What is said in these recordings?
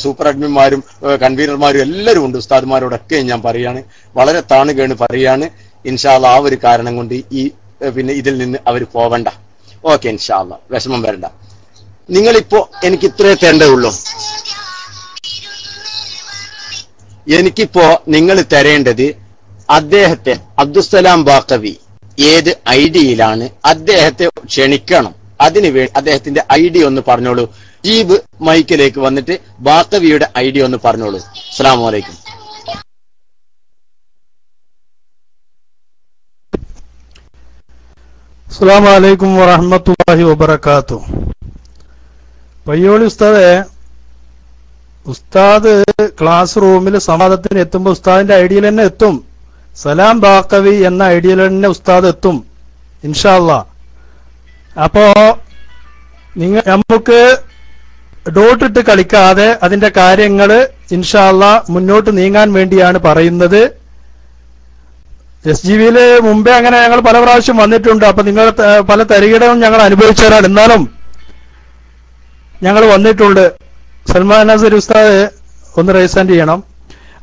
Super അഡ്മിന്മാരും കൺവീനർമാരും എല്ലാവരും ഉണ്ട്. ഉസ്താദ്മാരോടൊക്കെ ഞാൻ പറയാണ്, വളരെ താണുകേണ് പറയാണ്. ഇൻഷാ അല്ലാഹ് ആ ഒരു കാരണം കൊണ്ട് പിന്നെ ഇതിൽ നിന്ന് അവർ പോവണ്ട. ഓക്കെ, ഇൻഷാ അല്ലാഹ് വിഷമം വരണ്ട. നിങ്ങളിപ്പോ എനിക്ക് ഇത്രേ തരേണ്ടതുള്ളൂ. എനിക്കിപ്പോ നിങ്ങൾ തരേണ്ടത് അദ്ദേഹത്തെ അബ്ദുസ്സലാം ബാക്കവി ഏത് ഐഡിയിലാണ് അദ്ദേഹത്തെ ക്ഷണിക്കണം. അതിനുവേണ്ടി അദ്ദേഹത്തിന്റെ ഐഡി ഒന്ന് പറഞ്ഞോളൂ. ജീബ് മൈക്കിലേക്ക് വന്നിട്ട് ബാക്കവിയുടെ ഐഡി ഒന്ന് പറഞ്ഞോളൂ. അസ്സലാമു അലൈക്കും. അസ്സലാമു അലൈക്കും വറഹ്മത്തുള്ളാഹി വബറകാതുഹു. പയ്യോളി ഉസ്താദ് ക്ലാസ് റൂമിൽ സംവാദത്തിന് എത്തുമ്പോൾ ഉസ്താദിന്റെ ഐഡിയിൽ തന്നെ എത്തും. സലാം ബാക്കവി എന്ന ഐഡിയിൽ തന്നെ ഉസ്താദ് എത്തും ഇൻഷാ അല്ലാഹ്. അപ്പോ നമുക്ക് ഡോട്ടിട്ട് കളിക്കാതെ അതിന്റെ കാര്യങ്ങൾ ഇൻഷാ അല്ലാഹ് മുന്നോട്ട് നീങ്ങാൻ വേണ്ടിയാണ് പറയുന്നത്. SGVയില് മുമ്പേ അങ്ങനെ ഞങ്ങൾ പല പ്രാവശ്യം വന്നിട്ടുണ്ട്. അപ്പൊ നിങ്ങൾ പല തരികിടവും ഞങ്ങൾ അനുഭവിച്ചവരാണ്. എന്നാലും ഞങ്ങൾ വന്നിട്ടുണ്ട്. സൽമാൻ നസീർ ഉസ്താദ് ഒന്ന് റൈസ് ഹാൻഡ് ചെയ്യണം.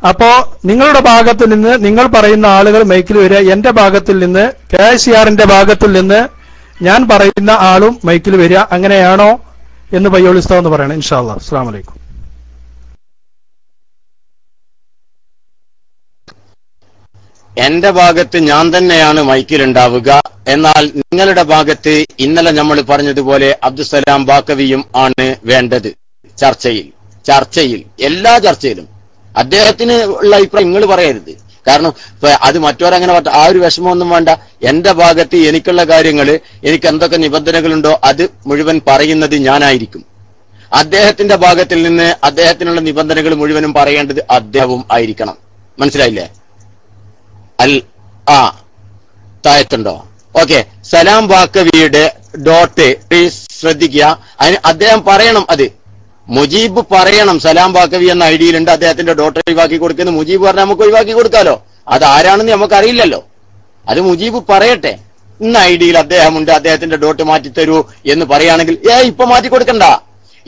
അപ്പോ നിങ്ങളുടെ ഭാഗത്ത് നിന്ന് നിങ്ങൾ പറയുന്ന ആളുകൾ മൈക്കിൽ വരിക. എന്റെ ഭാഗത്തിൽ നിന്ന് KCRന്റെ ഭാഗത്തിൽ നിന്ന് ഞാൻ പറയുന്ന ആളും മൈക്കിൽ വരിക. അങ്ങനെയാണോ എന്ന് പയ്യോളി ഉസ്താദ് എന്ന് പറയണം ഇൻഷാ അല്ലാഹ്. അസ്സലാമു അലൈക്കും. എന്റെ ഭാഗത്ത് ഞാൻ തന്നെയാണ് മൈക്കിലുണ്ടാവുക. എന്നാൽ നിങ്ങളുടെ ഭാഗത്ത് ഇന്നലെ നമ്മൾ പറഞ്ഞതുപോലെ അബ്ദുസ്സലാം ബാക്കവിയും ആണ് വേണ്ടത്. ചർച്ചയിൽ എല്ലാ ചർച്ചയിലും അദ്ദേഹത്തിന് ഉള്ള അഭിപ്രായം നിങ്ങൾ പറയരുത്. കാരണം അത് മറ്റവരങ്ങനെ ആ ഒരു വിഷമമൊന്നും വേണ്ട. എന്റെ ഭാഗത്ത് എനിക്കുള്ള കാര്യങ്ങൾ, എനിക്ക് എന്തൊക്കെ നിബന്ധനകളുണ്ടോ അത് മുഴുവൻ പറയുന്നത് ഞാനായിരിക്കും. അദ്ദേഹത്തിന്റെ ഭാഗത്തിൽ നിന്ന് അദ്ദേഹത്തിനുള്ള നിബന്ധനകൾ മുഴുവനും പറയേണ്ടത് അദ്ദേഹവും ആയിരിക്കണം. മനസ്സിലായില്ലേ? താഴത്തുണ്ടോ? ഓക്കെ. സലാം ബാക്കവിയുടെ ഡോട്ട് പ്ലീസ് ശ്രദ്ധിക്കുക. അതിന് അദ്ദേഹം പറയണം. അത് മുജീബ് പറയണം. സലാം ബാക്കവി എന്ന ഐഡിയിലുണ്ട്, അദ്ദേഹത്തിന്റെ ഡോട്ട് ഒഴിവാക്കി കൊടുക്കുന്നു. മുജീബ് പറഞ്ഞാൽ നമുക്ക് ഒഴിവാക്കി കൊടുക്കാലോ. അത് ആരാണെന്ന് നമുക്ക് അറിയില്ലല്ലോ. അത് മുജീബ് പറയട്ടെ. ഇന്ന ഐഡിയിൽ അദ്ദേഹമുണ്ട്, അദ്ദേഹത്തിന്റെ ഡോട്ട് മാറ്റിത്തരൂ എന്ന് പറയുകയാണെങ്കിൽ ഇപ്പൊ മാറ്റി കൊടുക്കണ്ട.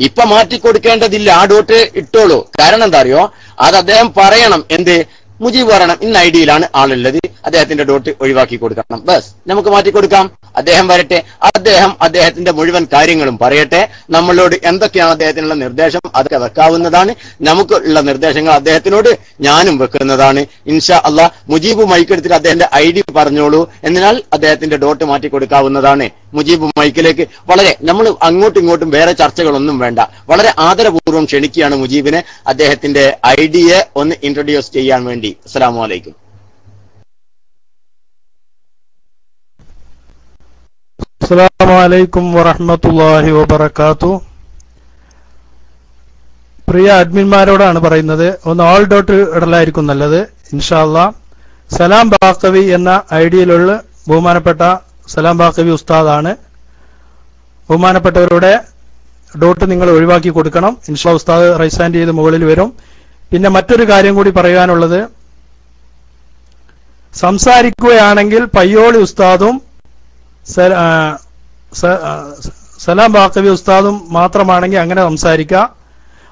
ഇപ്പൊ മാറ്റി കൊടുക്കേണ്ടതില്ല. ആ ഡോട്ട് ഇട്ടോളൂ. കാരണം എന്താ അറിയോ? അത് അദ്ദേഹം പറയണം. എന്ത്? മുജീബ് പറയണം ഇന്ന ഐഡിയിലാണ് ആളുള്ളത്, അദ്ദേഹത്തിന്റെ ഡോട്ട് ഒഴിവാക്കി കൊടുക്കണം. ബസ് നമുക്ക് മാറ്റി കൊടുക്കാം. അദ്ദേഹം വരട്ടെ. അദ്ദേഹത്തിന്റെ മുഴുവൻ കാര്യങ്ങളും പറയട്ടെ. നമ്മളോട് എന്തൊക്കെയാണ് അദ്ദേഹത്തിനുള്ള നിർദ്ദേശം അതൊക്കെ വെക്കാവുന്നതാണ്. നമുക്കുള്ള നിർദ്ദേശങ്ങൾ അദ്ദേഹത്തിനോട് ഞാനും വെക്കുന്നതാണ് ഇൻഷാ അല്ലാഹ്. മുജീബ് മൈക്കെടുത്തിട്ട് അദ്ദേഹത്തിന്റെ ഐഡി പറഞ്ഞോളൂ. എന്നാൽ അദ്ദേഹത്തിന്റെ ഡോട്ട് മാറ്റി കൊടുക്കാവുന്നതാണ്. മുജീബ് മൈക്കിലേക്ക് വളരെ നമ്മൾ അങ്ങോട്ടും ഇങ്ങോട്ടും വേറെ ചർച്ചകളൊന്നും വേണ്ട. വളരെ ആദരപൂർവ്വം ക്ഷണിക്കുകയാണ് മുജീബിനെ അദ്ദേഹത്തിന്റെ ഐഡിയെ ഒന്ന് ഇൻട്രൊഡ്യൂസ് ചെയ്യാൻ വേണ്ടി. അസ്സലാമു അലൈക്കും. അസ്സലാമു അലൈക്കും വറഹ്മത്തുള്ളാഹി വബറകാതുഹു. പ്രിയ അഡ്മിന്മാരോടാണ് പറയുന്നത്, ഒന്ന് ഓൾ ഡോട്ട് ഇടലായിരിക്കും നല്ലത് ഇൻഷാ അല്ലാഹ്. സലാം ബാക്കവി എന്ന ഐഡിയിലുള്ള ബഹുമാനപ്പെട്ട സലാം ബാക്കവി ഉസ്താദാണ്. ബഹുമാനപ്പെട്ടവരുടെ ഡോട്ട് നിങ്ങൾ ഒഴിവാക്കി കൊടുക്കണം ഇൻഷാ. ഉസ്താദ് റൈസ് ഹാൻഡ് ചെയ്ത് മുകളിൽ വരും. പിന്നെ മറ്റൊരു കാര്യം കൂടി പറയാനുള്ളത്, സംസാരിക്കുകയാണെങ്കിൽ പയ്യോളി ഉസ്താദും സലാം ബാക്കവി ഉസ്താദും മാത്രമാണെങ്കിൽ അങ്ങനെ സംസാരിക്കുക.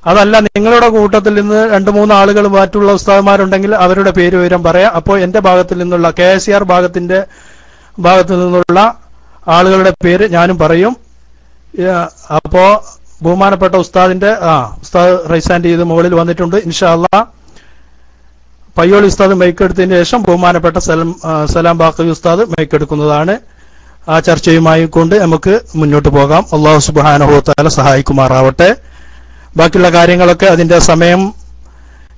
അതല്ല നിങ്ങളുടെ കൂട്ടത്തിൽ നിന്ന് 2-3 ആളുകൾ മറ്റുള്ള ഉസ്താദന്മാരുണ്ടെങ്കിൽ അവരുടെ പേര് വിവരം പറയാം. അപ്പോൾ എന്റെ ഭാഗത്തിൽ നിന്നുള്ള KCR ഭാഗത്തു നിന്നുള്ള ആളുകളുടെ പേര് ഞാനും പറയും. അപ്പോ ബഹുമാനപ്പെട്ട ഉസ്താദിന്റെ ഉസ്താദ് റൈസ് ഹാൻഡ് ചെയ്ത് മുകളിൽ വന്നിട്ടുണ്ട് ഇൻഷാ അല്ലാഹ്. പയ്യോളി ഉസ്താദ് മൈക്കെടുത്തതിന് ശേഷം ബഹുമാനപ്പെട്ട സലാം ബാക്കവി ഉസ്താദ് മൈക്കെടുക്കുന്നതാണ്. ആ ചർച്ചയുമായി കൊണ്ട് നമുക്ക് മുന്നോട്ട് പോകാം. അല്ലാഹു സുബ്ഹാനഹു വ തആല സഹായിക്കുമാറാവട്ടെ. ബാക്കിയുള്ള കാര്യങ്ങളൊക്കെ അതിന്റെ സമയം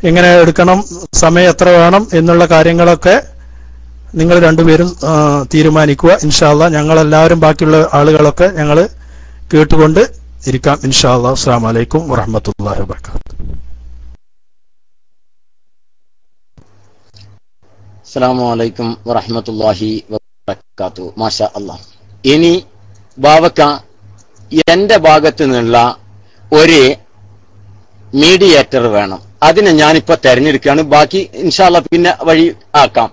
എങ്ങനെ എടുക്കണം, സമയം എത്ര വേണം എന്നുള്ള കാര്യങ്ങളൊക്കെ നിങ്ങൾ രണ്ടുപേരും തീരുമാനിക്കുക ഇൻഷാ അല്ലാഹ്. ഞങ്ങളെല്ലാവരും ബാക്കിയുള്ള ആളുകളൊക്കെ ഞങ്ങൾ കേട്ടുകൊണ്ട് ഇരിക്കാം ഇൻഷാ അല്ലാഹ്. അസ്സലാമു അലൈക്കും വറഹ്മത്തുള്ളാഹി വബറകാതുഹു. അസ്സലാമു അലൈക്കും വറഹ്മത്തുള്ളാഹി വബറകാതുഹു. മാഷാ അല്ലാഹ്. ഇനി ബാവക്ക എന്റെ ഭാഗത്തു നിന്നുള്ള ഒരു മീഡിയേറ്റർ വേണം. അതിനെ ഞാനിപ്പോ തെരഞ്ഞെടുക്കുകയാണ്. ബാക്കി ഇൻഷാ അല്ലാഹ് പിന്നെ വഴി ആക്കാം.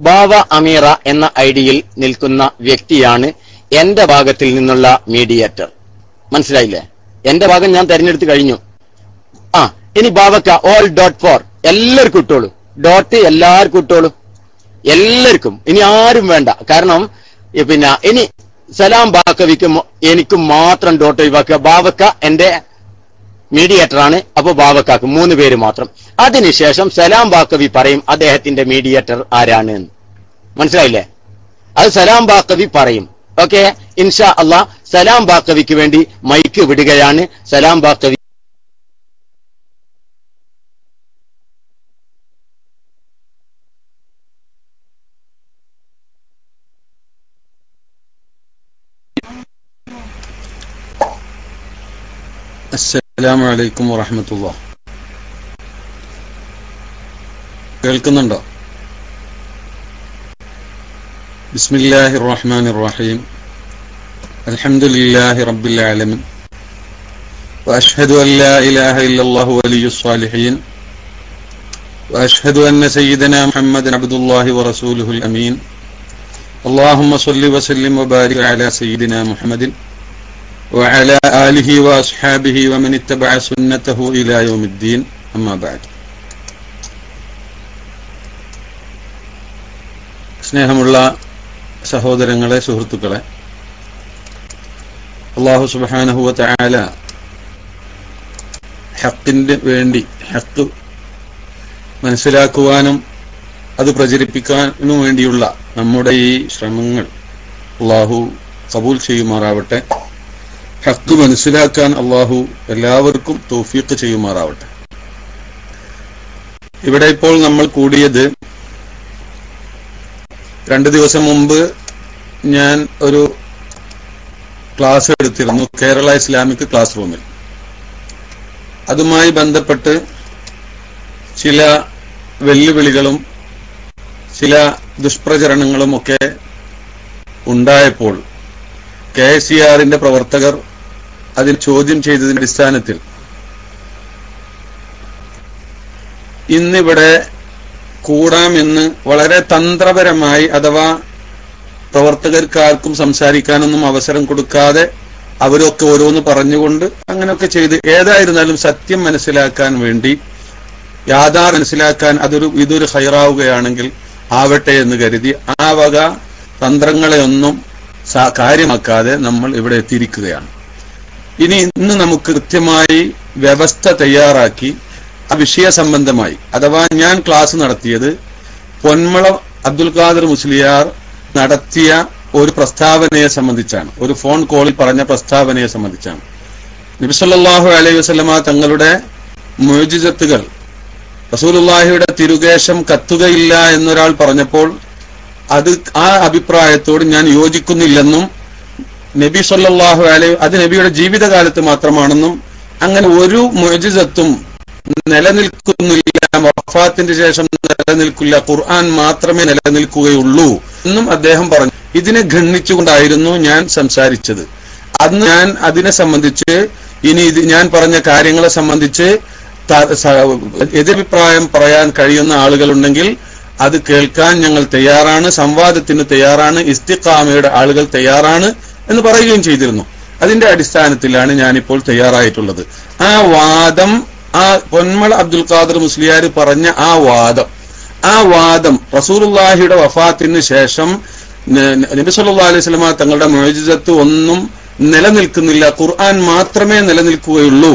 ബാവ അമീറ എന്ന ഐഡിയിൽ നിൽക്കുന്ന വ്യക്തിയാണ് എന്റെ ഭാഗത്തിൽ നിന്നുള്ള മീഡിയേറ്റർ. മനസ്സിലായില്ലേ? എന്റെ ഭാഗം ഞാൻ തെരഞ്ഞെടുത്ത് കഴിഞ്ഞു. ഇനി ബാവക്ക all.4 എല്ലാവർക്കും ഇട്ടോളൂ. ഡോട്ട് എല്ലാവർക്കും ഇട്ടോളൂ, എല്ലാവർക്കും. ഇനി ആരും വേണ്ട. കാരണം പിന്നെ ഇനി സലാം ബാക്കവിക്ക് എനിക്ക് മാത്രം ഡോട്ട് ഒഴിവാക്കുക. ബാവക്ക എന്റെ മീഡിയേറ്റർ ആണ്, അപ്പൊ ബാവക്കാക്ക് 3 പേര് മാത്രം. അതിനുശേഷം സലാം ബാക്കവി പറയും അദ്ദേഹത്തിന്റെ മീഡിയേറ്റർ ആരാണ് എന്ന്. മനസ്സിലായില്ലേ? അത് സലാം ബാക്കവി പറയും. ഓക്കെ, ഇൻഷാ അള്ളാഹ് സലാം ബാക്കവിക്ക് വേണ്ടി മൈക്ക് വിടുകയാണ്. സലാം ബാക്കവി അസ്സലാമു അലൈക്കും വറഹ്മത്തുള്ളാഹി. കേൾക്കുന്നുണ്ടോ? ബിസ്മില്ലാഹിർ റഹ്മാനിർ റഹീം. അൽഹംദുലില്ലാഹി റബ്ബിൽ ആലമീൻ. വഅശ്ഹദു അൻ ലാ ഇലാഹ ഇല്ലല്ലാഹു വലിയ്യുസ് സ്വാലിഹീൻ. വഅശ്ഹദു അന്ന സയ്യിദനാ മുഹമ്മദൻ അബ്ദുല്ലാഹി വറസൂലുഹുൽ അമീൻ. അല്ലാഹുമ്മ സ്വല്ലി വസല്ലിം വബാരിക് അലാ സയ്യിദിനാ മുഹമ്മദിൻ وعلى آله وأصحابه ومن اتبع سنته إلى يوم الدين. أما بعد. സ്നേഹമുള്ള സഹോദരങ്ങളെ, സുഹൃത്തുക്കളെ, അല്ലാഹു സുബ്ഹാനഹു വ തആല ഹഖിന്റെ വേണ്ടി ഹഖ് മനസ്സിലാക്കുവാനും അത് പ്രചരിപ്പിക്കാനും വേണ്ടിയുള്ള നമ്മുടെ ഈ ശ്രമങ്ങൾ അല്ലാഹു ഖബൂൽ ചെയ്യുമാറാവട്ടെ. ഹഖ് മനസ്സിലാക്കാൻ അള്ളാഹു എല്ലാവർക്കും തൗഫീഖ് ചെയ്യുമാറാവട്ടെ. ഇവിടെ ഇപ്പോൾ നമ്മൾ കൂടിയത് 2 ദിവസം മുമ്പ് ഞാൻ ഒരു ക്ലാസ് എടുത്തിരുന്നു കേരള ഇസ്ലാമിക് ക്ലാസ് റൂമിൽ. അതുമായി ബന്ധപ്പെട്ട് ചില വെല്ലുവിളികളും ചില ദുഷ്പ്രചരണങ്ങളും ഒക്കെ ഉണ്ടായപ്പോൾ KSCR-ന്റെ പ്രവർത്തകർ അതിൽ ചോദ്യം ചെയ്തതിന്റെ അടിസ്ഥാനത്തിൽ ഇന്നിവിടെ കൂടാമെന്ന് വളരെ തന്ത്രപരമായി, അഥവാ പ്രവർത്തകർക്കാർക്കും സംസാരിക്കാനൊന്നും അവസരം കൊടുക്കാതെ അവരൊക്കെ ഓരോന്ന് പറഞ്ഞുകൊണ്ട് അങ്ങനെയൊക്കെ ചെയ്ത്, ഏതായിരുന്നാലും സത്യം മനസ്സിലാക്കാൻ വേണ്ടി, യാഥാർത്ഥ്യം മനസ്സിലാക്കാൻ ഇതൊരു ഹൈറാവുകയാണെങ്കിൽ ആവട്ടെ എന്ന് കരുതി ആ വക തന്ത്രങ്ങളെ ഒന്നും കാര്യമാക്കാതെ നമ്മൾ ഇവിടെ എത്തിയിരിക്കുകയാണ്. ഇന്ന് നമുക്ക് കൃത്യമായി വ്യവസ്ഥ തയ്യാറാക്കി ആ വിഷയ സംബന്ധമായി, അഥവാ ഞാൻ ക്ലാസ് നടത്തിയത് പൊന്മള അബ്ദുൽ ഖാദർ മുസ്ലിയാർ നടത്തിയ ഒരു പ്രസ്താവനയെ സംബന്ധിച്ചാണ്, ഒരു ഫോൺ കോളിൽ പറഞ്ഞ പ്രസ്താവനയെ സംബന്ധിച്ചാണ്. നബി സല്ലല്ലാഹു അലൈഹി വസല്ലമ തങ്ങളുടെ മുഅ്ജിസത്തുകൾ, റസൂലുള്ളാഹിയുടെ തിരുകേശം കത്തുകയില്ല എന്നൊരാൾ പറഞ്ഞപ്പോൾ ആ അഭിപ്രായത്തോട് ഞാൻ യോജിക്കുന്നില്ലെന്നും, നബി സല്ലല്ലാഹു അലൈഹി അത് നബിയുടെ ജീവിതകാലത്ത് മാത്രമാണെന്നും, അങ്ങനെ ഒരു മുഅ്ജിസത്തും നിലനിൽക്കുന്നില്ല, വഫാത്തിന്റെ ശേഷം നിലനിൽക്കില്ല, ഖുർആൻ മാത്രമേ നിലനിൽക്കുകയുള്ളൂ എന്നും അദ്ദേഹം പറഞ്ഞു. ഇതിനെ ഖണ്ഡിച്ചുകൊണ്ടായിരുന്നു ഞാൻ സംസാരിച്ചത്. അന്ന് ഞാൻ അതിനെ സംബന്ധിച്ച്, ഇനി ഞാൻ പറഞ്ഞ കാര്യങ്ങളെ സംബന്ധിച്ച് എതിരഭിപ്രായം പറയാൻ കഴിയുന്ന ആളുകളുണ്ടെങ്കിൽ അത് കേൾക്കാൻ ഞങ്ങൾ തയ്യാറാണ്, സംവാദത്തിന് തയ്യാറാണ്, ഇസ്തിഖാമയുടെ ആളുകൾ തയ്യാറാണ് എന്ന് പറയുകയും ചെയ്തിരുന്നു. അതിന്റെ അടിസ്ഥാനത്തിലാണ് ഞാനിപ്പോൾ തയ്യാറായിട്ടുള്ളത്. ആ വാദം, ആ പൊന്മള അബ്ദുൽ ഖാദർ മുസ്ലിയാർ പറഞ്ഞ ആ വാദം റസൂലുള്ളാഹിയുടെ വഫാത്തിന് ശേഷം നബി സല്ലല്ലാഹു അലൈഹി വസല്ലമ തങ്ങളുടെ മുഅ്ജിസത്ത് ഒന്നും നിലനിൽക്കുന്നില്ല, ഖുർആൻ മാത്രമേ നിലനിൽക്കുകയുള്ളൂ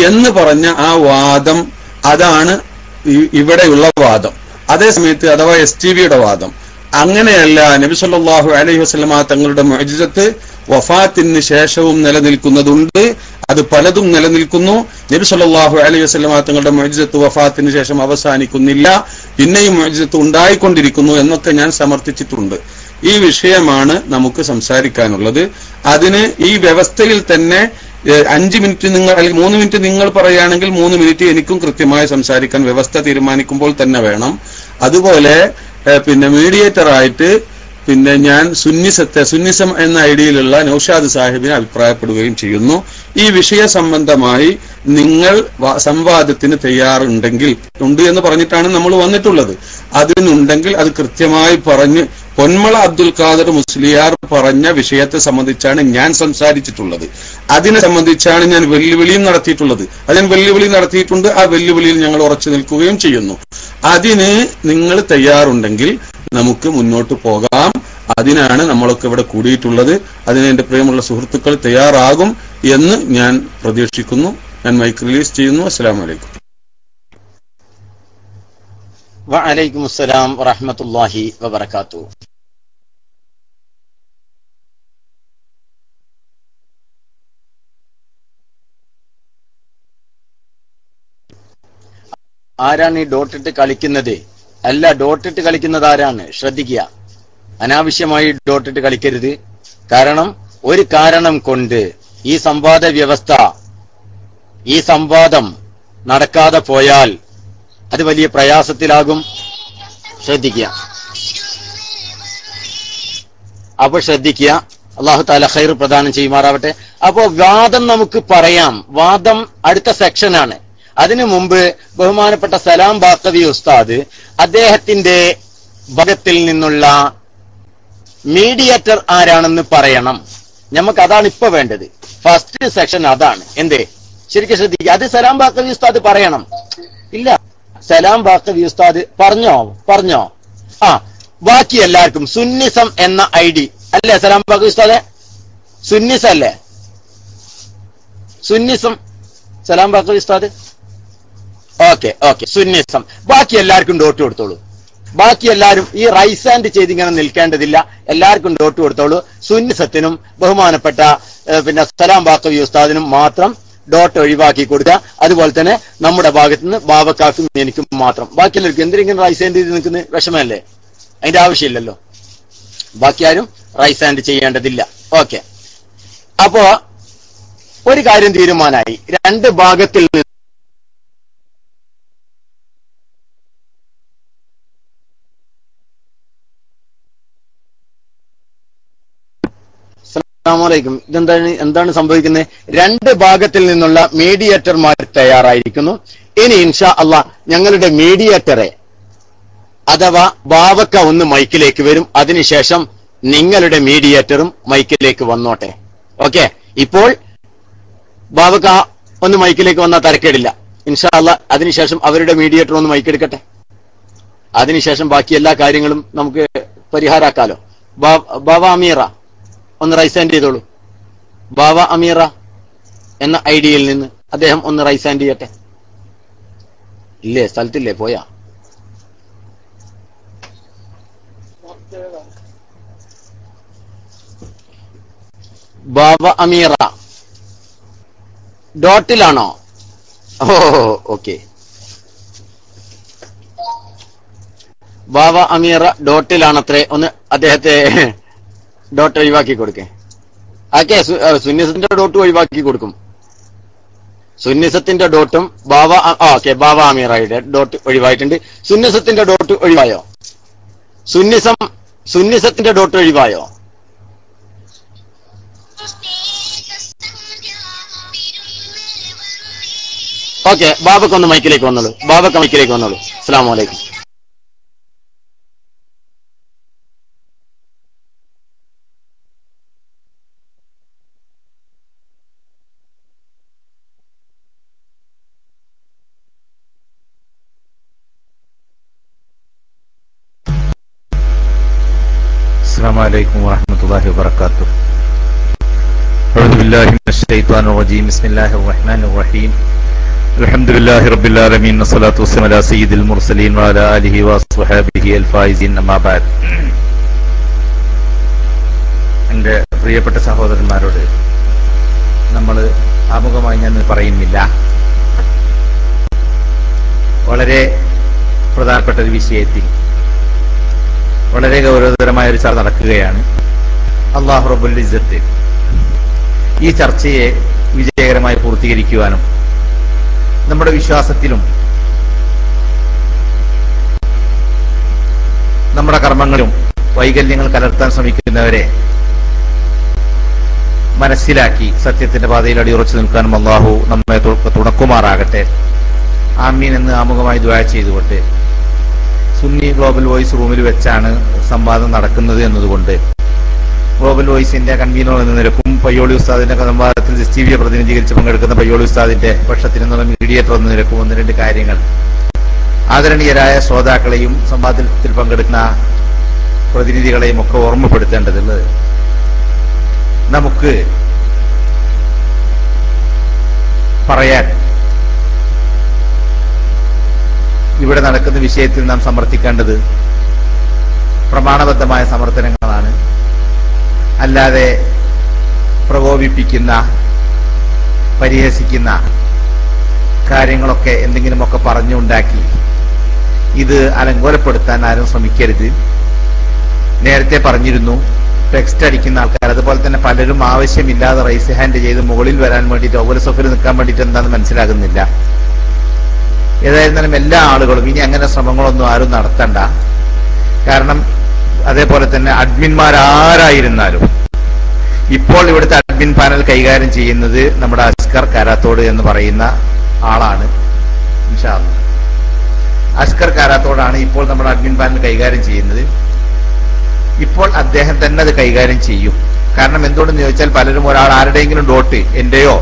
എന്ന് പറഞ്ഞ ആ വാദം, അതാണ് ഇവിടെയുള്ള വാദം. അതേസമയത്ത് അഥവാ STVയുടെ വാദം അങ്ങനെയല്ല. നബി സല്ലല്ലാഹു അലൈഹി വസല്ലമ തങ്ങളുടെ മുഅ്ജിസത്ത് വഫാത്തിന് ശേഷവും നിലനിൽക്കുന്നതുണ്ട്, അത് പലതും നിലനിൽക്കുന്നു. നബി സല്ലല്ലാഹു അലൈഹി വസല്ലമ തങ്ങളുടെ മുഅ്ജിസത്ത് വഫാത്തിന് ശേഷം അവസാനിക്കുന്നില്ല, പിന്നെയും മുഅ്ജിസത്ത് ഉണ്ടായിക്കൊണ്ടിരിക്കുന്നു എന്നൊക്കെ ഞാൻ സമർത്ഥിച്ചിട്ടുണ്ട്. ഈ വിഷയമാണ് നമുക്ക് സംസാരിക്കാനുള്ളത്. അതിന് ഈ വ്യവസ്ഥയിൽ തന്നെ 5 മിനിറ്റ് നിങ്ങൾ, അല്ലെങ്കിൽ 3 മിനിറ്റ് നിങ്ങൾ പറയുകയാണെങ്കിൽ 3 മിനിറ്റ് എനിക്കും കൃത്യമായി സംസാരിക്കാൻ വ്യവസ്ഥ തീരുമാനിക്കുമ്പോൾ തന്നെ വേണം. അതുപോലെ മീഡിയേറ്റർ ആയിട്ട് ഞാൻ സുന്നിസം എന്ന ഐഡിയയിലുള്ള നൗഷാദ് സാഹിബിനെ അഭിപ്രായപ്പെടുകയും ചെയ്യുന്നു. ഈ വിഷയ സംബന്ധമായി നിങ്ങൾ സംവാദത്തിന് തയ്യാറുണ്ടെങ്കിൽ, ഉണ്ട് എന്ന് പറഞ്ഞിട്ടാണ് നമ്മൾ വന്നിട്ടുള്ളത്, അതിനുണ്ടെങ്കിൽ അത് കൃത്യമായി പറഞ്ഞ് പൊന്മള അബ്ദുൽ ഖാദർ മുസ്ലിയാർ പറഞ്ഞ വിഷയത്തെ സംബന്ധിച്ചാണ് ഞാൻ സംസാരിച്ചിട്ടുള്ളത്. അതിനെ സംബന്ധിച്ചാണ് ഞാൻ വെല്ലുവിളിയും നടത്തിയിട്ടുള്ളത്. അതിന് വെല്ലുവിളി നടത്തിയിട്ടുണ്ട്. ആ വെല്ലുവിളിയിൽ ഞങ്ങൾ ഉറച്ചു നിൽക്കുകയും ചെയ്യുന്നു. അതിന് നിങ്ങൾ തയ്യാറുണ്ടെങ്കിൽ നമുക്ക് മുന്നോട്ട് പോകാം. അതിനാണ് നമ്മളൊക്കെ ഇവിടെ കൂടിയിട്ടുള്ളത്. അതിന് എന്റെ പ്രിയമുള്ള സുഹൃത്തുക്കൾ തയ്യാറാകും എന്ന് ഞാൻ പ്രതീക്ഷിക്കുന്നു. ഞാൻ മൈക്ക് റിലീസ് ചെയ്യുന്നു. അസ്സലാമു അലൈക്കും. വഅലൈക്കും അസ്സലാം വറഹ്മത്തുള്ളാഹി വബറകാതുഹു. ആരാണ് ഈ ഡോട്ടിട്ട് കളിക്കുന്നത്? അല്ല, ഡോട്ടിട്ട് കളിക്കുന്നത് ആരാണ്? ശ്രദ്ധിക്കുക, അനാവശ്യമായി ഡോട്ടിട്ട് കളിക്കരുത്. കാരണം ഒരു കാരണം കൊണ്ട് ഈ സംവാദ വ്യവസ്ഥ, ഈ സംവാദം നടക്കാതെ പോയാൽ അത് വലിയ പ്രയാസത്തിലാകും. ശ്രദ്ധിക്കുക. അപ്പൊ ശ്രദ്ധിക്കുക. അല്ലാഹു തആല ഖൈർ പ്രദാനം ചെയ്യുമാറാവട്ടെ. അപ്പോ വാദം നമുക്ക് പറയാം. വാദം അടുത്ത സെക്ഷനാണ്. അതിനു മുമ്പ് ബഹുമാനപ്പെട്ട സലാം ബാക്കവി ഉസ്താദ് അദ്ദേഹത്തിന്റെ ഭാഗത്തിൽ നിന്നുള്ള മീഡിയേറ്റർ ആരാണെന്ന് പറയണം. നമുക്ക് അതാണ് ഇപ്പൊ വേണ്ടത്. ഫസ്റ്റ് സെക്ഷൻ അതാണ്. എന്തേ? ശരിക്കും ശ്രദ്ധിക്കുക. അത് സലാം ബാക്കവി ഉസ്താദ് പറയണം. ഇല്ല, സലാം ബാക്കവി ഉസ്താദ് പറഞ്ഞോ? ആ, ബാക്കി എല്ലാവർക്കും സുന്നിസം എന്ന ID അല്ലേ സലാം ബാക്കവി ഉസ്താദെ? സുന്നിസം അല്ലേ? സുന്നിസം സലാം ബാക്കവി ഉസ്താദ്. ഓക്കെ, സുന്നിസം. ബാക്കി എല്ലാവർക്കും ഡോട്ട് കൊടുത്തോളൂ. ബാക്കി എല്ലാവരും ഈ റൈസ് ആൻഡ് ചെയ്ത് ഇങ്ങനെ നിൽക്കേണ്ടതില്ല. എല്ലാവർക്കും ഡോട്ട് കൊടുത്തോളൂ. സുന്നിസത്തിനും ബഹുമാനപ്പെട്ട പിന്നെ സലാം ബാക്കവി ഉസ്താദിനും മാത്രം ഡോട്ട് ഒഴിവാക്കി കൊടുക്കുക. അതുപോലെ തന്നെ നമ്മുടെ ഭാഗത്ത് നിന്ന് ബാവക്കാക്കും എനിക്കും മാത്രം. ബാക്കിയുള്ളവർക്ക് എന്തിനെങ്കിലും റൈസ് ആൻഡ് ചെയ്ത് നിൽക്കുന്ന വിഷമല്ലേ? അതിന്റെ ആവശ്യമില്ലല്ലോ. ബാക്കി ആരും റൈസ് ആൻഡ് ചെയ്യേണ്ടതില്ല. ഓക്കെ, അപ്പോ ഒരു കാര്യം തീരുമാനമായി. രണ്ട് ഭാഗത്തിൽ നിന്ന് എന്താണ് സംഭവിക്കുന്നത്? രണ്ട് ഭാഗത്തിൽ നിന്നുള്ള മീഡിയേറ്റർമാർ തയ്യാറായിരിക്കുന്നു. ഇനി ഇൻഷാ അള്ളാഹ് ഞങ്ങളുടെ മീഡിയേറ്ററെ അഥവാ ബാവക്ക ഒന്ന് മൈക്കിലേക്ക് വരും. അതിനുശേഷം നിങ്ങളുടെ മീഡിയേറ്ററും മൈക്കിലേക്ക് വന്നോട്ടെ. ഓക്കെ, ഇപ്പോൾ ബാവക്ക ഒന്ന് മൈക്കിലേക്ക് വന്നാൽ തരക്കേടില്ല. ഇൻഷാ അള്ളാഹ് അതിനുശേഷം അവരുടെ മീഡിയേറ്റർ ഒന്ന് മൈക്കെടുക്കട്ടെ. അതിനുശേഷം ബാക്കി എല്ലാ കാര്യങ്ങളും നമുക്ക് പരിഹാരാക്കാലോ. ബാവ അമീറ ഒന്ന് റൈസ് ആൻഡ് ചെയ്തോളൂ. ബാവ അമീറ എന്ന ഐഡിയയിൽ നിന്ന് അദ്ദേഹം ഒന്ന് റൈസ് ആൻഡ് ചെയ്യട്ടെ. ഇല്ലേ, സ്ഥലത്തില്ലേ? പോയാ? ബാവ അമീറ ഡോട്ടിലാണോ? ഓ, ഓക്കെ. ബാവ അമീറ ഡോട്ടിലാണത്രേ. ഒന്ന് അദ്ദേഹത്തെ ഡോട്ട് ഒഴിവാക്കി കൊടുക്കേ. ഓക്കെ, സുന്നിസത്തിന്റെ ഡോട്ട് ഒഴിവാക്കി കൊടുക്കും. സുന്നിസത്തിന്റെ ഡോട്ടും ബാവ ബാവ അമീറയുടെ ഡോട്ട് ഒഴിവായിട്ടുണ്ട്. സുന്നിസത്തിന്റെ ഡോട്ട് ഒഴിവായോ? സുന്നിസത്തിന്റെ ഡോട്ട് ഒഴിവായോ? ഓക്കെ, ബാബക്കൊന്ന് മൈക്കിലേക്ക് വന്നോളൂ. ബാബക്ക മൈക്കിലേക്ക് വന്നോളൂ. അസ്സലാമു അലൈക്കും. السلام عليكم ورحمة الله وبركاته. أعوذ بالله من الشيطان الرجيم. بسم الله الرحمن الرحيم. الحمد لله رب العالمين والصلاة والسلام على سيد المرسلين وعلى آله وصحبه الفائزين. أما بعد. എൻ്റെ പ്രിയപ്പെട്ട സഹോദരന്മാരോട് നമ്മൾ ആമുഖമായി ഞാൻ പറയുന്നില്ല. വളരെ പ്രധാനപ്പെട്ട ഒരു വിഷയത്തിൽ വളരെ ഗൗരവതരമായ ഒരു ചർച്ച നടക്കുകയാണ്. അല്ലാഹു റബ്ബുൽ ഇസ്സത്ത് ഈ ചർച്ചയെ വിജയകരമായി പൂർത്തീകരിക്കുവാനും നമ്മുടെ വിശ്വാസത്തിലും നമ്മുടെ കർമ്മങ്ങളിലും വൈകല്യങ്ങൾ കലർത്താൻ ശ്രമിക്കുന്നവരെ മനസ്സിലാക്കി സത്യത്തിന്റെ പാതയിൽ അടിയുറച്ചു നിൽക്കാനും അല്ലാഹു നമ്മെ തുണക്കുമാറാകട്ടെ. ആമീൻ എന്ന് ആമുഖമായി ദുആ ചെയ്തുകൊണ്ട് സുന്നി ഗ്ലോബൽ വോയിസ് റൂമിൽ വെച്ചാണ് സംവാദം നടക്കുന്നത് എന്നതുകൊണ്ട് ഗ്ലോബൽ വോയിസിന്റെ കൺവീനർ എന്ന നിലക്കും പയ്യോളി ഉസ്താദിന്റെ സംവാദത്തിൽ STV പ്രതിനിധീകരിച്ച് പങ്കെടുക്കുന്ന പയ്യോളി ഉസ്താദിന്റെ പക്ഷത്തിൽ നിന്നുള്ള മീഡിയേറ്റർ എന്ന നിലക്കും ഒന്ന് രണ്ട് കാര്യങ്ങൾ ആദരണീയരായ ശ്രോതാക്കളെയും സംവാദത്തിൽ പങ്കെടുക്കുന്ന പ്രതിനിധികളെയും ഒക്കെ ഓർമ്മപ്പെടുത്തേണ്ടതുള്ളത്. നമുക്ക് പറയാൻ ഇവിടെ നടക്കുന്ന വിഷയത്തിൽ നാം സമർത്ഥിക്കേണ്ടത് പ്രമാണബദ്ധമായ സമർത്ഥനങ്ങളാണ്. അല്ലാതെ പ്രകോപിപ്പിക്കുന്ന, പരിഹസിക്കുന്ന കാര്യങ്ങളൊക്കെ എന്തെങ്കിലുമൊക്കെ പറഞ്ഞുണ്ടാക്കി ഇത് അലങ്കോലപ്പെടുത്താൻ ആരും ശ്രമിക്കരുത്. നേരത്തെ പറഞ്ഞിരുന്നു, ടെക്സ്റ്റ് അടിക്കുന്ന ആൾക്കാർ, അതുപോലെ തന്നെ പലരും ആവശ്യമില്ലാതെ റൈസ് ഹാൻഡ് ചെയ്ത് മുകളിൽ വരാൻ വേണ്ടിയിട്ട് ഓവൽ സോഫിൽ നിൽക്കാൻ വേണ്ടിയിട്ട് എന്താണെന്ന് മനസ്സിലാകുന്നില്ല. ഏതായിരുന്നാലും എല്ലാ ആളുകളും ഇനി അങ്ങനെ ശ്രമങ്ങളൊന്നും ആരും നടത്തണ്ട. കാരണം അതേപോലെ തന്നെ അഡ്മിന്മാരാരായിരുന്നാലും ഇപ്പോൾ ഇവിടുത്തെ അഡ്മിൻ പാനൽ കൈകാര്യം ചെയ്യുന്നത് നമ്മുടെ അസ്കർ കാരാത്തോട് എന്ന് പറയുന്ന ആളാണ്. ഇൻഷാ അല്ലാഹ് അസ്കർ കാരാത്തോടാണ് ഇപ്പോൾ നമ്മുടെ അഡ്മിൻ പാനൽ കൈകാര്യം ചെയ്യുന്നത്. ഇപ്പോൾ അദ്ദേഹം തന്നെ അത് കൈകാര്യം ചെയ്യും. കാരണം എന്തുകൊണ്ടെന്ന് ചോദിച്ചാൽ പലരും ഒരാൾ ആരുടെയെങ്കിലും ഡോട്ട് എന്റെയോ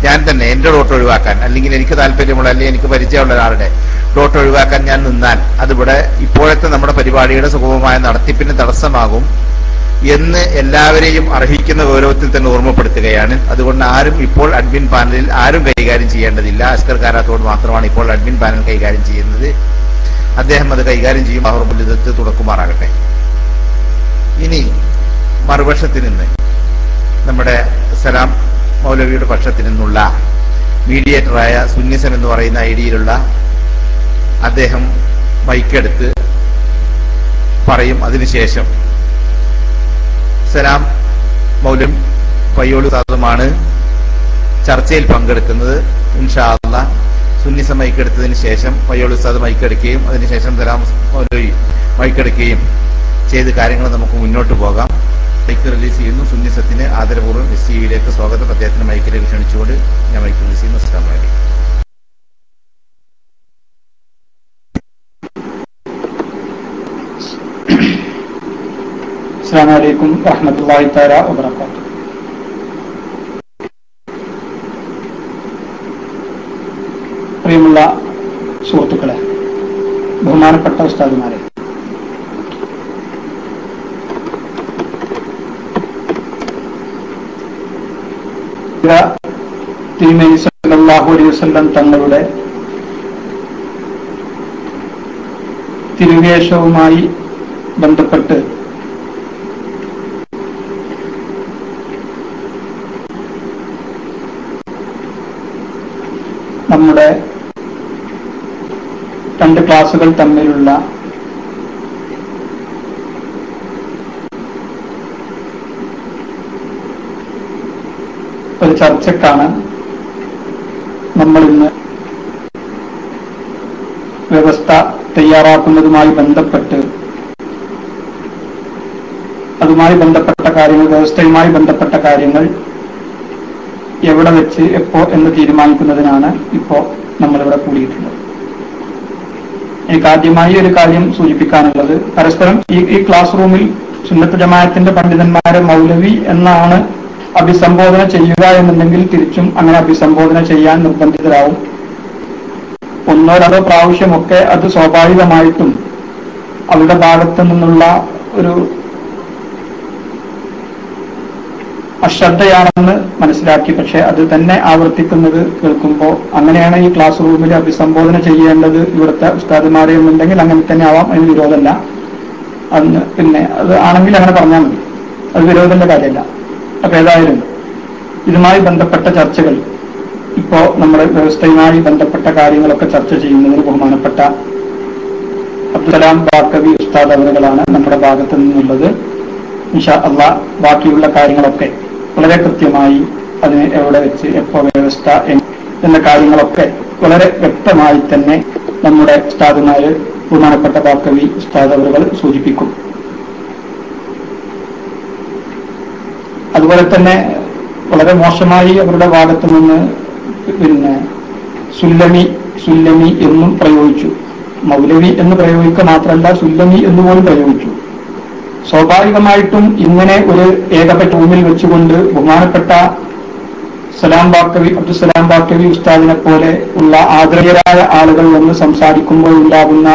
ഞാൻ തന്നെ എന്റെ ഡോട്ട് ഒഴിവാക്കാൻ, അല്ലെങ്കിൽ എനിക്ക് താല്പര്യമുള്ള അല്ലെങ്കിൽ എനിക്ക് പരിചയമുള്ള ഒരാളുടെ ഡോട്ട് ഒഴിവാക്കാൻ ഞാൻ നിന്നാൽ അതിവിടെ ഇപ്പോഴത്തെ നമ്മുടെ പരിപാടിയുടെ സുഗമമായ നടത്തിപ്പിന് തടസ്സമാകും എന്ന് എല്ലാവരെയും അർഹിക്കുന്ന ഗൗരവത്തിൽ തന്നെ ഓർമ്മപ്പെടുത്തുകയാണ്. അതുകൊണ്ട് ആരും ഇപ്പോൾ അഡ്മിൻ പാനലിൽ ആരും കൈകാര്യം ചെയ്യേണ്ടതില്ല. അസ്കർ കാരാത്തോട് മാത്രമാണ് ഇപ്പോൾ അഡ്മിൻ പാനൽ കൈകാര്യം ചെയ്യുന്നത്. അദ്ദേഹം അത് കൈകാര്യം ചെയ്യും. അഹ്റബുൽ തുടക്കുമാറാകട്ടെ. ഇനി മറുപക്ഷത്തിൽ നിന്ന് നമ്മുടെ സലാം മൗലവിയുടെ പക്ഷത്തിൽ നിന്നുള്ള മീഡിയേറ്ററായ സുന്നിസം എന്ന് പറയുന്ന ഐഡിയിലുള്ള അദ്ദേഹം മൈക്കെടുത്ത് പറയും. അതിനുശേഷം സലാം മൗലം പയ്യോളി ഉസ്താദുമാണ് ചർച്ചയിൽ പങ്കെടുക്കുന്നത്. ഇൻഷാ അല്ലാഹ് സുന്നിസം മൈക്കെടുത്തതിന് ശേഷം പയ്യോളി ഉസ്താദ് മൈക്കെടുക്കുകയും അതിനുശേഷം സലാം മൗലവി മൈക്കെടുക്കുകയും ചെയ്ത് കാര്യങ്ങൾ നമുക്ക് മുന്നോട്ട് പോകാം. മൈക്ക് റിലീസ് ചെയ്യുന്നു. സുന്നിസത്തിന് ആദരപൂർവ്വം STVയിലേക്ക് സ്വാഗതം. അദ്ദേഹത്തിന് മൈക്കിലേക്ക് ക്ഷണിച്ചുകൊണ്ട് ഞാൻ മൈക്ക് റിലീസ് ചെയ്യുന്നു. അസ്സലാമു അലൈക്കും. അസ്സലാമു അലൈക്കും വറഹ്മത്തുള്ളാഹി തആല വബറകാതുഹു. പ്രിയമുള്ള സുഹൃത്തുക്കളെ, ബഹുമാനപ്പെട്ട ഉസ്താദുമാരെ, തിരുമേനി സല്ലല്ലാഹു അലൈഹി വസല്ലം തങ്ങളുടെ തിരുവേഷവുമായി ബന്ധപ്പെട്ട് നമ്മുടെ രണ്ട് ക്ലാസുകൾ തമ്മിലുള്ള ഒരു ചർച്ചക്കാണ് നമ്മൾ ഇന്ന് വ്യവസ്ഥ തയ്യാറാക്കുന്നതുമായി ബന്ധപ്പെട്ട് അതുമായി ബന്ധപ്പെട്ട കാര്യങ്ങൾ, വ്യവസ്ഥയുമായി ബന്ധപ്പെട്ട കാര്യങ്ങൾ എവിടെ വെച്ച് എപ്പോ എന്ന് തീരുമാനിക്കുന്നതിനാണ് ഇപ്പോ നമ്മളിവിടെ കൂടിയിട്ടുള്ളത്. എനിക്ക് ആദ്യമായി ഒരു കാര്യം സൂചിപ്പിക്കാനുള്ളത്, പരസ്പരം ഈ ക്ലാസ് റൂമിൽ സുന്നത്ത് ജമാഅത്തിന്റെ പണ്ഡിതന്മാരെ മൗലവി എന്നാണ് അഭിസംബോധന ചെയ്യുക എന്നുണ്ടെങ്കിൽ തിരിച്ചും അങ്ങനെ അഭിസംബോധന ചെയ്യാൻ നിർബന്ധിതരാവും. ഒന്നോ രണ്ടോ പ്രാവശ്യമൊക്കെ അത് സ്വാഭാവികമായിട്ടും അവരുടെ ഭാഗത്തു നിന്നുള്ള ഒരു അശ്രദ്ധയാണെന്ന് മനസ്സിലാക്കി. പക്ഷെ അത് തന്നെ ആവർത്തിക്കുന്നത് കേൾക്കുമ്പോൾ അങ്ങനെയാണ് ഈ ക്ലാസ് റൂമിൽ അഭിസംബോധന ചെയ്യേണ്ടത് ഇവിടുത്തെ ഉസ്താദുമാരെ എന്നുണ്ടെങ്കിൽ അങ്ങനെ തന്നെ ആവാം, അതിന് വിരോധമല്ല. അന്ന് പിന്നെ അത് ആണെങ്കിൽ അങ്ങനെ പറഞ്ഞാൽ മതി, അത് വിരോധത്തിന്റെ കാര്യമല്ല. അപ്പൊ ഏതായാലും ഇതുമായി ബന്ധപ്പെട്ട ചർച്ചകൾ ഇപ്പോ നമ്മുടെ വ്യവസ്ഥയുമായി ബന്ധപ്പെട്ട കാര്യങ്ങളൊക്കെ ചർച്ച ചെയ്യുന്നതിന് ബഹുമാനപ്പെട്ട അബ്ദുസലാം ബാക്കവി ഉസ്താദ് അവറുകളാണ് നമ്മുടെ ഭാഗത്തു നിന്നുള്ളത്. ഇൻഷാ അല്ലാഹ് ബാക്കിയുള്ള കാര്യങ്ങളൊക്കെ വളരെ കൃത്യമായി അതിന് എവിടെ വെച്ച് എപ്പോ വ്യവസ്ഥ എന്ന കാര്യങ്ങളൊക്കെ വളരെ വ്യക്തമായി തന്നെ നമ്മുടെ ഉസ്താദുമാര് ബഹുമാനപ്പെട്ട ബാക്കവി ഉസ്താദ് അവറുകൾ സൂചിപ്പിക്കും. അതുപോലെ തന്നെ വളരെ മോശമായി അവരുടെ ഭാഗത്തു നിന്ന് പിന്നെ സുല്ലമി എന്നും പ്രയോഗിച്ചു. മൗലവി എന്ന് പ്രയോഗിക്കുക മാത്രമല്ല സുല്ലമി എന്ന് പോലും പ്രയോഗിച്ചു. സ്വാഭാവികമായിട്ടും ഇങ്ങനെ ഒരു ഏകപക്ഷ റൂമിൽ വെച്ചുകൊണ്ട് ബഹുമാനപ്പെട്ട സലാം ബാക്കവി അബ്ദുസലാം ബാക്കവി ഉസ്താദിനെ പോലെ ഉള്ള ആദരണീയരായ ആളുകൾ വന്ന് സംസാരിക്കുമ്പോൾ ഉണ്ടാകുന്ന,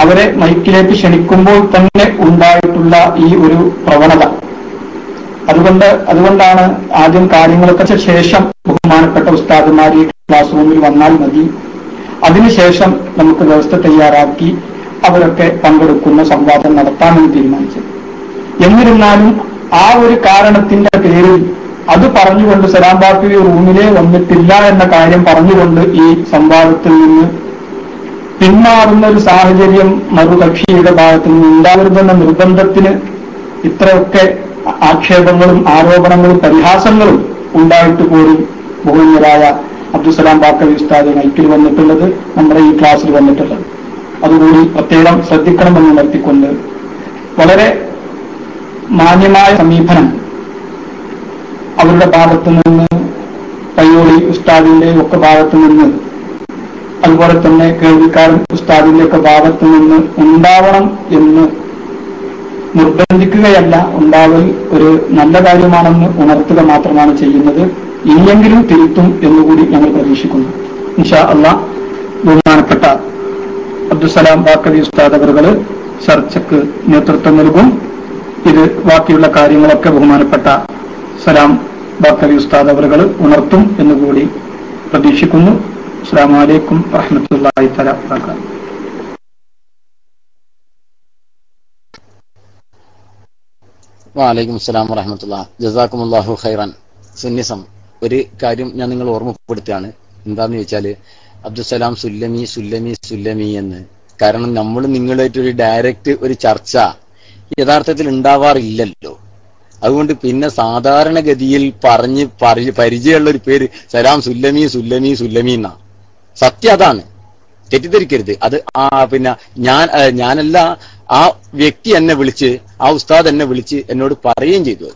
അവരെ മൈക്കിലേക്ക് ക്ഷണിക്കുമ്പോൾ തന്നെ ഉണ്ടായിട്ടുള്ള ഈ ഒരു പ്രവണത, അതുകൊണ്ടാണ് ആദ്യം കാര്യങ്ങളൊക്കെ ശേഷം ബഹുമാനപ്പെട്ട ഉസ്താദുമാർ ഈ ക്ലാസ് റൂമിൽ വന്നാൽ മതി, അതിനുശേഷം നമുക്ക് വ്യവസ്ഥ തയ്യാറാക്കി അവരൊക്കെ പങ്കെടുക്കുന്ന സംവാദം നടത്താമെന്ന് തീരുമാനിച്ചത്. എന്നിരുന്നാലും ആ ഒരു കാരണത്തിന്റെ പേരിൽ അത് പറഞ്ഞുകൊണ്ട് സലാം ബാക്കവി റൂമിലെ വന്നിട്ടില്ല എന്ന കാര്യം പറഞ്ഞുകൊണ്ട് ഈ സംവാദത്തിൽ നിന്ന് പിന്മാറുന്ന ഒരു സാഹചര്യം മറുകക്ഷിയുടെ ഭാഗത്ത് നിന്ന് ഉണ്ടാകരുതെന്ന നിർബന്ധത്തിന് ഇത്രയൊക്കെ ആക്ഷേപങ്ങളും ആരോപണങ്ങളും പരിഹാസങ്ങളും ഉണ്ടായിട്ട് പോലും ബഹുമാന്യരായ അബ്ദുസലാം ബാക്കവി ഉസ്താദ് മൈക്കിൽ വന്നിട്ടുള്ളത്, നമ്മുടെ ഈ ക്ലാസ്സിൽ വന്നിട്ടുള്ളത്, അതുകൂടി പ്രത്യേകം ശ്രദ്ധിക്കണമെന്ന് നിർത്തിക്കൊണ്ട് വളരെ മാന്യമായ സമീപനം അവരുടെ ഭാഗത്തു നിന്ന്, പയ്യോളി ഉസ്താദിന്റെ ഒക്കെ ഭാഗത്തു നിന്ന്, അതുപോലെ തന്നെ കേൾവിക്കാരൻ ഉസ്താദിന്റെ ഒക്കെ ഭാഗത്തു നിന്ന് ഉണ്ടാവണം എന്ന് നിർബന്ധിക്കുകയല്ല, ഉണ്ടാവൽ ഒരു നല്ല കാര്യമാണെന്ന് ഉണർത്തുക മാത്രമാണ് ചെയ്യുന്നത്. ഇനിയെങ്കിലും തിരുത്തും എന്നുകൂടി ഞങ്ങൾ പ്രതീക്ഷിക്കുന്നു. ഇൻഷാ അല്ലാഹ് ബഹുമാനപ്പെട്ട അബ്ദുസലാം ബാക്കവി ഉസ്താദ് അവറുകൾ ചർച്ചയ്ക്ക് നേതൃത്വം നൽകും. ഇത് ബാക്കിയുള്ള കാര്യങ്ങളൊക്കെ ബഹുമാനപ്പെട്ട സലാം ബാക്കവി ഉസ്താദ് അവറുകൾ ഉണർത്തും എന്നുകൂടി പ്രതീക്ഷിക്കുന്നു. അസ്സലാമു അലൈക്കും വറഹ്മത്തുള്ളാഹി തആല വബറകാതുഹു. വഅലൈക്കും അസ്സലാം വറഹ്മത്തുള്ളാഹി. ജസാക്കുമുല്ലാഹു ഖൈറൻ. സുന്നിസം, ഒരു കാര്യം ഞാൻ നിങ്ങൾ ഓർമ്മപ്പെടുത്തുകയാണ്. എന്താന്ന് ചോദിച്ചാല് അബ്ദുസലാം സുല്ലമി സുല്ലമി സുല്ലമി എന്ന്, കാരണം നമ്മൾ നിങ്ങളായിട്ടൊരു ഡയറക്റ്റ് ഒരു ചർച്ച യഥാർത്ഥത്തിൽ ഉണ്ടാവാറില്ലല്ലോ. അതുകൊണ്ട് പിന്നെ സാധാരണഗതിയിൽ പരിചയമുള്ള ഒരു പേര് സലാം സുല്ലമി സുല്ലമി സുല്ലമി എന്നാ. സത്യം അതാണ്, തെറ്റിദ്ധരിക്കരുത്. അത് പിന്നെ ഞാനല്ല, ആ വ്യക്തി എന്നെ വിളിച്ച്, ആ ഉസ്താദ് എന്നെ വിളിച്ച് എന്നോട് പറയുകയും ചെയ്തു.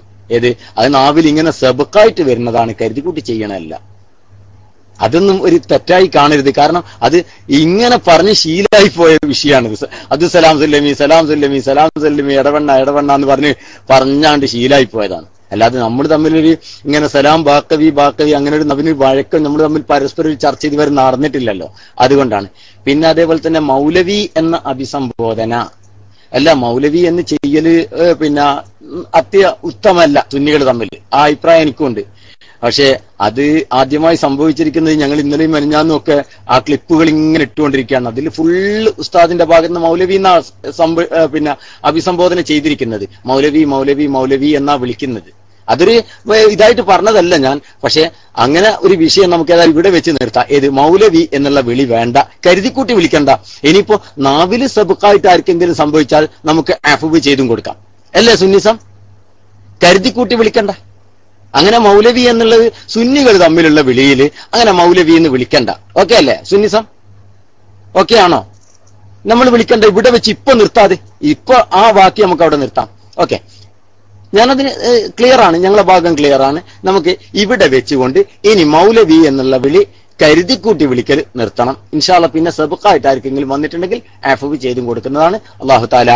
അത് നാവിൽ ഇങ്ങനെ സബക്കായിട്ട് വരുന്നതാണ്, കരുതിക്കൂട്ടി ചെയ്യണമല്ല. അതൊന്നും ഒരു തെറ്റായി കാണരുത്. കാരണം അത് ഇങ്ങനെ പറഞ്ഞ് ശീലായി പോയ വിഷയമാണ്. അബ്ദുസലാം സുല്ലമി സലാം സുല്ലമി സലാം സുല്ലമി ഇടവണ്ണ എന്ന് പറഞ്ഞാണ്ട് ശീലായി പോയതാണ്. അല്ലാതെ നമ്മൾ തമ്മിലൊരു ഇങ്ങനെ സലാം ബാക്കവി അങ്ങനെ ഒരു നവീന വഴക്കം നമ്മൾ തമ്മിൽ പരസ്പരം ഒരു ചർച്ച ഇതുവരെ നടന്നിട്ടില്ലല്ലോ. അതുകൊണ്ടാണ്. പിന്നെ അതേപോലെ തന്നെ മൗലവി എന്ന അഭിസംബോധന അല്ല, മൗലവി എന്ന് ചെയ്യല് പിന്നെ ഉത്തമല്ല സുന്നികൾ തമ്മിൽ. ആ അഭിപ്രായം എനിക്കുണ്ട്. പക്ഷെ അത് ആദ്യമായി സംഭവിച്ചിരിക്കുന്നത് ഞങ്ങൾ ഇന്നലെയും മെനഞ്ഞാന്നും ഒക്കെ ആ ക്ലിപ്പുകൾ ഇങ്ങനെ ഇട്ടുകൊണ്ടിരിക്കുകയാണ്. അതിൽ ഫുള്ള് ഉസ്താദിന്റെ ഭാഗത്ത് നിന്ന് മൗലവി എന്നാ പിന്നെ അഭിസംബോധന ചെയ്തിരിക്കുന്നത്. മൗലവി മൗലവി മൗലവി എന്നാ വിളിക്കുന്നത്. അതൊരു ഇതായിട്ട് പറഞ്ഞതല്ല ഞാൻ. പക്ഷെ അങ്ങനെ ഒരു വിഷയം നമുക്ക് ഏതായാലും ഇവിടെ വെച്ച് നിർത്താം. ഏത് മൗലവി എന്നുള്ള വിളി വേണ്ട, കരുതിക്കൂട്ടി വിളിക്കണ്ട. ഇനിയിപ്പോ നാവില് സബക്കായിട്ട് ആർക്കെങ്കിലും സംഭവിച്ചാൽ നമുക്ക് അഫ്വ് ചെയ്തും കൊടുക്കാം, അല്ലേ സുന്നിസം? കരുതിക്കൂട്ടി വിളിക്കണ്ട. അങ്ങനെ മൗലവി എന്നുള്ളത് സുന്നികൾ തമ്മിലുള്ള വിളിയിൽ അങ്ങനെ മൗലവി എന്ന് വിളിക്കണ്ട. ഓക്കെ അല്ലേ സുന്നിസം? ഓക്കെ ആണോ? നമ്മൾ വിളിക്കണ്ട. ഇവിടെ വെച്ച് ഇപ്പൊ നിർത്താതെ, ഇപ്പൊ ആ വാക്യം നമുക്ക് അവിടെ നിർത്താം. ഓക്കെ, ഞാനതിന് ക്ലിയർ ആണ്, ഞങ്ങളെ ഭാഗം ക്ലിയർ ആണ്. നമുക്ക് ഇവിടെ വെച്ചുകൊണ്ട് ഇനി മൗലവി എന്നുള്ള വിളി കരുതിക്കൂട്ടി വിളിക്കൽ നിർത്തണം ഇൻഷാ അല്ലാഹ്. പിന്നെ സബക്കായിട്ട് ആർക്കെങ്കിലും വന്നിട്ടുണ്ടെങ്കിൽ അഫ്വ് ചെയ്തും കൊടുക്കുന്നതാണ്. അല്ലാഹു തആല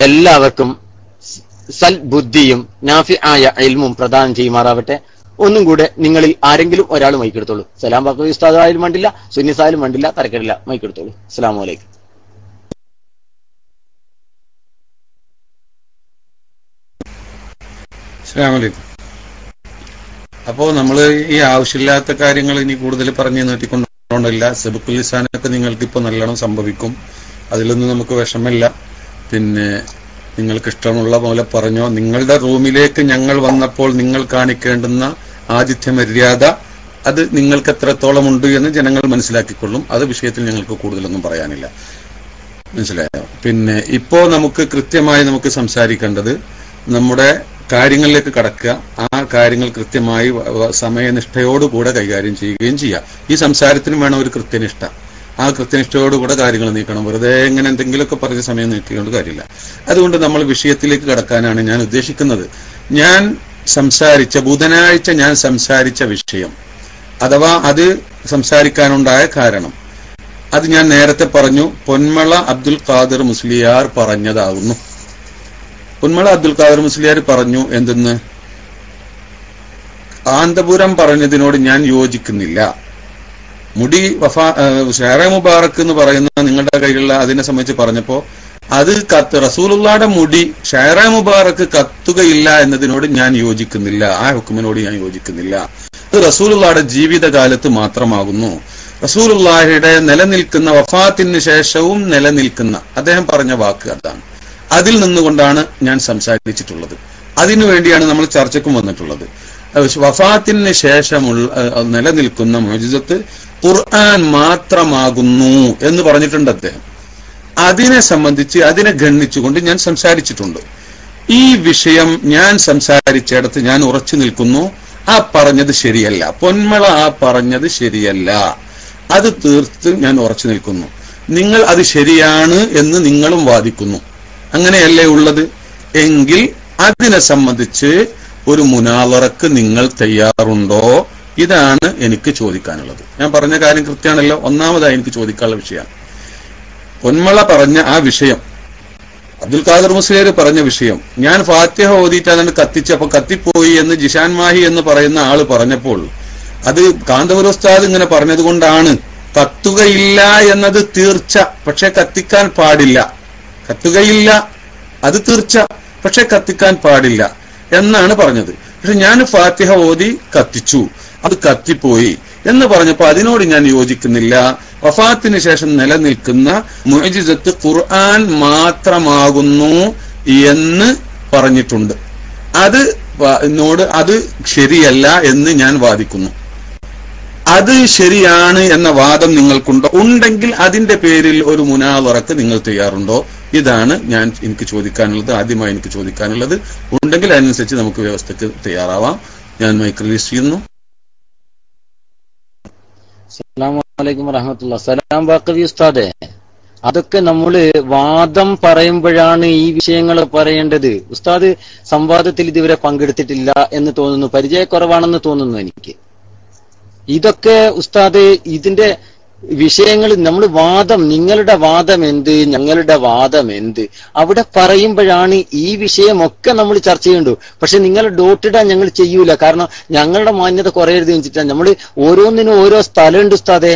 എല്ലാവർക്കും സൽ ബുദ്ധിയും നാഫിആയ ഇൽമും പ്രദാനം ചെയ്യുമാറാവട്ടെ. ഒന്നും കൂടെ നിങ്ങളിൽ ആരെങ്കിലും ഒരാൾ മൈക്കെടുത്തോളൂ. സലാം ബാക്കവി ഉസ്താദ് ആയാലും വേണ്ടില്ല, സുന്നിസായാലും വേണ്ടില്ല, തരക്കേടില്ല, മൈക്കെടുത്തോളൂ. അസ്സലാമു അലൈക്കും. അസ്സലാമു അലൈക്കും. അപ്പോ നമ്മൾ ഈ ആവശ്യമില്ലാത്ത കാര്യങ്ങൾ ഇനി കൂടുതൽ പറഞ്ഞു നീട്ടിക്കൊണ്ടില്ല. സബുക്കുൽ ലിസാനൊക്കെ നിങ്ങൾക്ക് ഇപ്പൊ നല്ലോണം സംഭവിക്കും, അതിലൊന്നും നമുക്ക് വിഷമമില്ല. പിന്നെ നിങ്ങൾക്ക് ഇഷ്ടമുള്ള പോലെ പറഞ്ഞോ. നിങ്ങളുടെ റൂമിലേക്ക് ഞങ്ങൾ വന്നപ്പോൾ നിങ്ങൾ കാണിക്കേണ്ടുന്ന ആതിഥ്യ മര്യാദ അത് നിങ്ങൾക്ക് എത്രത്തോളം ഉണ്ട് എന്ന് ജനങ്ങൾ മനസ്സിലാക്കിക്കൊള്ളും. അത് വിഷയത്തിൽ ഞങ്ങൾക്ക് കൂടുതലൊന്നും പറയാനില്ല, മനസ്സിലായോ? പിന്നെ ഇപ്പോ നമുക്ക് കൃത്യമായി നമുക്ക് സംസാരിക്കേണ്ടത് നമ്മുടെ കാര്യങ്ങളിലേക്ക് കടക്കുക. ആ കാര്യങ്ങൾ കൃത്യമായി സമയനിഷ്ഠയോടുകൂടെ കൈകാര്യം ചെയ്യുകയും ചെയ്യാം. ഈ സംസാരത്തിനും വേണം ഒരു കൃത്യനിഷ്ഠ. ആ കൃത്യനിഷ്ഠയോടുകൂടെ കാര്യങ്ങൾ നീക്കണം. വെറുതെ എങ്ങനെ എന്തെങ്കിലുമൊക്കെ പറഞ്ഞ സമയം നീട്ടിക്കൊണ്ട് കാര്യമില്ല. അതുകൊണ്ട് നമ്മൾ വിഷയത്തിലേക്ക് കടക്കാനാണ് ഞാൻ ഉദ്ദേശിക്കുന്നത്. ഞാൻ സംസാരിച്ച ബുധനാഴ്ച ഞാൻ സംസാരിച്ച വിഷയം, അഥവാ അത് സംസാരിക്കാനുണ്ടായ കാരണം, അത് ഞാൻ നേരത്തെ പറഞ്ഞു, പൊന്മള അബ്ദുൽ ഖാദിർ മുസ്ലിയാർ പറഞ്ഞതാകുന്നു. പൊന്മള അബ്ദുൽ ഖാദിർ മുസ്ലിയാർ പറഞ്ഞു എന്തെന്ന്? കാന്തപുരം പറഞ്ഞതിനോട് ഞാൻ യോജിക്കുന്നില്ല. മുടി ഷെയറെ മുബാറക്ക് എന്ന് പറയുന്ന നിങ്ങളുടെ കയ്യിലുള്ള അതിനെ സംബന്ധിച്ച് പറഞ്ഞപ്പോ അത് റസൂലുള്ളാഹിയുടെ മുടി ഷെയറെ മുബാറക്ക് കത്തുകയില്ല എന്നതിനോട് ഞാൻ യോജിക്കുന്നില്ല. ആ ഹുക്കുമിനോട് ഞാൻ യോജിക്കുന്നില്ല. അത് റസൂലുള്ളാഹിയുടെ ജീവിതകാലത്ത് മാത്രമാകുന്നു. റസൂലുള്ളാഹിയുടെ നിലനിൽക്കുന്ന വഫാത്തിന് ശേഷവും നിലനിൽക്കുന്ന അദ്ദേഹം പറഞ്ഞ വാക്ക് അതാണ്. അതിൽ നിന്നുകൊണ്ടാണ് ഞാൻ സംസാരിച്ചിട്ടുള്ളത്. അതിനുവേണ്ടിയാണ് നമ്മൾ ചർച്ചയ്ക്കും വന്നിട്ടുള്ളത്. വഫാത്തിന് ശേഷമുള്ള നിലനിൽക്കുന്ന മുഅ്ജിസത്ത് ഖുർആൻ മാത്രമാകുന്നു എന്ന് പറഞ്ഞിട്ടുണ്ട് അദ്ദേഹം. അതിനെ സംബന്ധിച്ച് അതിനെ ഗണ്ണിച്ചുകൊണ്ട് ഞാൻ സംസാരിച്ചിട്ടുണ്ട്. ഈ വിഷയം ഞാൻ സംസാരിച്ചിടത്ത് ഞാൻ ഉറച്ചു നിൽക്കുന്നു. ആ പറഞ്ഞത് ശരിയല്ല, പൊന്മള ആ പറഞ്ഞത് ശരിയല്ല, അത് തീർത്ത് ഞാൻ ഉറച്ചു നിൽക്കുന്നു. നിങ്ങൾ അത് ശരിയാണ് എന്ന് നിങ്ങളും വാദിക്കുന്നു. അങ്ങനെയല്ലേ ഉള്ളത്? എങ്കിൽ അതിനെ സംബന്ധിച്ച് ഒരു മുനാളറക്ക് നിങ്ങൾ തയ്യാറുണ്ടോ? ഇതാണ് എനിക്ക് ചോദിക്കാനുള്ളത്. ഞാൻ പറഞ്ഞ കാര്യം കൃത്യമാണല്ലോ. ഒന്നാമതായി എനിക്ക് ചോദിക്കാനുള്ള വിഷയമാണ് പൊന്മള പറഞ്ഞ ആ വിഷയം, അബ്ദുൽ ഖാദിർ മുസ്ലിയാർ പറഞ്ഞ വിഷയം. ഞാൻ ഫാത്തിഹ ഓതിയിട്ട് അതിന് കത്തിച്ചപ്പോ കത്തിപ്പോയി എന്ന് ജിഷാൻ മാഹി എന്ന് പറയുന്ന ആള് പറഞ്ഞപ്പോൾ അത് കാന്തപുര ഉസ്താദ് ഇങ്ങനെ പറഞ്ഞത് കൊണ്ടാണ്. കത്തുകയില്ല എന്നത് തീർച്ച, പക്ഷെ കത്തിക്കാൻ പാടില്ല. കത്തുകയില്ല അത് തീർച്ച, പക്ഷെ കത്തിക്കാൻ പാടില്ല എന്നാണ് പറഞ്ഞത്. പക്ഷെ ഞാൻ ഫാത്തിഹ ഓതി കത്തിച്ചു, അത് കത്തിപ്പോയി എന്ന് പറഞ്ഞപ്പോ അതിനോട് ഞാൻ യോജിക്കുന്നില്ല. വഫാത്തിന് ശേഷം നിലനിൽക്കുന്ന മുഅ്ജിസത്ത് ഖുർആൻ മാത്രമാകുന്നു എന്ന് പറഞ്ഞിട്ടുണ്ട്. അത് ശരിയല്ല എന്ന് ഞാൻ വാദിക്കുന്നു. അത് ശരിയാണ് എന്ന വാദം നിങ്ങൾക്കുണ്ടോ? ഉണ്ടെങ്കിൽ അതിന്റെ പേരിൽ ഒരു മുനാളറക്ക് നിങ്ങൾ തയ്യാറുണ്ടോ? ഇതാണ് എനിക്ക് ചോദിക്കാനുള്ളത്. ആദ്യമായി എനിക്ക് ചോദിക്കാനുള്ളത്. ഉണ്ടെങ്കിൽ അതിനനുസരിച്ച് നമുക്ക് വ്യവസ്ഥക്ക് തയ്യാറാവാം. ഞാൻ മൈക്ക് റിലീസ് ചെയ്യുന്നു. അസ്സലാമു അലൈക്കും വറഹ്മത്തുള്ളാഹി. സലാം ബാഖവി ഉസ്താദേ, അതൊക്കെ നമ്മള് വാദം പറയുമ്പോഴാണ് ഈ വിഷയങ്ങൾ പറയേണ്ടത്. ഉസ്താദ് സംവാദത്തിൽ ഇതുവരെ പങ്കെടുത്തിട്ടില്ല എന്ന് തോന്നുന്നു, പരിചയക്കുറവാണെന്ന് തോന്നുന്നു എനിക്ക്. ഇതൊക്കെ ഉസ്താദ് ഇതിന്റെ വിഷയങ്ങൾ നമ്മൾ വാദം, നിങ്ങളുടെ വാദം എന്ത്, ഞങ്ങളുടെ വാദം എന്ത്, അവിടെ പറയുമ്പോഴാണ് ഈ വിഷയമൊക്കെ നമ്മൾ ചർച്ച ചെയ്യണ്ടു. പക്ഷെ നിങ്ങൾ ഡോട്ടിടാൻ ഞങ്ങൾ ചെയ്യൂല. കാരണം ഞങ്ങളുടെ മാന്യത കുറയരുത് വെച്ചിട്ടാണ്. നമ്മൾ ഓരോന്നിനും ഓരോ സ്ഥലമുണ്ട് ഉസ്താദെ.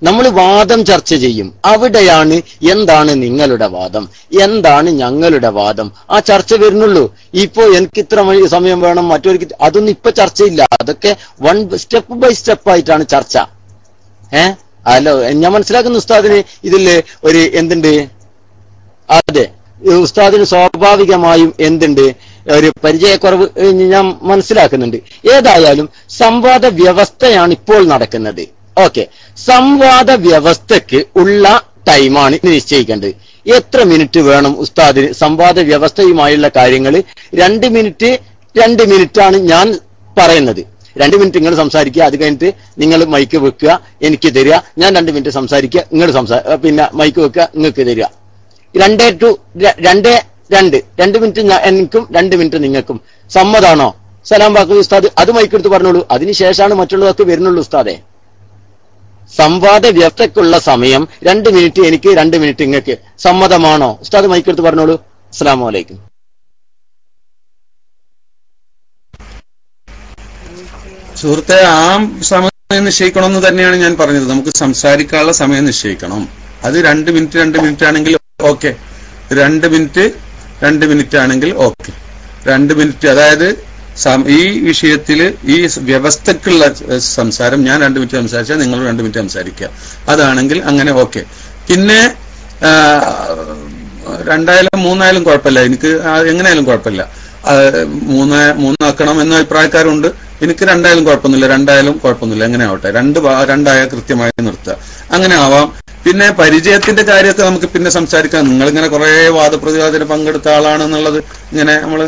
നമ്മൾ വാദം ചർച്ച ചെയ്യും. അവിടെയാണ് എന്താണ് നിങ്ങളുടെ വാദം, എന്താണ് ഞങ്ങളുടെ വാദം, ആ ചർച്ച വരുന്നുള്ളൂ. ഇപ്പോ എനിക്ക് ഇത്ര സമയം വേണം, മറ്റൊരു അതൊന്നും ഇപ്പൊ ചർച്ചയില്ല. അതൊക്കെ സ്റ്റെപ്പ് ബൈ സ്റ്റെപ്പ് ആയിട്ടാണ് ചർച്ച. അല്ലോ ഞാൻ മനസ്സിലാക്കുന്ന ഉസ്താദിന് ഇതില് ഒരു എന്തുണ്ട്? അതെ, ഉസ്താദിന് സ്വാഭാവികമായും എന്തുണ്ട്, ഒരു പരിചയക്കുറവ് ഞാൻ മനസ്സിലാക്കുന്നുണ്ട്. ഏതായാലും സംവാദ വ്യവസ്ഥയാണ് ഇപ്പോൾ നടക്കുന്നത്. ഓക്കെ, സംവാദ വ്യവസ്ഥക്ക് ഉള്ള ടൈമാണ് നിശ്ചയിക്കേണ്ടത്. എത്ര മിനിറ്റ് വേണം ഉസ്താദിന് സംവാദ വ്യവസ്ഥയുമായുള്ള കാര്യങ്ങൾ? 2 മിനിറ്റ് ആണ് ഞാൻ പറയുന്നത്. 2 മിനിറ്റ് നിങ്ങൾ സംസാരിക്കുക, അത് കഴിഞ്ഞിട്ട് നിങ്ങൾ മൈക്ക് വെക്കുക, എനിക്ക് തരിക. ഞാൻ 2 മിനിറ്റ് സംസാരിക്കുക, നിങ്ങൾ പിന്നെ മൈക്ക് വെക്കുക, നിങ്ങൾക്ക് തരിക. 2 മിനിറ്റ് എനിക്കും 2 മിനിറ്റ് നിങ്ങൾക്കും. സമ്മതാണോ? സലാം ബാഖവി ഉസ്താദ് അത് മൈക്കെടുത്ത് പറഞ്ഞോളൂ. അതിനുശേഷമാണ് മറ്റുള്ളതൊക്കെ വരുന്നുള്ളൂ ഉസ്താദെ. സംവാദ വ്യവസ്ഥക്കുള്ള സമയം 2 മിനിറ്റ് എനിക്ക്, 2 മിനിറ്റ് നിങ്ങൾക്ക്. സമ്മതമാണോ? ഉസ്താദ് മൈക്കെടുത്ത് പറഞ്ഞോളൂ. അസ്സലാമു അലൈക്കും. സുഹൃത്തെ, ആ സമയം നിശ്ചയിക്കണമെന്ന് തന്നെയാണ് ഞാൻ പറഞ്ഞത്. നമുക്ക് സംസാരിക്കാനുള്ള സമയം നിശ്ചയിക്കണം. അത് 2 മിനിറ്റ് ആണെങ്കിൽ ഓക്കെ, 2 മിനിറ്റ് ആണെങ്കിൽ ഓക്കെ. 2 മിനിറ്റ്, അതായത് ഈ വിഷയത്തിൽ ഈ വ്യവസ്ഥക്കുള്ള സംസാരം ഞാൻ 2 മിനിറ്റ് സംസാരിച്ചാൽ നിങ്ങൾ 2 മിനിറ്റ് സംസാരിക്കുക. അതാണെങ്കിൽ അങ്ങനെ ഓക്കെ. പിന്നെ 2 ആയാലും 3 ആയാലും കുഴപ്പമില്ല, എനിക്ക് എങ്ങനെയായാലും കുഴപ്പമില്ല. 3 ആക്കണം എന്ന അഭിപ്രായക്കാരുണ്ട്. എനിക്ക് 2 ആയാലും കുഴപ്പമൊന്നുമില്ല, 2 ആയാലും കുഴപ്പമൊന്നുമില്ല, എങ്ങനെ ആവട്ടെ. 2 ആയാൽ കൃത്യമായി നിർത്തുക, അങ്ങനെ ആവാം. പിന്നെ പരിചയത്തിന്റെ കാര്യമൊക്കെ നമുക്ക് പിന്നെ സംസാരിക്കാം. നിങ്ങളിങ്ങനെ കുറെ വാദപ്രതിവാദത്തിന് പങ്കെടുത്ത ആളാണെന്നുള്ളത് ഇങ്ങനെ നമ്മൾ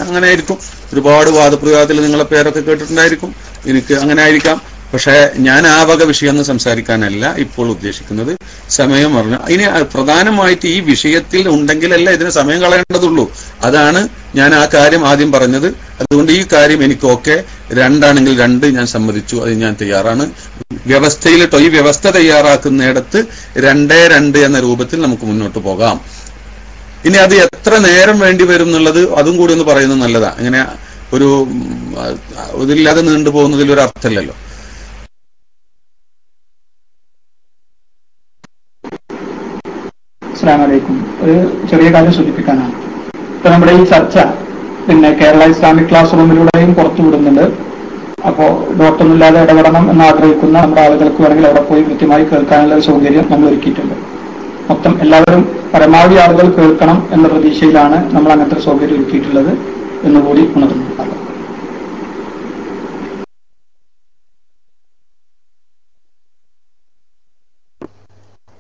അങ്ങനെ ആയിരിക്കും. ഒരുപാട് വാദപ്രതിവാദത്തിൽ നിങ്ങളെ പേരൊക്കെ കേട്ടിട്ടുണ്ടായിരിക്കും. എനിക്ക് അങ്ങനെ ആയിരിക്കാം. പക്ഷെ ഞാൻ ആ വക വിഷയമൊന്നും സംസാരിക്കാനല്ല ഇപ്പോൾ ഉദ്ദേശിക്കുന്നത്. സമയം പറഞ്ഞു ഇനി പ്രധാനമായിട്ട് ഈ വിഷയത്തിൽ ഉണ്ടെങ്കിലല്ല ഇതിന് സമയം കളയേണ്ടതുള്ളൂ. അതാണ് ഞാൻ ആ കാര്യം ആദ്യം പറഞ്ഞത്. അതുകൊണ്ട് ഈ കാര്യം എനിക്ക് ഓക്കെ, രണ്ടാണെങ്കിൽ 2 ഞാൻ സമ്മതിച്ചു, അത് ഞാൻ തയ്യാറാണ്. വ്യവസ്ഥയിലിട്ടോ ഈ വ്യവസ്ഥ തയ്യാറാക്കുന്നിടത്ത് 2-2 എന്ന രൂപത്തിൽ നമുക്ക് മുന്നോട്ട് പോകാം. ഇനി അത് എത്ര നേരം വേണ്ടി വരും എന്നുള്ളത് അതും കൂടി ഒന്ന് പറയുന്നത് നല്ലതാ. അങ്ങനെ ഒരു ഇതില്ലാതെ നീണ്ടു പോകുന്നതിൽ ഒരു അർത്ഥമില്ലല്ലോ. അസ്സലാമു അലൈക്കും. ഒരു ചെറിയ കാര്യം സൂചിപ്പിക്കാനാണ്. ഇപ്പൊ നമ്മുടെ ഈ ചർച്ച കേരള ഇസ്ലാമിക് ക്ലാസ് റൂമിലൂടെയും പുറത്തു വിടുന്നുണ്ട്. അപ്പോൾ ഡോക്ടറൊന്നുമില്ലാതെ ഇടപെടണം എന്ന് ആഗ്രഹിക്കുന്ന നമ്മുടെ ആളുകൾക്ക് വേണമെങ്കിൽ അവിടെ പോയി കൃത്യമായി കേൾക്കാനുള്ള ഒരു സൗകര്യം നമ്മൾ ഒരുക്കിയിട്ടുണ്ട്. മൊത്തം എല്ലാവരും പരമാവധി ആളുകൾ കേൾക്കണം എന്ന പ്രതീക്ഷയിലാണ് നമ്മൾ അങ്ങനത്തെ ഒരു സൗകര്യം ഒരുക്കിയിട്ടുള്ളത് എന്നുകൂടി ഉണർത്തുന്നുണ്ടാകും.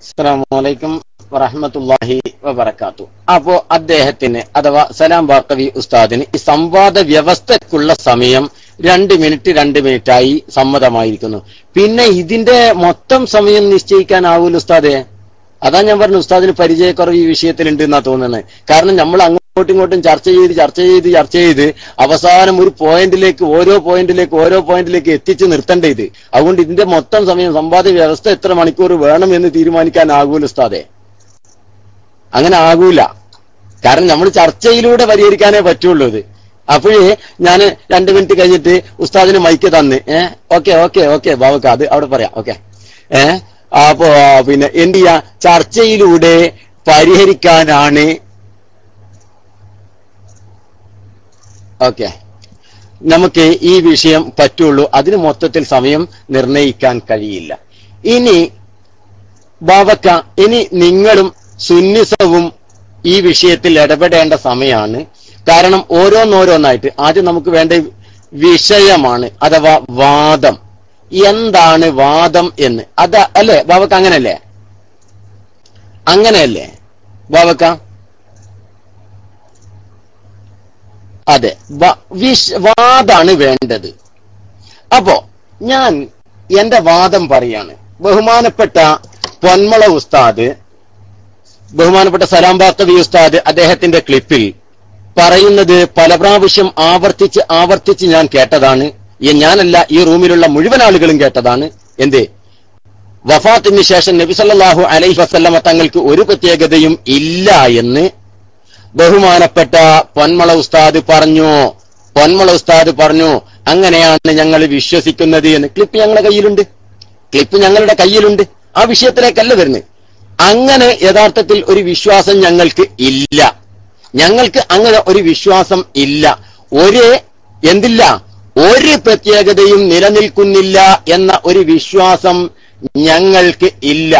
അസ്സലാമു അലൈക്കും വറഹ്മത്തുള്ളാഹി വബറകാതുഹു. അപ്പോ അദ്ദേഹത്തിന് അഥവാ സലാം ബാക്കവി ഉസ്താദിന് ഈ സംവാദ വ്യവസ്ഥക്കുള്ള സമയം 2 മിനിറ്റായി സമ്മതമായിരിക്കുന്നു. പിന്നെ ഇതിന്റെ മൊത്തം സമയം നിശ്ചയിക്കാനാവൂല ഉസ്താദെ. അതാ ഞാൻ പറഞ്ഞു, ഉസ്താദിന് പരിചയക്കുറവ് ഈ വിഷയത്തിലുണ്ട് എന്നാ തോന്നുന്നത്. കാരണം നമ്മൾ അങ്ങോട്ടും ഇങ്ങോട്ടും ചർച്ച ചെയ്ത് അവസാനം ഒരു ഓരോ പോയിന്റിലേക്ക് എത്തിച്ച് നിർത്തേണ്ട ഇത്. അതുകൊണ്ട് ഇതിന്റെ മൊത്തം സമയം സംവാദ വ്യവസ്ഥ എത്ര മണിക്കൂർ വേണം എന്ന് തീരുമാനിക്കാനാകൂല ഉസ്താദെ. അങ്ങനെ ആകൂല. കാരണം നമ്മൾ ചർച്ചയിലൂടെ പരിഹരിക്കാനേ പറ്റുള്ളൂ ഇത്. അപ്പോഴേ ഞാൻ 2 മിനിറ്റ് കഴിഞ്ഞിട്ട് ഉസ്താദിന് മൈക്ക് തന്ന് ഓക്കെ ബാബക്ക അത് അവിടെ പറയാം ഓക്കെ അപ്പോ പിന്നെ എന്ത് ചെയ്യാ, ചർച്ചയിലൂടെ പരിഹരിക്കാനാണ്. ഓക്കെ, നമുക്ക് ഈ വിഷയം പറ്റുള്ളൂ. അതിന് മൊത്തത്തിൽ സമയം നിർണയിക്കാൻ കഴിയില്ല. ഇനി ബാബക്ക, ഇനി നിങ്ങളും സുന്നിസവും ഈ വിഷയത്തിൽ ഇടപെടേണ്ട സമയമാണ്. കാരണം ഓരോന്നോരോന്നായിട്ട് ആദ്യം നമുക്ക് വേണ്ട വിഷയമാണ് അഥവാ വാദം. എന്താണ് വാദം എന്ന് അല്ലേ ബാബക്ക? അങ്ങനെയല്ലേ ബാബക്ക? അതെ, വാദാണ് വേണ്ടത്. അപ്പോ ഞാൻ എന്റെ വാദം പറയാണ്. ബഹുമാനപ്പെട്ട പൊന്മള ഉസ്താദ്, ബഹുമാനപ്പെട്ട സലാം ബാക്കവി ഉസ്താദ് അദ്ദേഹത്തിന്റെ ക്ലിപ്പിൽ പറയുന്നത് പല പ്രാവശ്യം ആവർത്തിച്ച് ഞാൻ കേട്ടതാണ്. ഞാനല്ല, ഈ റൂമിലുള്ള മുഴുവൻ ആളുകളും കേട്ടതാണ്. എന്തേ, വഫാത്തിന് ശേഷം നബി സല്ലല്ലാഹു അലൈഹി വസല്ലമ തങ്ങൾക്ക് ഒരു പ്രത്യേകതയും ഇല്ല എന്ന് ബഹുമാനപ്പെട്ട പൊന്മള ഉസ്താദ് പറഞ്ഞു. അങ്ങനെയാണ് ഞങ്ങൾ വിശ്വസിക്കുന്നത് എന്ന് ക്ലിപ്പ് ഞങ്ങളുടെ കയ്യിലുണ്ട്. ആ വിഷയത്തിലേക്കല്ല വരുന്നത്. അങ്ങനെ യഥാർത്ഥത്തിൽ ഒരു വിശ്വാസം ഞങ്ങൾക്ക് ഇല്ല. അങ്ങനെ ഒരു വിശ്വാസം ഇല്ല. ഒരു പ്രത്യേകതയും നിലനിൽക്കുന്നില്ല എന്ന ഒരു വിശ്വാസം ഞങ്ങൾക്ക് ഇല്ല.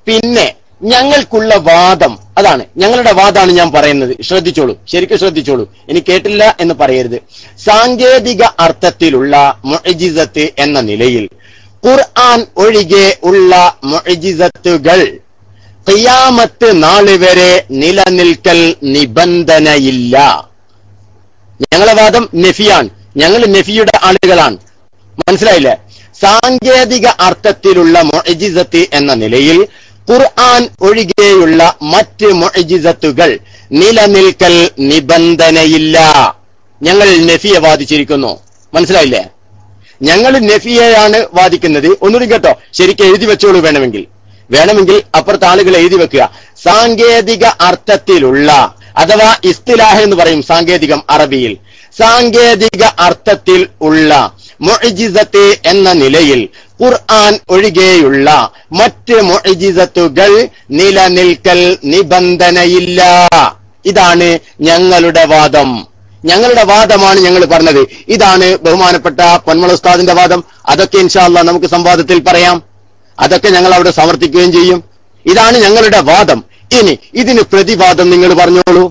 പിന്നെ ഞങ്ങൾക്കുള്ള വാദം അതാണ്, ഞങ്ങളുടെ വാദമാണ് ഞാൻ പറയുന്നത്. ശരിക്കും ശ്രദ്ധിച്ചോളൂ, ഇനി കേട്ടില്ല എന്ന് പറയരുത്. സാങ്കേതിക അർത്ഥത്തിലുള്ള മുഅ്ജിസത്ത് എന്ന നിലയിൽ ഖുർആൻ ഒഴികെ ഉള്ള മുഅ്ജിസത്തുകൾ ഖിയാമത്ത് നാൾ വരെ നിലനിൽക്കൽ നിബന്ധനയില്ല. ഞങ്ങളുടെ വാദം നഫിയാണ്. ഞങ്ങൾ നഫിയുടെ ആളുകളാണ്. മനസ്സിലായില്ലേ? സാങ്കേതിക അർത്ഥത്തിലുള്ള മുഅ്ജിസത്ത് എന്ന നിലയിൽ ഖുർആൻ ഒഴികെയുള്ള മറ്റ് മുഅ്ജിസത്തുകൾ നിലനിൽക്കൽ നിബന്ധനയില്ല. ഞങ്ങൾ നഫിയെ വാദിച്ചിരിക്കുന്നു. മനസ്സിലായില്ലേ? ഞങ്ങൾ നഫിയെയാണ് വാദിക്കുന്നത്. ഒന്നുകൂടി കേട്ടോ, ശരിക്കും എഴുതി വെച്ചോളൂ. വേണമെങ്കിൽ അപ്പുറത്തെ ആളുകൾ എഴുതി വെക്കുക. സാങ്കേതിക അർത്ഥത്തിലുള്ള അഥവാ ഇസ്തിലാഹ് എന്ന് പറയും സാങ്കേതികം അറബിയിൽ. സാങ്കേതിക അർത്ഥത്തിൽ ഉള്ള മുഅ്ജിസത്ത് എന്ന നിലയിൽ ഖുർആൻ ഒഴികെയുള്ള മറ്റ് മുഅ്ജിസത്തുകൾ നിലനിൽക്കൽ നിബന്ധനയില്ല. ഇതാണ് ഞങ്ങളുടെ വാദം. ഞങ്ങളുടെ വാദമാണ് ഞങ്ങൾ പറഞ്ഞത്. ഇതാണ് ബഹുമാനപ്പെട്ട പൊന്മള ഉസ്താദിന്റെ വാദം. അതൊക്കെ ഇൻഷാ അല്ലാഹ് നമുക്ക് സംവാദത്തിൽ പറയാം. അതൊക്കെ ഞങ്ങൾ അവിടെ സമർത്ഥിക്കുകയും ചെയ്യും. ഇതാണ് ഞങ്ങളുടെ വാദം. ഇനി ഇതിന് പ്രതിവാദം നിങ്ങൾ പറഞ്ഞോളൂ.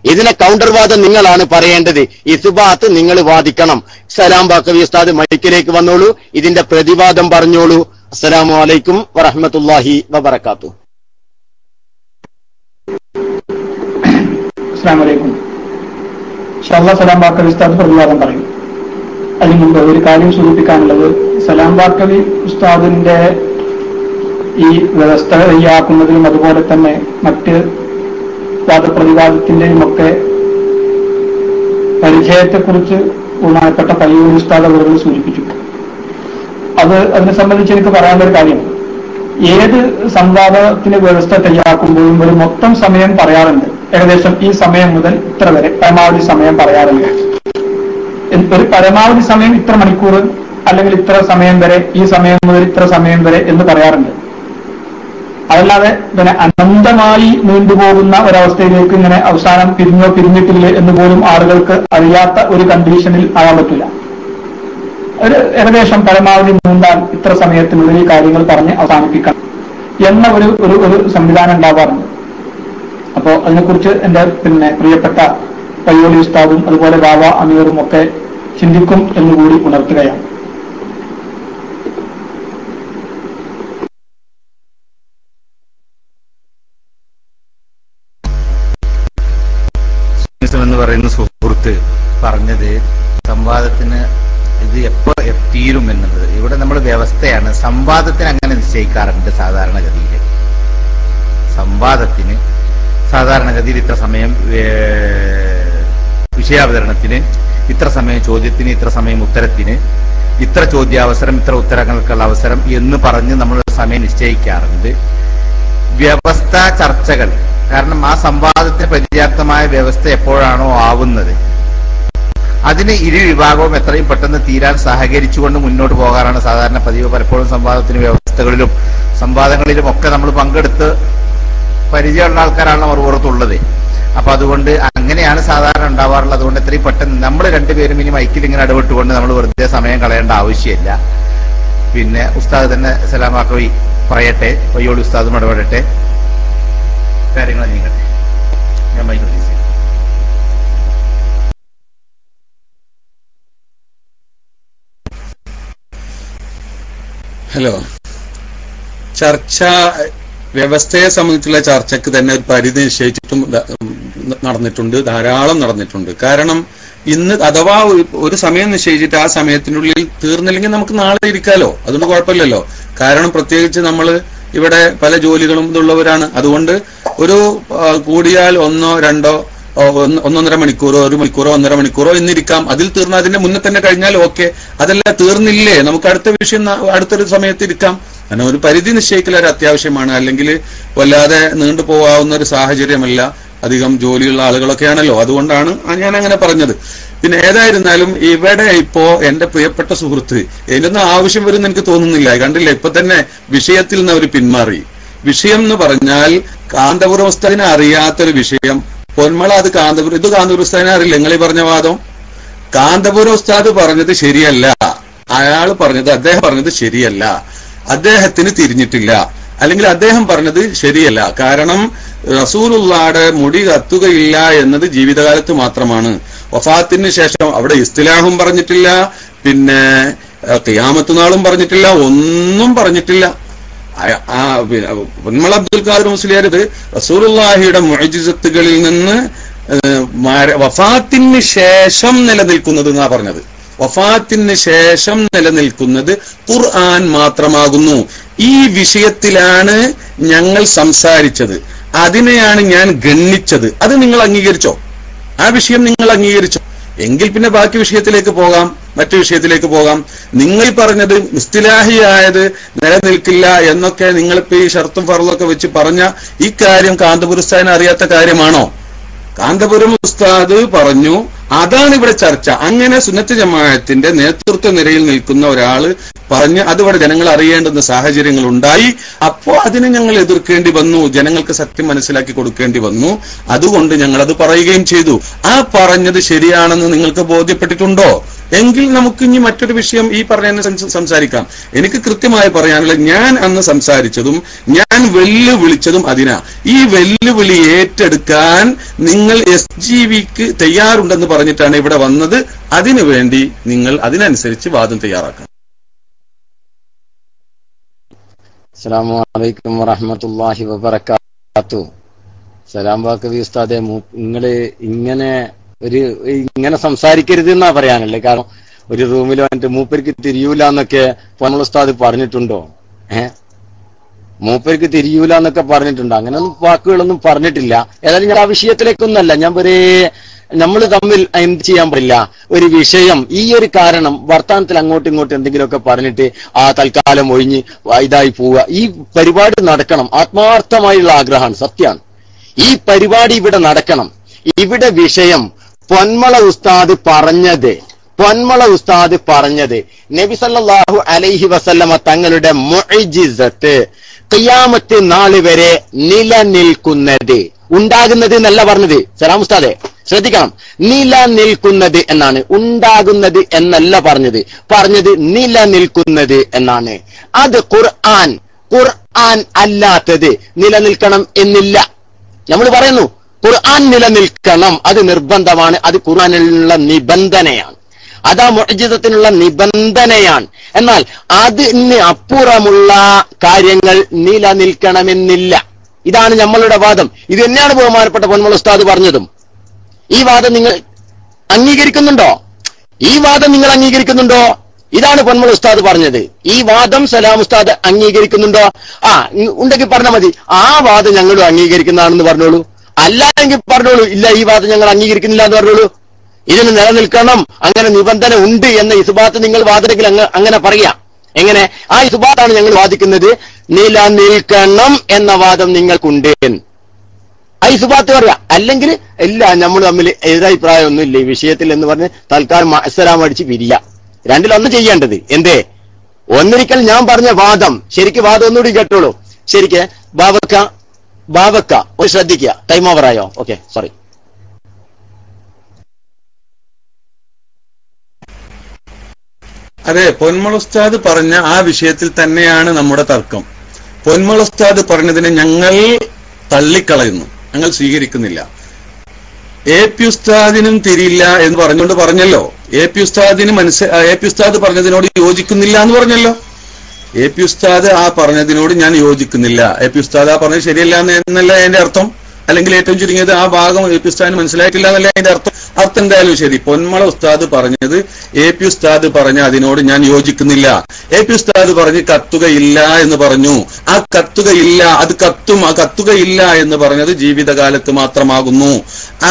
ഇതിനെ കൗണ്ടർ വാദം നിങ്ങളാണ് പറയേണ്ടത്. ഇസ്ബാത്ത് നിങ്ങൾ വാദിക്കണം. സലാം ബാക്കവി ഉസ്താദ് മൈക്കിലേക്ക് വന്നോളൂ. ഇതിന്റെ പ്രതിവാദം പറഞ്ഞോളൂ. അസ്സലാമു അലൈക്കും വറഹ്മത്തുള്ളാഹി വബറകാതുഹു. അസ്സലാമു അലൈക്കും. ഇൻഷാഅല്ലാഹ് സലാം ബാക്കവി ഉസ്താദ് പ്രതിവാദം പറയും. അതിന് മുമ്പ് ഒരു കാര്യം സൂചിപ്പിക്കാനുള്ളത്, സലാം ബാക്കവി ഉസ്താദിന്റെ ഈ വ്യവസ്ഥ തയ്യാറാക്കുന്നതിലും അതുപോലെ തന്നെ മറ്റ് വാദപ്രതിവാദത്തിന്റെയും ഒക്കെ പരിചയത്തെക്കുറിച്ച് ബഹുമാനപ്പെട്ട പയ്യൂർ ഉസ്താദ് അവர்கள் സൂചിപ്പിച്ചു. അതിനെ സംബന്ധിച്ച് എനിക്ക് പറയാനുള്ളൊരു കാര്യം, ഏത് സംവാദത്തിന് വ്യവസ്ഥ തയ്യാറാക്കുമ്പോഴും ഒരു മൊത്തം സമയം പറയാറുണ്ട്. ഏകദേശം ഈ സമയം മുതൽ ഇത്ര വരെ പരമാവധി സമയം പറയാറുണ്ട്. ഒരു പരമാവധി സമയം ഇത്ര മണിക്കൂർ അല്ലെങ്കിൽ ഇത്ര സമയം വരെ, ഈ സമയം മുതൽ ഇത്ര സമയം വരെ എന്ന് പറയാറുണ്ട്. അതല്ലാതെ പിന്നെ അനന്തമായി നീണ്ടുപോകുന്ന ഒരവസ്ഥയിലേക്ക് ഇങ്ങനെ അവസാനം പിരിഞ്ഞോ പിരിഞ്ഞിട്ടില്ലേ എന്ന് പോലും ആളുകൾക്ക് അറിയാത്ത ഒരു കണ്ടീഷനിൽ ആകാൻ പറ്റില്ല. ഒരു ഏകദേശം പരമാവധി നീണ്ടാൽ ഇത്ര സമയത്തിനുള്ളിൽ ഈ കാര്യങ്ങൾ പറഞ്ഞ് അവസാനിപ്പിക്കണം എന്ന ഒരു സംവിധാനം ഉണ്ടാവാറുണ്ട്. അപ്പോൾ അതിനെക്കുറിച്ച് എന്റെ പ്രിയപ്പെട്ട പയ്യോളി ഉസ്താദും അതുപോലെ ബാബ അമീറും ഒക്കെ ചിന്തിക്കും എന്നുകൂടി ഉണർത്തുകയാണ്. എന്ന് പറയുന്ന സുഹൃത്ത് പറഞ്ഞത് സംവാദത്തിന് ഇത് എപ്പോ തീരും എന്നുള്ളത് ഇവിടെ നമ്മൾ വ്യവസ്ഥയാണ്. സംവാദത്തിന് അങ്ങനെ നിശ്ചയിക്കാറുണ്ട് സാധാരണഗതിയിൽ. സംവാദത്തിന് സാധാരണഗതിയിൽ ഇത്ര സമയം വിഷയാവതരണത്തിന്, ഇത്ര സമയം ചോദ്യത്തിന്, ഇത്ര സമയം ഉത്തരത്തിന്, ഇത്ര ചോദ്യാവസരം, ഇത്ര ഉത്തരങ്ങൾക്കുള്ള അവസരം എന്ന് പറഞ്ഞ് നമ്മൾ സമയം നിശ്ചയിക്കാറുണ്ട്. വ്യവസ്ഥ ചർച്ചകൾ, കാരണം ആ സംവാദത്തിന് പര്യാപ്തമായ വ്യവസ്ഥ എപ്പോഴാണോ ആവുന്നത് അതിന് ഇരു വിഭാഗവും എത്രയും പെട്ടെന്ന് തീരാൻ സഹകരിച്ചുകൊണ്ട് മുന്നോട്ട് പോകാറാണ് സാധാരണ പതിവ്. പലപ്പോഴും സംവാദത്തിന് വ്യവസ്ഥകളിലും സംവാദങ്ങളിലും ഒക്കെ നമ്മൾ പങ്കെടുത്ത് പരിചയമുള്ള ആൾക്കാരാണ് മറുപുറത്തുള്ളത്. അപ്പൊ അതുകൊണ്ട് അങ്ങനെയാണ് സാധാരണ ഉണ്ടാവാറുള്ളത്. അതുകൊണ്ട് എത്രയും പെട്ടെന്ന് നമ്മൾ രണ്ടുപേരും ഇനി മൈക്കിൽ ഇങ്ങനെ ഇടപെട്ടുകൊണ്ട് നമ്മൾ വെറുതെ സമയം കളയേണ്ട ആവശ്യമില്ല. പിന്നെ ഉസ്താദ് തന്നെ സലാമാക്കവി പറയട്ടെ, പയ്യോളി ഉസ്താദും ഇടപെടട്ടെ, കാര്യങ്ങൾ നീങ്ങട്ടെ. ഞാൻ മൈക്ക് റിലീസ് ചെയ്യാം. ഹലോ. ചർച്ച വ്യവസ്ഥയെ സംബന്ധിച്ചുള്ള ചർച്ചയ്ക്ക് തന്നെ ഒരു പരിധി നിശ്ചയിച്ചിട്ടും നടന്നിട്ടുണ്ട്, ധാരാളം നടന്നിട്ടുണ്ട്. കാരണം ഇന്ന് അഥവാ ഒരു സമയം നിശ്ചയിച്ചിട്ട് ആ സമയത്തിനുള്ളിൽ തീർന്നില്ലെങ്കിൽ നമുക്ക് നാളെ ഇരിക്കാലോ, അതുകൊണ്ട് കുഴപ്പമില്ലല്ലോ. കാരണം പ്രത്യേകിച്ച് നമ്മൾ ഇവിടെ പല ജോലികളും ഇതുള്ളവരാണ്. അതുകൊണ്ട് ഒരു കൂടിയാൽ 1 2 1.5 മണിക്കൂറോ 1 മണിക്കൂറോ 1.5 മണിക്കൂറോ ഇന്നിരിക്കാം. അതിൽ തീർന്ന അതിന്റെ മുന്നേ തന്നെ കഴിഞ്ഞാൽ ഓക്കെ. അതല്ല തീർന്നില്ലേ, നമുക്ക് അടുത്ത വിഷയം അടുത്തൊരു സമയത്ത് ഇരിക്കാം. കാരണം ഒരു പരിധി നിശ്ചയിക്കൽ ഒരു അത്യാവശ്യമാണ്. അല്ലെങ്കിൽ വല്ലാതെ നീണ്ടു പോകാവുന്ന ഒരു സാഹചര്യമല്ല. അധികം ജോലിയുള്ള ആളുകളൊക്കെയാണല്ലോ, അതുകൊണ്ടാണ് ഞാൻ അങ്ങനെ പറഞ്ഞത്. പിന്നെ ഏതായിരുന്നാലും ഇവിടെ ഇപ്പോ എന്റെ പ്രിയപ്പെട്ട സുഹൃത്ത് ഇതിനൊന്നും ആവശ്യം വരുമെന്ന് എനിക്ക് തോന്നുന്നില്ല. കണ്ടില്ല, ഇപ്പൊ തന്നെ വിഷയത്തിൽ നിന്ന് അവർ പിന്മാറി. വിഷയം എന്ന് പറഞ്ഞാൽ കാന്തപുരം ഉസ്താദിനെ അറിയാത്തൊരു വിഷയം. പൊന്മള അത് ഇത് കാന്തപുരം ഉസ്താദിനെ അറിയില്ല. നിങ്ങൾ ഈ പറഞ്ഞ വാദം കാന്തപുരം ഉസ്താദ് പറഞ്ഞത് ശരിയല്ല. അദ്ദേഹം പറഞ്ഞത് ശരിയല്ല. അദ്ദേഹത്തിന് തിരിഞ്ഞിട്ടില്ല, അല്ലെങ്കിൽ അദ്ദേഹം പറഞ്ഞത് ശരിയല്ല. കാരണം റസൂലുള്ളാഹിയുടെ മുടി കത്തുകയില്ല എന്നത് ജീവിതകാലത്ത് മാത്രമാണ്. വഫാത്തിന് ശേഷം അവിടെ ഇസ്തിലാഹും പറഞ്ഞിട്ടില്ല, പിന്നെ ഖിയാമത്ത് നാളും പറഞ്ഞിട്ടില്ല, ഒന്നും പറഞ്ഞിട്ടില്ല. പൊന്മള അബ്ദുൽ ഖാദർ മുസ്ലിയാർ ഇത് റസൂലുള്ളാഹിയുടെ മുഅ്ജിസത്തുകളിൽ നിന്ന് വഫാത്തിന് ശേഷം നിലനിൽക്കുന്നത് എന്നാ പറഞ്ഞത്. വഫാത്തിന് ശേഷം നിലനിൽക്കുന്നത് ഖുർആൻ മാത്രമാകുന്നു. ഈ വിഷയത്തിലാണ് ഞങ്ങൾ സംസാരിച്ചത്, അതിനെയാണ് ഞാൻ ഗണ്ണിച്ചത്. അത് നിങ്ങൾ അംഗീകരിച്ചോ? ആ വിഷയം നിങ്ങൾ അംഗീകരിച്ചോ? എങ്കിൽ പിന്നെ ബാക്കി വിഷയത്തിലേക്ക് പോകാം, മറ്റു വിഷയത്തിലേക്ക് പോകാം. നിങ്ങൾ പറഞ്ഞത് ഇസ്തിലാഹിയായത് നിലനിൽക്കില്ല എന്നൊക്കെ നിങ്ങളിപ്പോ ഈ ഷർത്തും ഫർളൊക്കെ വെച്ച് പറഞ്ഞ ഈ കാര്യം കാന്തപുരം ഉസ്താദിനെ അറിയാത്ത കാര്യമാണോ? കാന്തപുരം ഉസ്താദ് പറഞ്ഞു, അതാണ് ഇവിടെ ചർച്ച. അങ്ങനെ സുന്നത്ത് ജമാഅത്തിന്റെ നേതൃത്വ നിരയിൽ നിൽക്കുന്ന ഒരാള് പറഞ്ഞ് അതിവിടെ ജനങ്ങൾ അറിയേണ്ടുന്ന സാഹചര്യങ്ങൾ ഉണ്ടായി. അപ്പോ അതിനെ ഞങ്ങൾ എതിർക്കേണ്ടി വന്നു, ജനങ്ങൾക്ക് സത്യം മനസ്സിലാക്കി കൊടുക്കേണ്ടി വന്നു. അതുകൊണ്ട് ഞങ്ങൾ അത് പറയുകയും ചെയ്തു. ആ പറഞ്ഞത് ശരിയാണെന്ന് നിങ്ങൾക്ക് ബോധ്യപ്പെട്ടിട്ടുണ്ടോ? എങ്കിൽ നമുക്ക് ഇനി മറ്റൊരു വിഷയം ഈ പറഞ്ഞ സംസാരിക്കാം. എനിക്ക് കൃത്യമായി പറയാനുള്ള, ഞാൻ അന്ന് സംസാരിച്ചതും ഞാൻ വെല്ലുവിളിച്ചതും അതിനാ. ഈ വെല്ലുവിളി ഏറ്റെടുക്കാൻ നിങ്ങൾ SGVക്ക് തയ്യാറുണ്ടെന്ന് പറഞ്ഞിട്ടാണ് ഇവിടെ വന്നത്. അതിനുവേണ്ടി നിങ്ങൾ അതിനനുസരിച്ച് വാദം തയ്യാറാക്കണം. അസ്സലാമു അലൈക്കും വറഹ്മത്തുള്ളാഹി വബറകാതുഹു. സലാം ബാക്കവി ഉസ്താദെ, നിങ്ങള് ഇങ്ങനെ സംസാരിക്കരുത് എന്നാ പറയാനല്ലേ? കാരണം ഒരു റൂമിലോ എന്റെ മൂപ്പർക്ക് തിരിയൂല എന്നൊക്കെ പൊന്മള ഉസ്താദ് പറഞ്ഞിട്ടുണ്ടോ? മൂപ്പർക്ക് തിരിയൂല എന്നൊക്കെ പറഞ്ഞിട്ടുണ്ട്. അങ്ങനെയൊന്നും വാക്കുകളൊന്നും പറഞ്ഞിട്ടില്ല. ഏതായാലും ഞാൻ ആ വിഷയത്തിലേക്കൊന്നല്ല, ഞാൻ നമ്മൾ തമ്മിൽ എന്ത് ചെയ്യാൻ പാടില്ല, ഒരു വിഷയം ഈ ഒരു കാരണം വർത്താനത്തിൽ അങ്ങോട്ടും ഇങ്ങോട്ടും എന്തെങ്കിലുമൊക്കെ പറഞ്ഞിട്ട് ആ തൽക്കാലം ഒഴിഞ്ഞ് ഇതായി പോവുക. ഈ പരിപാടി നടക്കണം, ആത്മാർത്ഥമായുള്ള ആഗ്രഹമാണ്, സത്യമാണ്. ഈ പരിപാടി ഇവിടെ നടക്കണം. ഇവിടെ വിഷയം പൊന്മള ഉസ്താദ് പറഞ്ഞത് നബി സല്ലല്ലാഹു അലൈഹി വസല്ലമ തങ്ങളുടെ മുഅ്ജിസത്ത് ഖിയാമത്ത് നാൾ വരെ നിലനിൽക്കുന്നത്, ഉണ്ടാകുന്നത് എന്നല്ല പറഞ്ഞത്. സലാം ഉസ്താദെ ശ്രദ്ധിക്കണം, നിലനിൽക്കുന്നത് എന്നാണ്, ഉണ്ടാകുന്നത് എന്നല്ല പറഞ്ഞത് നിലനിൽക്കുന്നത് എന്നാണ്. അത് ഖുർആൻ അല്ലാത്തത് നിലനിൽക്കണം എന്നില്ല. നമ്മൾ പറയുന്നു ഖുർആൻ നിലനിൽക്കണം, അത് നിർബന്ധമാണ്, അത് ഖുർആനിലുള്ള നിബന്ധനയാണ്, അതാ മുഅ്ജിസത്തിനുള്ള നിബന്ധനയാണ്. എന്നാൽ അതിന് അപ്പുറമുള്ള കാര്യങ്ങൾ നിലനിൽക്കണമെന്നില്ല. ഇതാണ് നമ്മളുടെ വാദം. ഇത് തന്നെയാണ് ബഹുമാനപ്പെട്ട പൊന്മള ഉസ്താദ് പറഞ്ഞതും. ഈ വാദം നിങ്ങൾ അംഗീകരിക്കുന്നുണ്ടോ? ഇതാണ് പൊന്മള ഉസ്താദ് പറഞ്ഞത്. ഈ വാദം സലാം ഉസ്താദ് അംഗീകരിക്കുന്നുണ്ടോ? ഉണ്ടെങ്കിൽ പറഞ്ഞാൽ മതി, ആ വാദം ഞങ്ങളും അംഗീകരിക്കുന്നതാണെന്ന് പറഞ്ഞോളൂ. അല്ല എങ്കിൽ പറഞ്ഞോളൂ, ഇല്ല ഈ വാദം ഞങ്ങൾ അംഗീകരിക്കുന്നില്ല എന്ന് പറഞ്ഞോളൂ. ഇതിന് നിലനിൽക്കണം, അങ്ങനെ നിബന്ധന ഉണ്ട് എന്ന ഇസ്ബാത്ത് നിങ്ങൾ വാദിക്കൽ അങ്ങനെ പറയാം. എങ്ങനെ? ആ ഇസ്ബാത്താണ് ഞങ്ങൾ വാദിക്കുന്നത്. നിലനിൽക്കണം എന്ന വാദം നിങ്ങൾക്കുണ്ട്, ആ ഇസ്ബാത്ത് പറയാം. അല്ലെങ്കിൽ ഇല്ല, നമ്മൾ തമ്മിൽ എതിരഭിപ്രായമൊന്നും ഇല്ല ഈ വിഷയത്തിൽ എന്ന് പറഞ്ഞ് തൽക്കാലം അസ്സലാം അടിച്ച് പിരിയ. രണ്ടിലൊന്ന് ചെയ്യേണ്ടത് എന്തേ? ഒന്നിരിക്കൽ ഞാൻ പറഞ്ഞ വാദം ശരിക്ക് വാദം ഒന്നുകൂടി കേട്ടോളൂ. ശരിക്ക് ബാവക്ക ഒരു ശ്രദ്ധിക്കുക. ടൈം ഓവർ ആയോ? Okay, sorry. അതെ, പൊന്മള ഉസ്താദ് പറഞ്ഞ ആ വിഷയത്തിൽ തന്നെയാണ് നമ്മുടെ തർക്കം. പൊന്മള ഉസ്താദ് പറഞ്ഞതിനെ ഞങ്ങൾ തള്ളിക്കളയുന്നു, ഞങ്ങൾ സ്വീകരിക്കുന്നില്ല. AP ഉസ്താദിനും തിരിയില്ല എന്ന് പറഞ്ഞുകൊണ്ട് പറഞ്ഞല്ലോ. AP ഉസ്താദ് പറഞ്ഞതിനോട് യോജിക്കുന്നില്ല എന്ന് പറഞ്ഞല്ലോ. AP ഉസ്താദ് ആ പറഞ്ഞതിനോട് ഞാൻ യോജിക്കുന്നില്ല, AP ഉസ്താദ് ആ പറഞ്ഞത് ശരിയല്ല എന്നല്ല അതിന്റെ അർത്ഥം. അല്ലെങ്കിൽ ഏറ്റവും ചുരുങ്ങിയത് ആ ഭാഗം AP ഉസ്താദിന് മനസ്സിലായിട്ടില്ല എന്നല്ല അതിന്റെ അർത്ഥം. എന്തായാലും ശരി, പൊന്മള ഉസ്താദ് പറഞ്ഞത് AP ഉസ്താദ് പറഞ്ഞ അതിനോട് ഞാൻ യോജിക്കുന്നില്ല. AP ഉസ്താദ് പറഞ്ഞ് കത്തുകയില്ല എന്ന് പറഞ്ഞു. ആ കത്തുകയില്ല, അത് കത്തും, ആ കത്തുകയില്ല എന്ന് പറഞ്ഞത് ജീവിതകാലത്ത് മാത്രമാകുന്നു.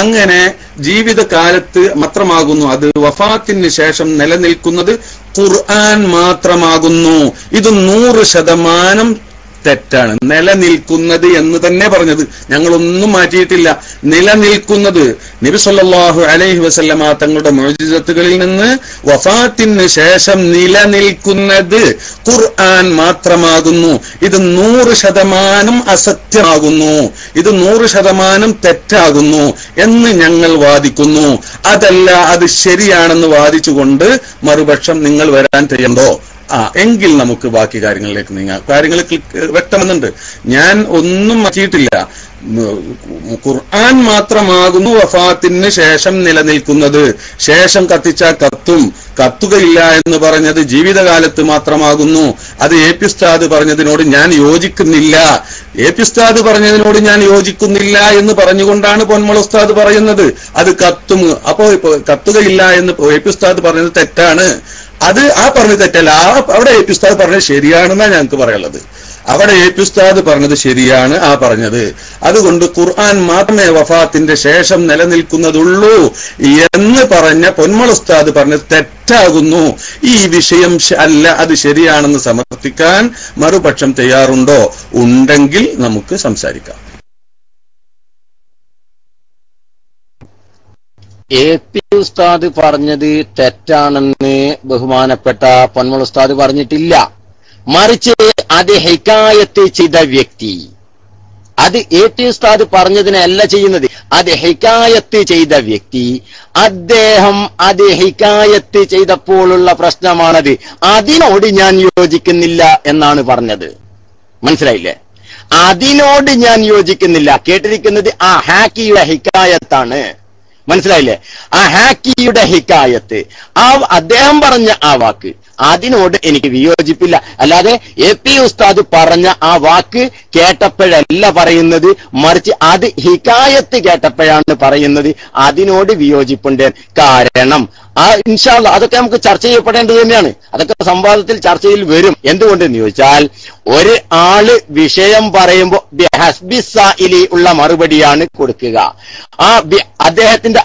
അങ്ങനെ ജീവിതകാലത്ത് മാത്രമാകുന്നു, അത് വഫാത്തിന് ശേഷം നിലനിൽക്കുന്നത് ഖുർആൻ മാത്രമാകുന്നു. ഇത് 100% തെറ്റാണ്. നിലനിൽക്കുന്നത് എന്ന് തന്നെ പറഞ്ഞത്, ഞങ്ങളൊന്നും മാറ്റിയിട്ടില്ല. നിലനിൽക്കുന്നത് നബി സല്ലല്ലാഹു അലൈഹി വസല്ലമ തങ്ങളുടെ മുഅ്ജിസത്തുകളിൽ നിന്ന് വഫാത്തിന് ശേഷം നിലനിൽക്കുന്നത് ഖുർആൻ മാത്രമാകുന്നു. ഇത് 100% അസത്യമാകുന്നു, ഇത് 100% തെറ്റാകുന്നു എന്ന് ഞങ്ങൾ വാദിക്കുന്നു. അതല്ല, അത് ശരിയാണെന്ന് വാദിച്ചുകൊണ്ട് മറുപക്ഷം നിങ്ങൾ വരാൻ തയ്യാറുണ്ടോ? എങ്കിൽ നമുക്ക് ബാക്കി കാര്യങ്ങളിലേക്ക് നീങ്ങാം. കാര്യങ്ങൾ വ്യക്തമെന്നുണ്ട്. ഞാൻ ഒന്നും മാറ്റിയിട്ടില്ല. ഖുർആൻ മാത്രമാകുന്നു വഫാത്തിന് ശേഷം നിലനിൽക്കുന്നത്. ശേഷം കത്തിച്ചാൽ കത്തും, കത്തുകയില്ല എന്ന് പറഞ്ഞത് ജീവിതകാലത്ത് മാത്രമാകുന്നു. അത് AP ഉസ്താദ് പറഞ്ഞതിനോട് ഞാൻ യോജിക്കുന്നില്ല. AP ഉസ്താദ് പറഞ്ഞതിനോട് ഞാൻ യോജിക്കുന്നില്ല എന്ന് പറഞ്ഞുകൊണ്ടാണ് പൊന്മള ഉസ്താദ് പറയുന്നത് അത് കത്തും. അപ്പോ കത്തുകയില്ല എന്ന് AP ഉസ്താദ് പറഞ്ഞത് തെറ്റാണ്. അത് ആ പറഞ്ഞത് തെറ്റല്ല. അവിടെ AP ഉസ്താദ് പറഞ്ഞത് ശരിയാണെന്നാണ് ഞങ്ങൾക്ക് പറയാനുള്ളത്. അവിടെ AP ഉസ്താദ് പറഞ്ഞത് ശരിയാണ് ആ പറഞ്ഞത്. അതുകൊണ്ട് ഖുർആൻ മാത്രമേ വഫാത്തിന്റെ ശേഷം നിലനിൽക്കുന്നതുള്ളൂ എന്ന് പറഞ്ഞ പൊന്മള ഉസ്താദ് പറഞ്ഞത് തെറ്റാകുന്നു. ഈ വിഷയം അല്ല, അത് ശരിയാണെന്ന് സമർത്ഥിക്കാൻ മറുപക്ഷം തയ്യാറുണ്ടോ? ഉണ്ടെങ്കിൽ നമുക്ക് സംസാരിക്കാം. AP ഉസ്താദ് പറഞ്ഞത് തെറ്റാണെന്ന് ബഹുമാനപ്പെട്ട പൊന്മള ഉസ്താദ് പറഞ്ഞിട്ടില്ല. മറിച്ച് അത് ഹിക്കായത്ത് ചെയ്ത വ്യക്തി, അത് AP ഉസ്താദ് പറഞ്ഞതിനല്ല ചെയ്യുന്നത്, അത് ഹിക്കായത്ത് ചെയ്ത വ്യക്തി, അദ്ദേഹം അത് ഹിക്കായത്ത് ചെയ്തപ്പോഴുള്ള പ്രശ്നമാണത്. അതിനോട് ഞാൻ യോജിക്കുന്നില്ല എന്നാണ് പറഞ്ഞത്. മനസ്സിലായില്ലേ? അതിനോട് ഞാൻ യോജിക്കുന്നില്ല. കേട്ടിരിക്കുന്നത് ആ ഹാക്കിയുടെ ഹിക്കായത്താണ്. മനസ്സിലായില്ലേ? ആ ഹാക്കിയുടെ ഹിക്കായത്ത്, ആ അദ്ദേഹം പറഞ്ഞ ആ വാക്ക്, അതിനോട് എനിക്ക് വിയോജിപ്പില്ല. അല്ലാതെ AP ഉസ്താദ് പറഞ്ഞ ആ വാക്ക് കേട്ടപ്പോഴല്ല പറയുന്നത്, മറിച്ച് അത് ഹികായത്ത് കേട്ടപ്പോഴാണ് പറയുന്നത്. അതിനോട് വിയോജിപ്പുണ്ട്. കാരണം ഇൻഷാ അല്ലാഹ് അതൊക്കെ നമുക്ക് ചർച്ച ചെയ്യപ്പെടേണ്ടത് തന്നെയാണ്. അതൊക്കെ സംവാദത്തിൽ ചർച്ചയിൽ വരും. എന്തുകൊണ്ടെന്ന് ചോദിച്ചാൽ, ഒരു ആള് വിഷയം പറയുമ്പോൾ ബിഹസ്ബിസ്സായിലി ഉള്ള മറുപടിയാണ് കൊടുക്കുക. അദ്ദേഹത്തിന്റെ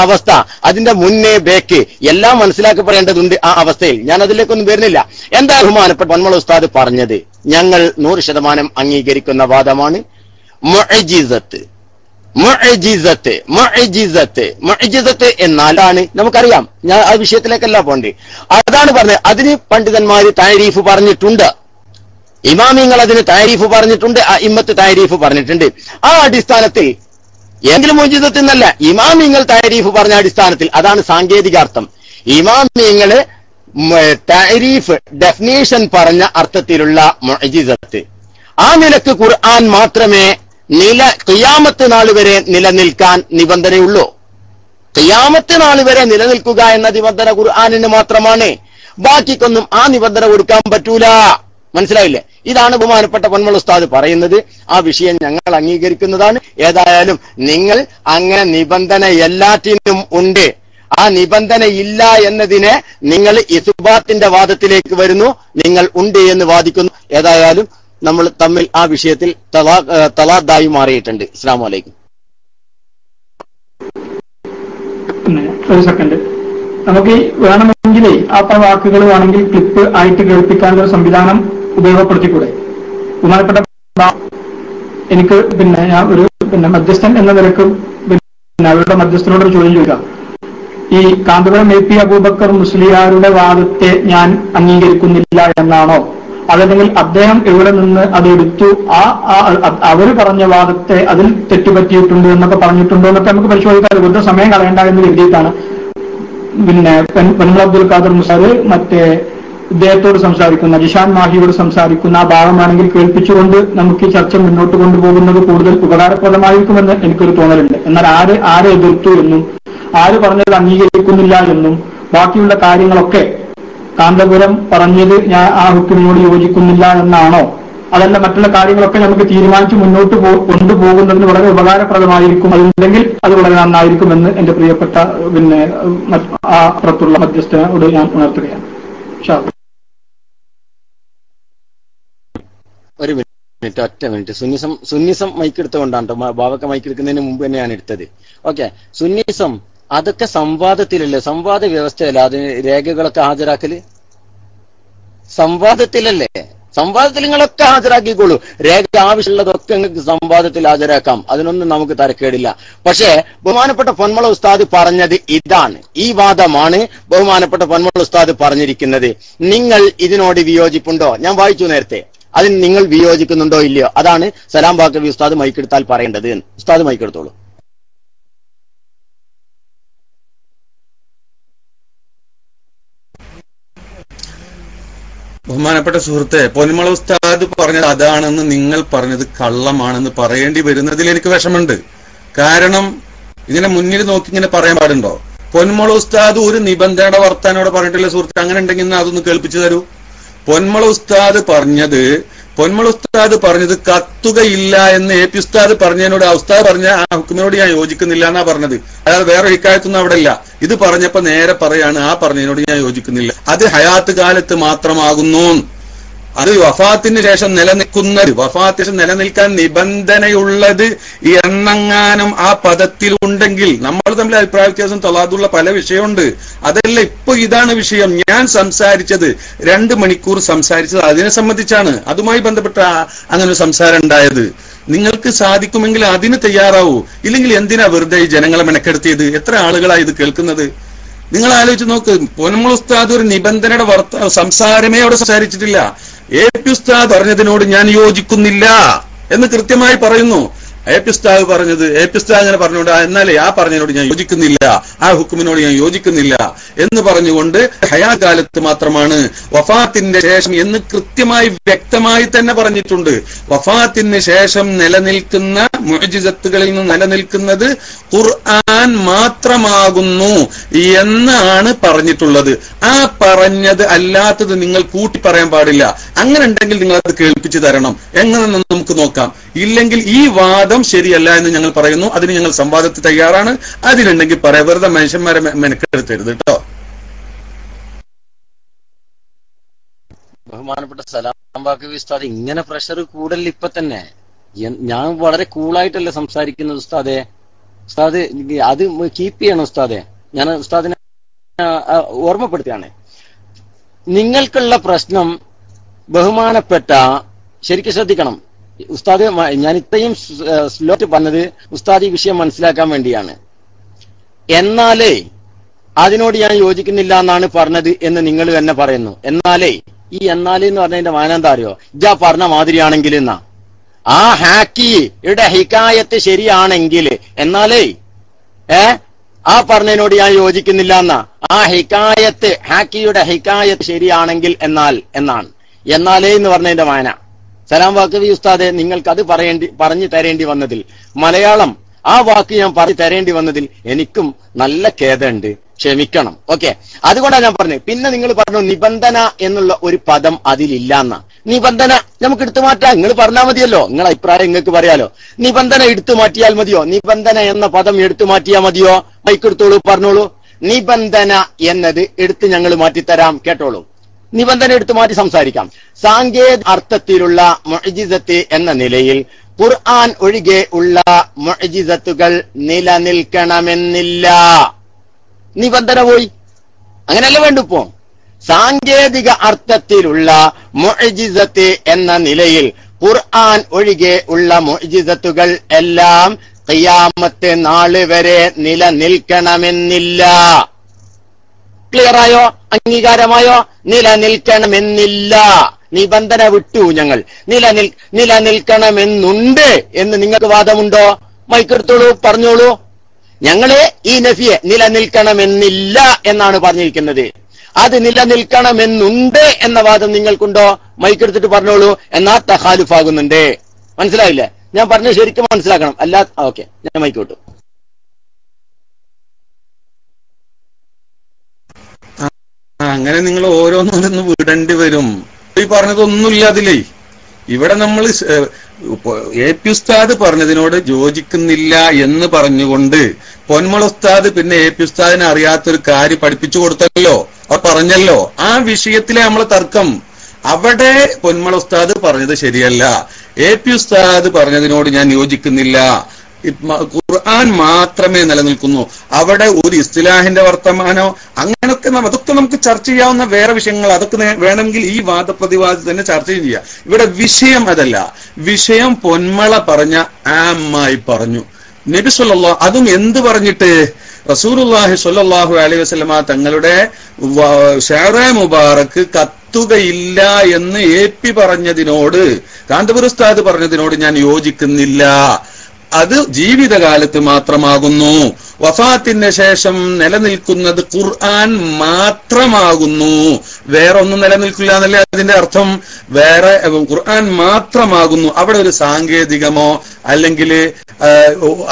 അവസ്ഥ അതിന്റെ മുന്നേ ബേക്ക് എല്ലാം മനസ്സിലാക്കപ്പെടേണ്ടതുണ്ട്. ആ അവസ്ഥയിൽ ഞാൻ അതിലേക്കൊന്നും വരുന്നില്ല. എന്താ ബഹുമാനപ്പെട്ട പൊന്മള ഉസ്താദ് പറഞ്ഞത് ഞങ്ങൾ 100% അംഗീകരിക്കുന്ന വാദമാണ്. മുഅ്ജിസത്ത് എന്നാലാണ് നമുക്കറിയാം. ഞാൻ ആ വിഷയത്തിലേക്കല്ല പോണ്ടേ. അതാണ് പറഞ്ഞത്. അതിന് പണ്ഡിതന്മാര് താരീഫ് പറഞ്ഞിട്ടുണ്ട്, ഇമാമിങ്ങൾ അതിന് താരീഫ് പറഞ്ഞിട്ടുണ്ട്, ഇമ്മത്ത് താരീഫ് പറഞ്ഞിട്ടുണ്ട്. ആ അടിസ്ഥാനത്തിൽ എങ്കിലും മുഅ്ജിസത്ത് എന്നല്ല, ഇമാമിങ്ങൾ താരീഫ് പറഞ്ഞ അടിസ്ഥാനത്തിൽ, അതാണ് സാങ്കേതികാർത്ഥം. ഇമാമിങ്ങള് താരീഫ് ഡെഫിനേഷൻ പറഞ്ഞ അർത്ഥത്തിലുള്ള മുഅ്ജിസത്ത്. ആ നിലക്ക് ഖുർആൻ മാത്രമേ ഖിയാമത്ത് നാൾ വരെ നിലനിൽക്കാൻ നിബന്ധനയുള്ളൂ. ഖിയാമത്ത് നാൾ വരെ നിലനിൽക്കുക എന്ന നിബന്ധന ഖുർആനിന് മാത്രമാണ്. ബാക്കിക്കൊന്നും ആ നിബന്ധന കൊടുക്കാൻ പറ്റൂല. മനസ്സിലായില്ലേ? ഇതാണ് ബഹുമാനപ്പെട്ട പൊന്മള ഉസ്താദ് പറയുന്നത്. ആ വിഷയം ഞങ്ങൾ അംഗീകരിക്കുന്നതാണ്. ഏതായാലും നിങ്ങൾ അങ്ങനെ നിബന്ധന എല്ലാറ്റിനും ഉണ്ട്, ആ നിബന്ധന ഇല്ല എന്നതിനെ നിങ്ങൾ ഇസ്ബാത്തിന്റെ വാദത്തിലേക്ക് വരുന്നു, നിങ്ങൾ ഉണ്ട് എന്ന് വാദിക്കുന്നു. ഏതായാലും നമ്മൾ തമ്മിൽ ആ വിഷയത്തിൽ തലാദായി മാറിയിട്ടുണ്ട്. അസ്സലാമു അലൈക്കും. ഒരു സെക്കൻഡ്, നമുക്ക് വേണമെങ്കിൽ ആ വാക്കുകൾ വേണമെങ്കിൽ ക്ലിപ്പ് ആയിട്ട് കേൾപ്പിക്കാനുള്ള ഒരു സംവിധാനം ഉപയോഗപ്പെടുത്തിക്കൂടെ? ബഹുമാനപ്പെട്ട എനിക്ക് ഞാൻ ഒരു മധ്യസ്ഥൻ എന്ന നിലക്ക് അവരുടെ മധ്യസ്ഥനോടൊരു ചോദ്യം ചോദിക്കാം. ഈ കാന്തപുരം AP അബൂബക്കർ മുസ്ലിയാരുടെ വാദത്തെ ഞാൻ അംഗീകരിക്കുന്നില്ല എന്നാണോ, അതല്ലെങ്കിൽ അദ്ദേഹം എവിടെ നിന്ന് അത് എടുത്തു, അവര് പറഞ്ഞ വാദത്തെ അതിൽ തെറ്റുപറ്റിയിട്ടുണ്ട് എന്നൊക്കെ പറഞ്ഞിട്ടുണ്ടോ എന്നൊക്കെ നമുക്ക് പരിശോധിക്കാതെ വെറുതെ സമയം കളയണ്ട എന്ന് കരുതിയിട്ടാണ്. പൊന്മള അബ്ദുൽ ഖാദർ മുസാർ മറ്റേ ഇദ്ദേഹത്തോട് സംസാരിക്കുന്ന, ജിഷാൻ മാഹിയോട് സംസാരിക്കുന്ന ആ ഭാഗമാണെങ്കിൽ കേൾപ്പിച്ചുകൊണ്ട് നമുക്ക് ഈ ചർച്ച മുന്നോട്ട് കൊണ്ടുപോകുന്നത് കൂടുതൽ ഉപകാരപ്രദമായിരിക്കുമെന്ന് എനിക്കൊരു തോന്നലുണ്ട്. എന്നാൽ ആരെ എതിർത്തു എന്നും ആര് പറഞ്ഞത് അംഗീകരിക്കുന്നില്ല എന്നും ബാക്കിയുള്ള കാര്യങ്ങളൊക്കെ കാന്തപുരം പറഞ്ഞത് ഞാൻ ആ ഹുക്കുമിനോട് യോജിക്കുന്നില്ല എന്നാണോ, അതല്ല മറ്റുള്ള കാര്യങ്ങളൊക്കെ നമുക്ക് തീരുമാനിച്ച് മുന്നോട്ട് കൊണ്ടുപോകുന്നതിന് വളരെ ഉപകാരപ്രദമായിരിക്കും, അതുണ്ടെങ്കിൽ അത് വളരെ നന്നായിരിക്കുമെന്ന് എന്റെ പ്രിയപ്പെട്ട ആ പുറത്തുള്ള മധ്യസ്ഥനോട് ഞാൻ ഉണർത്തുകയാണ്. ഒരു മിനിറ്റ്, ഒറ്റ മിനിറ്റ്. സുന്നിസം മൈക്ക് എടുത്തുകൊണ്ടാണ് ബാബക്ക മൈക്ക് എടുക്കുന്നതിന് മുമ്പ് തന്നെ ഞാൻ എടുത്തത്. ഓക്കെ, സുന്നിസം അതൊക്കെ സംവാദത്തിലല്ലേ, സംവാദ വ്യവസ്ഥയല്ല അതിന് രേഖകളൊക്കെ ഹാജരാക്കല്? സംവാദത്തിലല്ലേ? സംവാദത്തിൽ നിങ്ങളൊക്കെ ഹാജരാക്കിക്കോളൂ. രേഖ ആവശ്യമുള്ളതൊക്കെ നിങ്ങൾക്ക് സംവാദത്തിൽ ഹാജരാക്കാം, അതിനൊന്നും നമുക്ക് തരക്കേടില്ല. പക്ഷേ ബഹുമാനപ്പെട്ട പൊന്മള ഉസ്താദ് പറഞ്ഞത് ഇതാണ്, ഈ വാദമാണ് ബഹുമാനപ്പെട്ട പൊന്മള ഉസ്താദ് പറഞ്ഞിരിക്കുന്നത്. നിങ്ങൾ ഇതിനോട് വിയോജിപ്പുണ്ടോ? ഞാൻ വായിച്ചു നേരത്തെ. അതിന് നിങ്ങൾ വിയോജിക്കുന്നുണ്ടോ ഇല്ലയോ? അതാണ് സലാം ബാക്കവി ഉസ്താദ് മൈക്കെടുത്താൽ പറയേണ്ടത്. ഉസ്താദ് മൈക്കെടുത്തോളൂ. ബഹുമാനപ്പെട്ട സുഹൃത്തെ, പൊന്മള ഉസ്താദ് പറഞ്ഞത് അതാണെന്ന് നിങ്ങൾ പറഞ്ഞത് കള്ളമാണെന്ന് പറയേണ്ടി വരുന്നതിൽ എനിക്ക് വിഷമുണ്ട്. കാരണം ഇങ്ങനെ മുന്നിൽ നോക്കി ഇങ്ങനെ പറയാൻ പാടുണ്ടോ? പൊന്മള ഉസ്താദ് ഒരു നിബന്ധനയുടെ വർത്താനോടെ പറഞ്ഞിട്ടില്ല സുഹൃത്തെ. അങ്ങനെ ഉണ്ടെങ്കിൽ അതൊന്ന് കേൾപ്പിച്ചു തരൂ. പൊന്മള ഉസ്താദ് പറഞ്ഞത് കത്തുകയില്ല എന്ന് AP ഉസ്താദ് പറഞ്ഞതിനോട് ആ ഉസ്താദ് പറഞ്ഞ ആ ഹുക്കുമിനോട് ഞാൻ യോജിക്കുന്നില്ല എന്നാ പറഞ്ഞത്. അതായത് വേറെ ഹിക്കായത്തൊന്നും അവിടെ ഇല്ല. ഇത് പറഞ്ഞപ്പോ നേരെ പറയാണ് ആ പറഞ്ഞതിനോട് ഞാൻ യോജിക്കുന്നില്ല. അത് ഹയാത്ത് കാലത്ത് മാത്രമാകുന്നു. അത് വഫാത്തിന് ശേഷം നിലനിൽക്കാൻ നിബന്ധനയുള്ളത് എണ്ണങ്ങാനും ആ പദത്തിലുണ്ടെങ്കിൽ നമ്മൾ തമ്മിൽ അഭിപ്രായ വ്യത്യാസം തലാദുള്ള പല വിഷയമുണ്ട്. അതല്ല ഇപ്പൊ ഇതാണ് വിഷയം. ഞാൻ സംസാരിച്ചത് 2 മണിക്കൂർ സംസാരിച്ചത് അതിനെ സംബന്ധിച്ചാണ്. അതുമായി ബന്ധപ്പെട്ട അങ്ങനെ സംസാരം ഉണ്ടായത്. നിങ്ങൾക്ക് സാധിക്കുമെങ്കിൽ അതിന് തയ്യാറാവൂ. ഇല്ലെങ്കിൽ എന്തിനാ വെറുതെ ഈ ജനങ്ങളെ മെനക്കെടുത്തിയത്? എത്ര ആളുകളാണ് ഇത് കേൾക്കുന്നത്? നിങ്ങൾ ആലോചിച്ച് നോക്ക്. പൊന്മള ഉസ്താദ് ഒരു നിബന്ധനയുടെ സംസാരമേ അവിടെ സംസാരിച്ചിട്ടില്ല. AP ഉസ്താദ് പറഞ്ഞതിനോട് ഞാൻ യോജിക്കുന്നില്ല എന്ന് കൃത്യമായി പറയുന്നു. എ പി ഉസ്താദ് പറഞ്ഞത്, എ പി ഉസ്താദ് അങ്ങനെ പറഞ്ഞുകൊണ്ട് എന്നാലേ ആ പറഞ്ഞതിനോട് ഞാൻ യോജിക്കുന്നില്ല, ആ ഹുക്കുമിനോട് ഞാൻ യോജിക്കുന്നില്ല എന്ന് പറഞ്ഞുകൊണ്ട് ഹയാകാലത്ത് മാത്രമാണ് വഫാത്തിന്റെ ശേഷം എന്ന് കൃത്യമായി വ്യക്തമായി തന്നെ പറഞ്ഞിട്ടുണ്ട്. വഫാത്തിന് ശേഷം നിലനിൽക്കുന്ന മുഅ്ജിസത്തുകളിൽ നിന്ന് നിലനിൽക്കുന്നത് ഖുർആൻ മാത്രമാകുന്നു എന്നാണ് പറഞ്ഞിട്ടുള്ളത്. ആ പറഞ്ഞത് അല്ലാത്തത് നിങ്ങൾ കൂട്ടി പറയാൻ പാടില്ല. അങ്ങനെ ഉണ്ടെങ്കിൽ നിങ്ങൾ അത് കേൾപ്പിച്ചു തരണം. എങ്ങനെയെന്ന് നമുക്ക് നോക്കാം. ഇല്ലെങ്കിൽ ഈ വാദം ശരിയല്ല എന്ന് ഞങ്ങൾ പറയുന്നു. അതിന് ഞങ്ങൾ സംവാദത്തിൽ തയ്യാറാണ്. അതിനുണ്ടെങ്കിൽ പറയാം. വെറുതെ മനുഷ്യന്മാരെ മെനക്കെടുത്തരുത് കേട്ടോ. ബഹുമാനപ്പെട്ട സലാം ബാക്കവി ഉസ്താദ്, ഇങ്ങനെ പ്രഷർ കൂടല്ല. ഇപ്പൊ തന്നെ ഞാൻ വളരെ കൂളായിട്ടല്ലേ സംസാരിക്കുന്നത് ഉസ്താദെ. ഉസ്താദ് അത് കീപ്പ് ചെയ്യണം ഉസ്താദെ. ഞാൻ ഉസ്താദിനെ ഓർമ്മപ്പെടുത്തുകയാണ്. നിങ്ങൾക്കുള്ള പ്രശ്നം ബഹുമാനപ്പെട്ട, ശരിക്കും ശ്രദ്ധിക്കണം ഉസ്താദ്, ഞാൻ ഇത്രയും സ്ലോട്ട് പറഞ്ഞത് ഉസ്താദ് ഈ വിഷയം മനസ്സിലാക്കാൻ വേണ്ടിയാണ്. എന്നാലേ അതിനോട് ഞാൻ യോജിക്കുന്നില്ല എന്നാണ് പറഞ്ഞത് എന്ന് നിങ്ങൾ തന്നെ പറയുന്നു. എന്നാലേ ഈ എന്നാലേ എന്ന് പറഞ്ഞതിന്റെ മാനം എന്താ അറിയോ? ഇജാ പറഞ്ഞ മാതിരിയാണെങ്കിൽ എന്നാ ആ ഹാക്കിയുടെ ഹിക്കായത്ത് ശരിയാണെങ്കിൽ എന്നാലേ ആ പറഞ്ഞതിനോട് ഞാൻ യോജിക്കുന്നില്ല എന്നാ. ആ ഹിക്കായത്ത് ഹാക്കിയുടെ ഹിക്കായത്ത് ശരിയാണെങ്കിൽ എന്നാണ് എന്നാലേ എന്ന് പറഞ്ഞതിന്റെ മാന. സലാം ബാക്കവി ഉസ്താദെ, നിങ്ങൾക്ക് അത് പറഞ്ഞു തരേണ്ടി വന്നതിൽ, മലയാളം ആ വാക്ക് ഞാൻ പറഞ്ഞു തരേണ്ടി വന്നതിൽ എനിക്കും നല്ല ഖേദമുണ്ട്, ക്ഷമിക്കണം. ഓക്കെ, അതുകൊണ്ടാണ് ഞാൻ പറഞ്ഞത്. പിന്നെ നിങ്ങൾ പറഞ്ഞു നിബന്ധന എന്നുള്ള ഒരു പദം അതിലില്ല എന്നാ. നിബന്ധന നമുക്ക് എടുത്തു മാറ്റാം, നിങ്ങൾ പറഞ്ഞാൽ മതിയല്ലോ. നിങ്ങളെ അഭിപ്രായം നിങ്ങൾക്ക് പറയാലോ. നിബന്ധന എടുത്തു മാറ്റിയാൽ മതിയോ? നിബന്ധന എന്ന പദം എടുത്തു മാറ്റിയാൽ മതിയോ? മൈക്കെടുത്തോളൂ, പറഞ്ഞോളൂ. നിബന്ധന എന്നത് എടുത്ത് ഞങ്ങൾ മാറ്റിത്തരാം, കേട്ടോളൂ. നിബന്ധന എടുത്തു മാറ്റി സംസാരിക്കാം. സാങ്കേതിക അർത്ഥത്തിലുള്ള മുഅ്ജിസത്ത് എന്ന നിലയിൽ ഖുർആൻ ഒഴികെ ഉള്ള മുഅ്ജിസത്തുകൾ നിലനിൽക്കണമെന്നില്ല. നിബന്ധന പോയി. അങ്ങനെയല്ല വേണ്ടിപ്പോ. സാങ്കേതിക അർത്ഥത്തിലുള്ള മുഅ്ജിസത്ത് എന്ന നിലയിൽ ഖുർആൻ ഒഴികെ ഉള്ള മുഅ്ജിസത്തുകൾ എല്ലാം ഖിയാമത്ത് നാള് വരെ നിലനിൽക്കണമെന്നില്ല. ക്ലിയറായോ? അംഗീകാരമായോ? നിലനിൽക്കണമെന്നില്ല. നിബന്ധന വിട്ടു ഞങ്ങൾ. നിലനിൽക്കണമെന്നുണ്ട് എന്ന് നിങ്ങൾക്ക് വാദമുണ്ടോ? മൈക്കെടുത്തോളൂ, പറഞ്ഞോളൂ. ഞങ്ങള് ഈ നഫിയെ നിലനിൽക്കണമെന്നില്ല എന്നാണ് പറഞ്ഞിരിക്കുന്നത്. അത് നിലനിൽക്കണമെന്നുണ്ട് എന്ന വാദം നിങ്ങൾക്കുണ്ടോ? മൈക്കെടുത്തിട്ട് പറഞ്ഞോളൂ. എന്നാ തഖാലുഫാകുന്നുണ്ട്. മനസ്സിലായില്ലേ? ഞാൻ പറഞ്ഞത് ശരിക്കും മനസ്സിലാക്കണം. അല്ല ഓക്കെ, ഞാൻ മൈക്ക് വിട്ടു. അങ്ങനെ നിങ്ങൾ ഓരോന്നോരോന്ന് വിടേണ്ടി വരും. ഈ പറഞ്ഞതൊന്നുമില്ല അതിലേ. ഇവിടെ നമ്മൾ എ പി ഉസ്താദ് പറഞ്ഞതിനോട് യോജിക്കുന്നില്ല എന്ന് പറഞ്ഞുകൊണ്ട് പൊന്മള ഉസ്താദ് പിന്നെ എ പി ഉസ്താദിനെ അറിയാത്തൊരു കാര്യം പഠിപ്പിച്ചു കൊടുത്തല്ലോ, അവർ പറഞ്ഞല്ലോ. ആ വിഷയത്തിലെ നമ്മളെ തർക്കം. അവിടെ പൊന്മള ഉസ്താദ് പറഞ്ഞത് ശരിയല്ല, എ പി ഉസ്താദ് പറഞ്ഞതിനോട് ഞാൻ യോജിക്കുന്നില്ല, ഖുർആൻ മാത്രമേ നിലനിൽക്കുന്നു, അവിടെ ഒരു ഇസ്തിലാഹിന്റെ വർത്തമാനോ അങ്ങനൊക്കെ അതൊക്കെ നമുക്ക് ചർച്ച ചെയ്യാവുന്ന വേറെ വിഷയങ്ങൾ. അതൊക്കെ വേണമെങ്കിൽ ഈ വാദപ്രതിവാദം തന്നെ ചർച്ച ചെയ്യാം. ഇവിടെ വിഷയം അതല്ല. വിഷയം പൊന്മള പറഞ്ഞ ആമായി പറഞ്ഞു. നബി സല്ലല്ലാഹു, അതും എന്ത് പറഞ്ഞിട്ട്? റസൂലുള്ളാഹി സ്വല്ലല്ലാഹു അലൈഹി വസല്ലമ തങ്ങളുടെ ഷഅറ മുബാറക്ക് കത്തുകയില്ല എന്ന് എ പി പറഞ്ഞതിനോട്, കാന്തപുര ഉസ്താദ് പറഞ്ഞതിനോട് ഞാൻ യോജിക്കുന്നില്ല. അത് ജീവിതകാലത്ത് മാത്രമാകുന്നു. വഫാത്തിന് ശേഷം നിലനിൽക്കുന്നത് ഖുർആൻ മാത്രമാകുന്നു. വേറെ ഒന്നും നിലനിൽക്കില്ല എന്നല്ലേ അതിന്റെ അർത്ഥം. വേറെ ഖുർആൻ മാത്രമാകുന്നു. അവിടെ ഒരു സാങ്കേതികമോ അല്ലെങ്കിൽ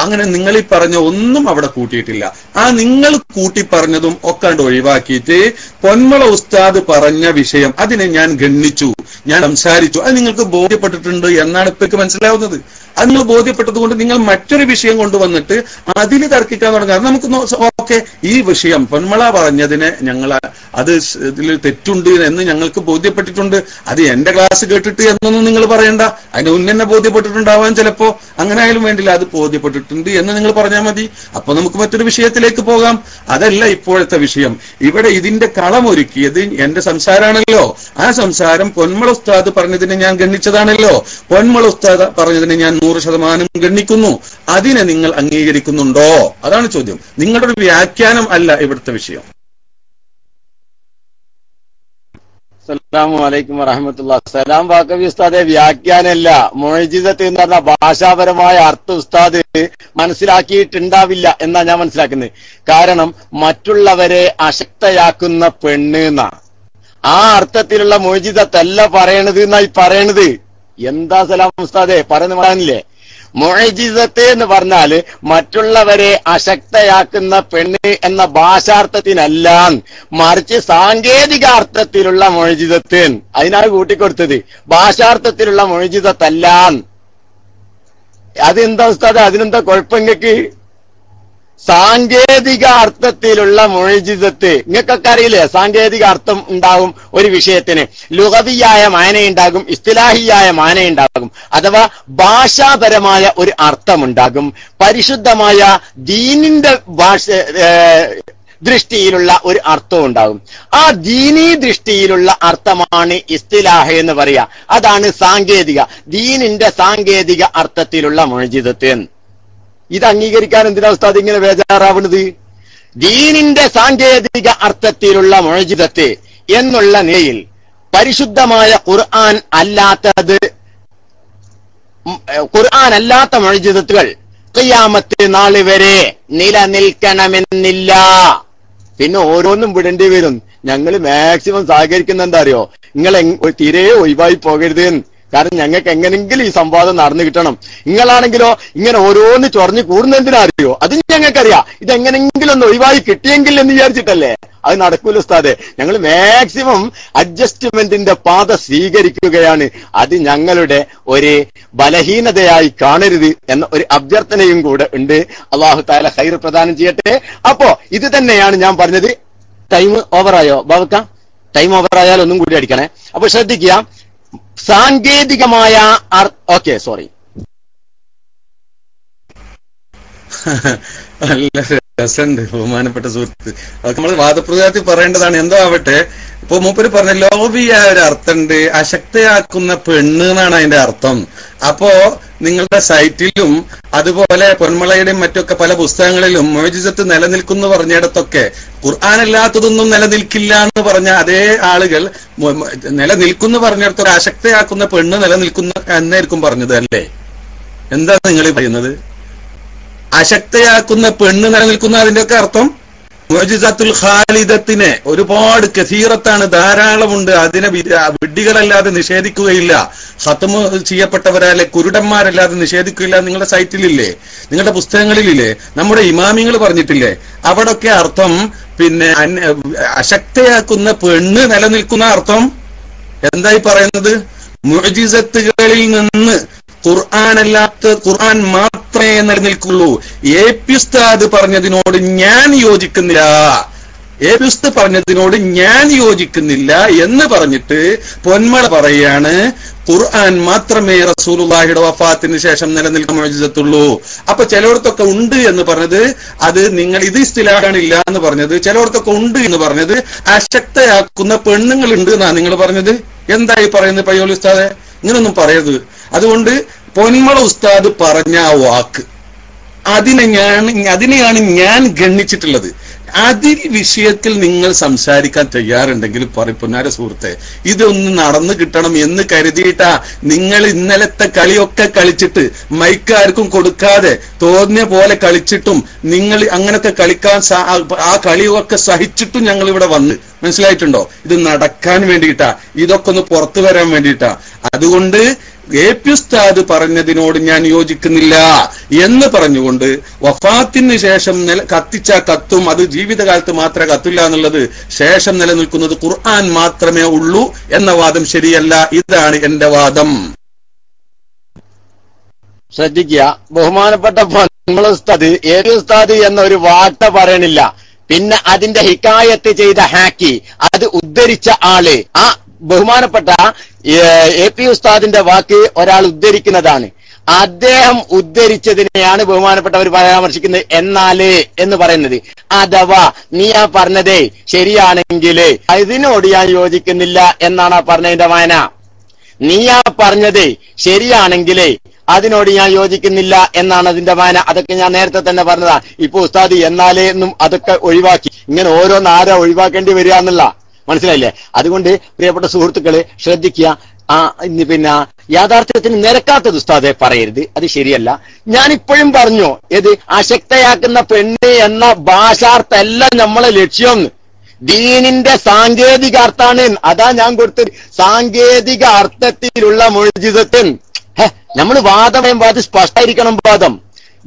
അങ്ങനെ നിങ്ങൾ ഈ പറഞ്ഞ ഒന്നും അവിടെ കൂട്ടിയിട്ടില്ല. ആ നിങ്ങൾ കൂട്ടി പറഞ്ഞതും ഒക്കെ ഒഴിവാക്കിയിട്ട് പൊന്മള ഉസ്താദ് പറഞ്ഞ വിഷയം അതിനെ ഞാൻ ഗണ്ണിച്ചു, ഞാൻ സംസാരിച്ചു. അത് നിങ്ങൾക്ക് ബോധ്യപ്പെട്ടിട്ടുണ്ട് എന്നാണ് ഇപ്പൊക്കെ മനസ്സിലാവുന്നത്. അത് നിങ്ങൾ ബോധ്യപ്പെട്ടത് കൊണ്ട് നിങ്ങൾ മറ്റൊരു വിഷയം കൊണ്ടുവന്നിട്ട് അതിന് തർക്കിക്കാൻ തുടങ്ങാം. നമുക്ക് ഓക്കെ, ഈ വിഷയം പൊന്മള പറഞ്ഞതിനെ ഞങ്ങൾ അത് ഇതിൽ തെറ്റുണ്ട് എന്ന് ഞങ്ങൾക്ക് ബോധ്യപ്പെട്ടിട്ടുണ്ട്. അത് എന്റെ ക്ലാസ് കേട്ടിട്ട് എന്നൊന്നും നിങ്ങൾ പറയണ്ട. അതിന് മുന്നേ ബോധ്യപ്പെട്ടിട്ടുണ്ടാവാൻ ചിലപ്പോ. അങ്ങനെ ആയാലും വേണ്ടില്ല, അത് ബോധ്യപ്പെട്ടിട്ടുണ്ട് എന്ന് നിങ്ങൾ പറഞ്ഞാൽ മതി. അപ്പൊ നമുക്ക് മറ്റൊരു വിഷയത്തിലേക്ക് പോകാം. അതല്ല ഇപ്പോഴത്തെ വിഷയം. ഇവിടെ ഇതിന്റെ കളമൊരുക്കിയത് എന്റെ സംസാരമാണല്ലോ. ആ സംസാരം പൊന്മള ഉസ്താദ് പറഞ്ഞതിനെ ഞാൻ ഗണ്ണിച്ചതാണല്ലോ. പൊന്മള ഉസ്താദ് പറഞ്ഞതിനെ ഞാൻ 100% ഗണ്ണിക്കുന്നു. അതിനെ നിങ്ങൾ അംഗീകരിക്കുന്നുണ്ടോ? അതാണ് ചോദ്യം. നിങ്ങളുടെ ഒരു വ്യാഖ്യാനം അല്ല ഇവിടുത്തെ വിഷയം. അസ്സലാമു അലൈക്കും വറഹ്മത്തുള്ളാഹി. സലാം ബാക്കവി ഉസ്താദെ വ്യാഖ്യാനമല്ല, മുഅ്ജിസത്ത് എന്ന് പറഞ്ഞ ഭാഷാപരമായ അർത്ഥം ഉസ്താദ് മനസ്സിലാക്കിയിട്ടുണ്ടാവില്ല എന്നാ ഞാൻ മനസ്സിലാക്കുന്നത്. കാരണം മറ്റുള്ളവരെ അശക്തയാക്കുന്ന പെണ്ണ് എന്നാ, ആ അർത്ഥത്തിലുള്ള മുഅ്ജിസത്തല്ല പറയണത് എന്നായി പറയണത്. എന്താ സലാം ഉസ്താദെ പറയാനില്ലേ? മുഅ്ജിസത്ത് എന്ന് പറഞ്ഞാല് മറ്റുള്ളവരെ അശക്തയാക്കുന്ന പെണ്ണ് എന്ന ഭാഷാർത്ഥത്തിനല്ല, മറിച്ച് സാങ്കേതിക അർത്ഥത്തിലുള്ള മുഅ്ജിസത്ത്. അതിനാണ് കൂട്ടിക്കൊടുത്തത്. ഭാഷാർത്ഥത്തിലുള്ള മുഅ്ജിസത്തല്ല. അതെന്താ ഉസ്താദ്, അതിനെന്താ കുഴപ്പങ്ങൾക്ക്? സാങ്കേതിക അർത്ഥത്തിലുള്ള മുഅ്ജിസത്ത് നിങ്ങൾക്കൊക്കെ അറിയില്ലേ? സാങ്കേതിക അർത്ഥം ഉണ്ടാകും ഒരു വിഷയത്തിന്. ലുഗവിയായ മാനയുണ്ടാകും, ഇസ്തിലാഹിയായ മാനയുണ്ടാകും, അഥവാ ഭാഷാപരമായ ഒരു അർത്ഥമുണ്ടാകും. പരിശുദ്ധമായ ദീനിന്റെ ദൃഷ്ടിയിലുള്ള ഒരു അർത്ഥം ഉണ്ടാകും. ആ ദീനീ ദൃഷ്ടിയിലുള്ള അർത്ഥമാണ് ഇസ്തിലാഹ് എന്ന് പറയാ. അതാണ് സാങ്കേതിക, ദീനിന്റെ സാങ്കേതിക അർത്ഥത്തിലുള്ള മുഅ്ജിസത്ത്. ഇത് അംഗീകരിക്കാൻ എന്തിനാ ഉസ്താദ് ഇങ്ങനെ ബേജാറാവുന്നത്? ദീനിന്റെ സാങ്കേതിക അർത്ഥത്തിലുള്ള മുഅ്ജിസത്ത് എന്നുള്ള നിലയിൽ പരിശുദ്ധമായ ഖുർആൻ അല്ലാത്ത മുഅ്ജിസത്തുകൾ ഖിയാമത്ത് നാൾ വരെ നിലനിൽക്കണമെന്നില്ല. പിന്നെ ഓരോന്നും വിടേണ്ടി വരും. ഞങ്ങൾ മാക്സിമം സഹകരിക്കുന്ന എന്താ അറിയോ, നിങ്ങൾ തീരെ ഒഴിവായി പോകരുത്. കാരണം ഞങ്ങൾക്ക് എങ്ങനെങ്കിലും ഈ സംവാദം നടന്നു കിട്ടണം. നിങ്ങളാണെങ്കിലോ ഇങ്ങനെ ഓരോന്ന് ചൊറഞ്ഞു കൂടുന്നതിനാ അറിയോ, അത് ഞങ്ങൾക്കറിയാം. ഇതെങ്ങനെങ്കിലും ഒന്ന് ഒഴിവായി കിട്ടിയെങ്കിൽ എന്ന് വിചാരിച്ചിട്ടല്ലേ. അത് നടക്കൂല ഉസ്താദെ. ഞങ്ങൾ മാക്സിമം അഡ്ജസ്റ്റ്മെന്റിന്റെ പാത സ്വീകരിക്കുകയാണ്. അത് ഞങ്ങളുടെ ഒരു ബലഹീനതയായി കാണരുത് എന്ന ഒരു അഭ്യർത്ഥനയും കൂടെ ഉണ്ട്. അല്ലാഹു തആല ഖൈർ പ്രദാനം ചെയ്യട്ടെ. അപ്പോ ഇത് തന്നെയാണ് ഞാൻ പറഞ്ഞത്. ടൈം ഓവറായോ ബാബക്ക? ടൈം ഓവറായാൽ ഒന്നും കൂടി അടിക്കണേ. അപ്പൊ ശ്രദ്ധിക്കുക, സാങ്കേതികമായ ഓക്കെ സോറി നല്ല രസമുണ്ട് ബഹുമാനപ്പെട്ട സുഹൃത്ത്. അതൊക്കെ നമ്മൾ വാദപ്രതിവാദത്തിൽ പറയേണ്ടതാണ്. എന്തോ ആവട്ടെ, ഇപ്പൊ മൂപ്പര് പറഞ്ഞ ലോബിയായ ഒരു അർത്ഥമുണ്ട്, അശക്തയാക്കുന്ന പെണ്ണ് എന്നാണ് അതിന്റെ അർത്ഥം. അപ്പോ നിങ്ങളുടെ സൈറ്റിലും അതുപോലെ പൊന്മളയുടെയും മറ്റൊക്കെ പല പുസ്തകങ്ങളിലും മുഅ്ജിസത്ത് നിലനിൽക്കുന്നു പറഞ്ഞിടത്തൊക്കെ ഖുർആനല്ലാത്തതൊന്നും നിലനിൽക്കില്ല എന്ന് പറഞ്ഞ അതേ ആളുകൾ നിലനിൽക്കുന്നു പറഞ്ഞിടത്തൊക്കെ അശക്തയാക്കുന്ന പെണ്ണ് നിലനിൽക്കുന്ന എന്നായിരിക്കും പറഞ്ഞത് അല്ലേ? എന്താ നിങ്ങൾ പറയുന്നത്? അശക്തയാക്കുന്ന പെണ്ണ് നിലനിൽക്കുന്ന അതിന്റെയൊക്കെ അർത്ഥം മുഅ്ജിസത്തുൽ ഖാലിദത്തിനെ ഒരുപാട് കസീറത്താണ്, ധാരാളമുണ്ട്. അതിനെ വിഡ്ഢികളല്ലാതെ നിഷേധിക്കുകയില്ല, ഖത്മ് ചെയ്യപ്പെട്ടവരല്ലെ കുരുടന്മാരല്ലാതെ നിഷേധിക്കുകയില്ല. നിങ്ങളുടെ സൈറ്റിലില്ലേ, നിങ്ങളുടെ പുസ്തകങ്ങളിലില്ലേ, നമ്മുടെ ഇമാമിങ്ങൾ പറഞ്ഞിട്ടില്ലേ? അവിടൊക്കെ അർത്ഥം പിന്നെ അശക്തയാക്കുന്ന പെണ്ണ് നിലനിൽക്കുന്ന അർത്ഥം എന്തായി പറയുന്നത്? മുഅ്ജിസത്തുകളിൽ നിന്ന് ഖുർആൻ മാത്രമേ നിലനിൽക്കുള്ളൂ. എ പി ഉസ്താദ് പറഞ്ഞതിനോട് ഞാൻ യോജിക്കുന്നില്ല, എ പി ഉസ്താദ് പറഞ്ഞതിനോട് ഞാൻ യോജിക്കുന്നില്ല എന്ന് പറഞ്ഞിട്ട് പൊന്മള പറയാണ് ഖുർആൻ മാത്രമേ റസൂലുള്ളാഹിയുടെ വഫാത്തിന് ശേഷം നിലനിൽക്കുന്ന മുഅ്ജിസത്തുള്ളൂ. അപ്പൊ ചിലയിടത്തൊക്കെ ഉണ്ട് എന്ന് പറഞ്ഞത് അത് നിങ്ങൾ ഇത് ഇസ്തിലാഹാണ് ഇല്ല എന്ന് പറഞ്ഞത്, ചിലയിടത്തൊക്കെ ഉണ്ട് എന്ന് പറഞ്ഞത് അശക്തയാക്കുന്ന പെണ്ണുങ്ങൾ ഉണ്ട് എന്നാ നിങ്ങൾ പറഞ്ഞത്. എന്തായി പറയുന്നത് പയ്യോളി ഉസ്താദെ? ഇങ്ങനൊന്നും പറയരുത്. അതുകൊണ്ട് പൊന്മള ഉസ്താദ് പറഞ്ഞ ആ വാക്ക് അതിനെയാണ് ഞാൻ ഗണ്ണിച്ചിട്ടുള്ളത്. അതിൽ വിഷയത്തിൽ നിങ്ങൾ സംസാരിക്കാൻ തയ്യാറുണ്ടെങ്കിൽ പൊന്നാര സുഹൃത്തെ, ഇതൊന്ന് നടന്നു കിട്ടണം എന്ന് കരുതിയിട്ടാ നിങ്ങൾ ഇന്നലത്തെ കളിയൊക്കെ കളിച്ചിട്ട് മൈക്കാർക്കും കൊടുക്കാതെ തോന്നിയ പോലെ കളിച്ചിട്ടും നിങ്ങൾ അങ്ങനത്തെ കളിക്കാൻ ആ കളിയൊക്കെ സഹിച്ചിട്ടും ഞങ്ങൾ ഇവിടെ വന്ന്, മനസ്സിലായിട്ടുണ്ടോ? ഇത് നടക്കാൻ വേണ്ടിയിട്ടാ, ഇതൊക്കെ ഒന്ന് പുറത്തു വരാൻ വേണ്ടിയിട്ടാ. അതുകൊണ്ട് എ പി ഉസ്താദ് പറഞ്ഞതിനോട് ഞാൻ യോജിക്കുന്നില്ല എന്ന് പറഞ്ഞുകൊണ്ട് വഫാത്തിന് ശേഷം കത്തിച്ച കത്തും അത് ജീവിതകാലത്ത് മാത്രമേ കത്തില്ല എന്നുള്ളത്, ശേഷം നിലനിൽക്കുന്നത് ഖുർആൻ മാത്രമേ ഉള്ളൂ എന്ന വാദം ശരിയല്ല. ഇതാണ് എന്റെ വാദം. ശ്രദ്ധിക്കുക, ബഹുമാനപ്പെട്ട ഉസ്താദ് എ പി ഉസ്താദ് എന്ന ഒരു വാർത്ത പറയണില്ല. പിന്നെ അതിന്റെ ഹിക്കായത്ത് ചെയ്ത ഹാക്കി, അത് ഉദ്ധരിച്ച ആള്, ആ ബഹുമാനപ്പെട്ട എ പി ഉസ്താദിന്റെ വാക്ക് ഒരാൾ ഉദ്ധരിക്കുന്നതാണ്. അദ്ദേഹം ഉദ്ധരിച്ചതിനെയാണ് ബഹുമാനപ്പെട്ടവർ പരാമർശിക്കുന്നത്. എന്നാലേ എന്ന് പറയുന്നത്, അഥവാ നീ ആ പറഞ്ഞതേ ശരിയാണെങ്കിൽ ഇതിനോട് ഞാൻ യോജിക്കുന്നില്ല എന്നാണ് ആ പറഞ്ഞതിന്റെ വായന. നീ ആ പറഞ്ഞതേ ശരിയാണെങ്കിലേ അതിനോട് ഞാൻ യോജിക്കുന്നില്ല എന്നാണ് അതിന്റെ വായന. അതൊക്കെ ഞാൻ നേരത്തെ തന്നെ പറഞ്ഞതാ. ഇപ്പൊ ഉസ്താദ് എന്നാലേ എന്നും അതൊക്കെ ഒഴിവാക്കി. ഇങ്ങനെ ഓരോന്ന് ആരാ ഒഴിവാക്കേണ്ടി വരിക എന്നുള്ള മനസ്സിലായില്ലേ? അതുകൊണ്ട് പ്രിയപ്പെട്ട സുഹൃത്തുക്കളെ ശ്രദ്ധിക്കുക. പിന്നെ യാഥാർത്ഥ്യത്തിന് നിരക്കാത്തത് ഉസ്താദെ പറയരുത്, അത് ശരിയല്ല. ഞാനിപ്പോഴും പറഞ്ഞു, ഏത് അശക്തയാക്കുന്ന പെണ്ണ് എന്ന ഭാഷാർത്ഥമല്ല നമ്മളെ ലക്ഷ്യം, ദീനിന്റെ സാങ്കേതിക അർത്ഥാണ്. അതാ ഞാൻ കൊടുത്തത്, സാങ്കേതിക അർത്ഥത്തിലുള്ള മുഅ്ജിസത്ത്. നമ്മൾ വാദം പറയുമ്പോൾ അത് സ്പഷ്ടമായിരിക്കണം. വാദം